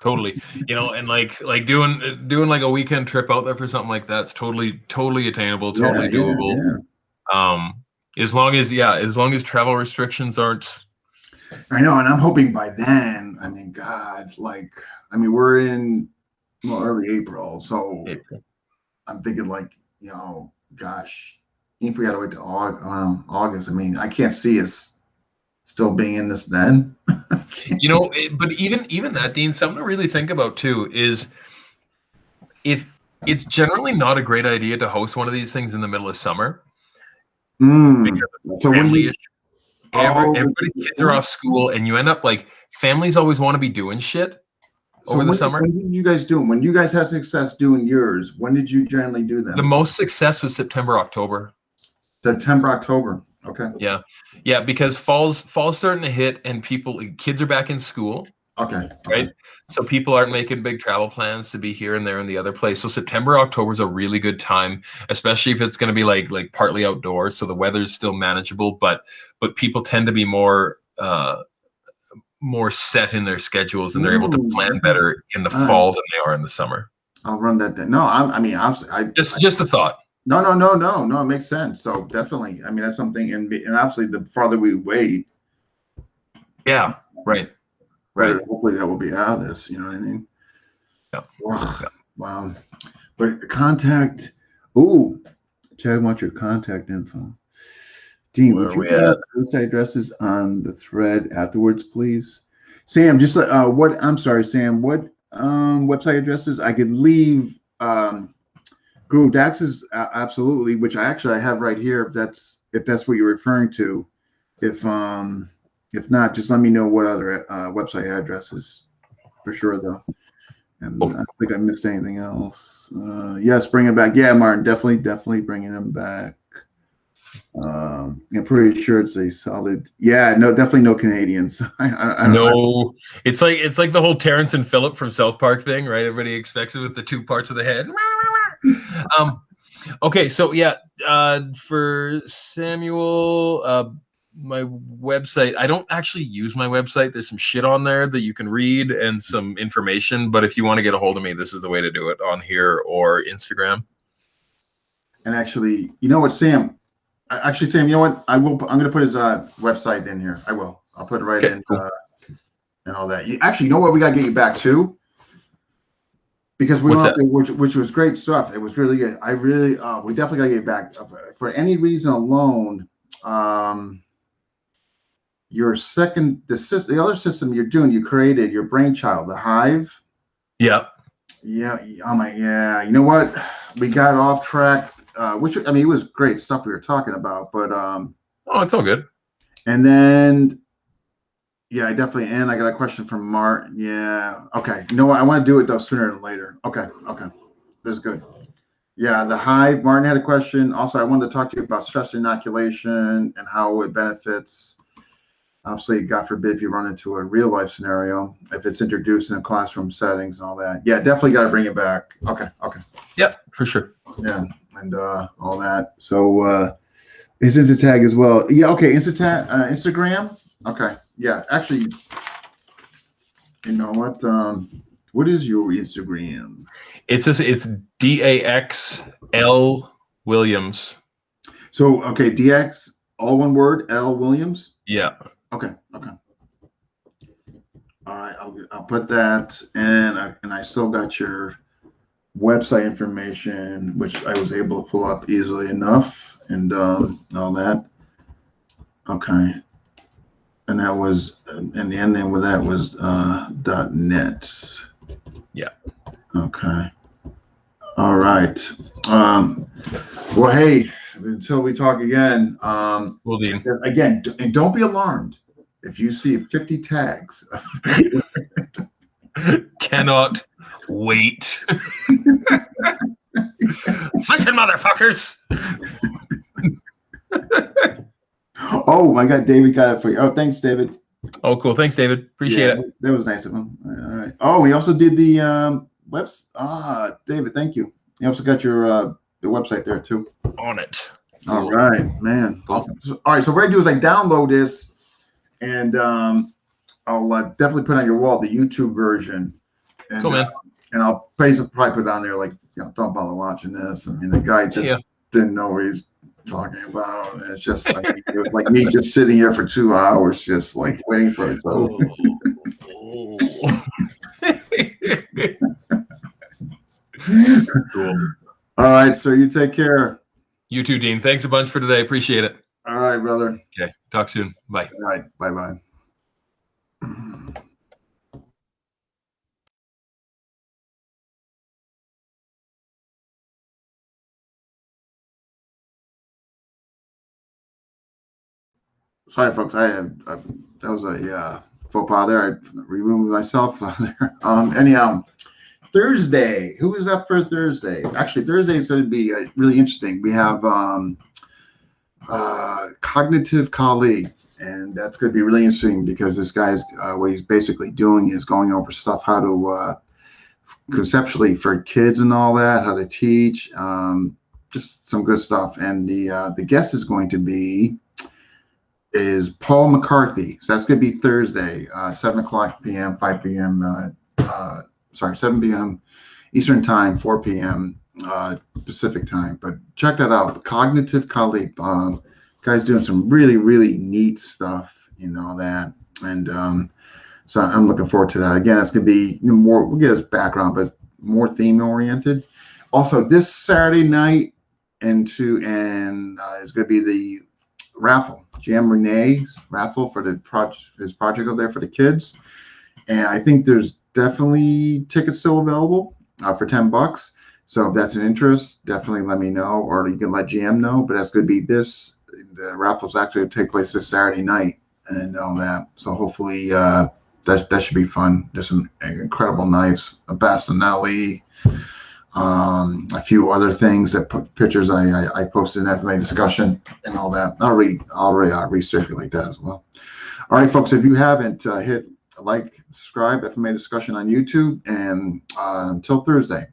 totally. And like doing like a weekend trip out there for something like that's totally attainable, Yeah, totally yeah, doable. yeah. Um, as long as travel restrictions aren't. I know, and I'm hoping by then. I mean, God, like, I mean, we're in, well, early April, so April. I'm thinking like, you know, gosh, if we got to wait to August, I mean, I can't see us still being in this then. But even that, Dean, something to really think about too is if it's generally not a great idea to host one of these things in the middle of summer Mm. because of So when family you, issues. oh, Everybody's kids are off school, and you end up like families always want to be doing shit so over the summer. when did you guys do them? When you guys had success doing yours, when did you generally do The them? most success was September, October. September, October. Okay. Yeah, yeah, because fall's starting to hit, and kids are back in school, Okay. Okay. right? So people aren't making big travel plans to be here and there and the other place. So September, October is a really good time, especially if it's going to be like partly outdoors, so the weather's still manageable. But people tend to be more set in their schedules, and they're able to plan Okay. better in the All right. fall than they are in the summer. I'll run that down. No, I mean, obviously, Just a thought. no, no, no, no, no. It makes sense. So definitely, I mean, that's something, and obviously, the farther we wait, Yeah, right, better. right. Hopefully, that will be out of this. You know what I mean? Yeah, Wow. yeah. Wow. But contact. Ooh, Chad wants your contact info. Dean, Where would are you we put at? up website addresses on the thread afterwards, please? Sam, just what? I'm sorry, Sam. What website addresses I could leave? Guro Dax is absolutely, which I have right here. If that's what you're referring to. If not, just let me know what other website addresses for sure though. And I Oh, don't think I missed anything else. Yes, bring it back. Yeah, Martin, definitely bringing them back. I'm pretty sure it's a solid. Yeah, no, definitely no Canadians. no, it's like the whole Terrence and Phillip from South Park thing, right? Everybody expects it with the two parts of the head. Um, okay, so yeah, for Samuel, my website, I don't actually use my website. There's some shit on there that you can read and some information, but if you want to get a hold of me, this is the way to do it, on here or Instagram. And actually, you know what, Sam? Actually, Sam, you know what? I'm going to put his website in here. I will. I'll put it right Okay, in cool. and all that. Actually, you know what? We got to get you back to, because we What's went up that? there, which was great stuff. It was really good. We definitely got to get you back. For any reason alone, your the other system you're doing, you created your brainchild, the Hive. Yeah. Yeah. Oh my. Yeah. You know what? We got off track. Which I mean, it was great stuff we were talking about, but Oh, it's all good. and then yeah, I definitely. And I got a question from Mart. Yeah. Okay. You know what? I want to do it though sooner than later. Okay. Okay. This is good. Yeah, the hive. Martin had a question. Also, I wanted to talk to you about stress inoculation and how it benefits. Obviously, God forbid if you run into a real life scenario, if it's introduced in a classroom settings and all that. Yeah, definitely got to bring it back. Okay, okay. Yeah, for sure. Yeah, and all that. So his Insta tag as well. Yeah, okay. Insta tag, Instagram. Okay. Yeah, actually, you know what is your Instagram? It's just it's DAXL Williams. So okay, DX, all one word, L Williams. Yeah. Okay, okay. All right, I'll put that, and I still got your website information, which I was able to pull up easily enough, and all that. Okay, and that was, and the ending with that was .net. Yeah. Okay. All right. Well, hey, until we talk again. Will do. Again, and don't be alarmed if you see 50 tags. Cannot wait. Listen, motherfuckers. Oh my God, David got it for you. Oh, thanks, David. Oh, cool. Thanks, David. Appreciate it. That was nice of him. All right. Oh, we also did the webs. David, thank you. You also got your the website there too. On it. Cool. All right, man. Cool. All right, so what I do is I download this, and I'll definitely put on your wall the YouTube version. And, cool, man. And I'll probably put on there like, don't bother watching this. I mean, the guy just didn't know what he's talking about. And it's just like, it was like me just sitting here for 2 hours, just like waiting for it. So. Cool. All right, so you take care. You too, Dean. Thanks a bunch for today. Appreciate it. All right, brother. Okay. Talk soon. Bye. All right. Bye-bye. Sorry, folks. That was a faux pas there. I removed myself there. Anyhow, Thursday. Who is up for Thursday? Actually, Thursday is going to be really interesting. We have cognitive colleague, and that's going to be really interesting because this guy's what he's basically doing is going over stuff how to conceptually for kids and all that, how to teach, just some good stuff. And the guest is going to be Paul McCarthy. So that's going to be Thursday, 7 o'clock p.m., 5 p.m. 7 p.m. Eastern time, 4 p.m. Pacific time. But check that out. Cognitive colleague. Guy's doing some really, really neat stuff, that. And so I'm looking forward to that. Again, it's going to be more, we'll get his background, but more theme oriented. Also, this Saturday night is going to be the raffle, Jam Renee's raffle for his project over there for the kids. And I think there's definitely tickets still available for $10. So if that's an interest, definitely let me know, or you can let GM know. But that's going to be the raffle's actually going to take place this Saturday night and all that. So hopefully that should be fun. There's some incredible knives, a Bastinelli, a few other things that pictures I posted in FMA discussion and all that. I'll recirculate that as well. All right, folks, if you haven't hit like, subscribe, FMA discussion on YouTube, and until Thursday.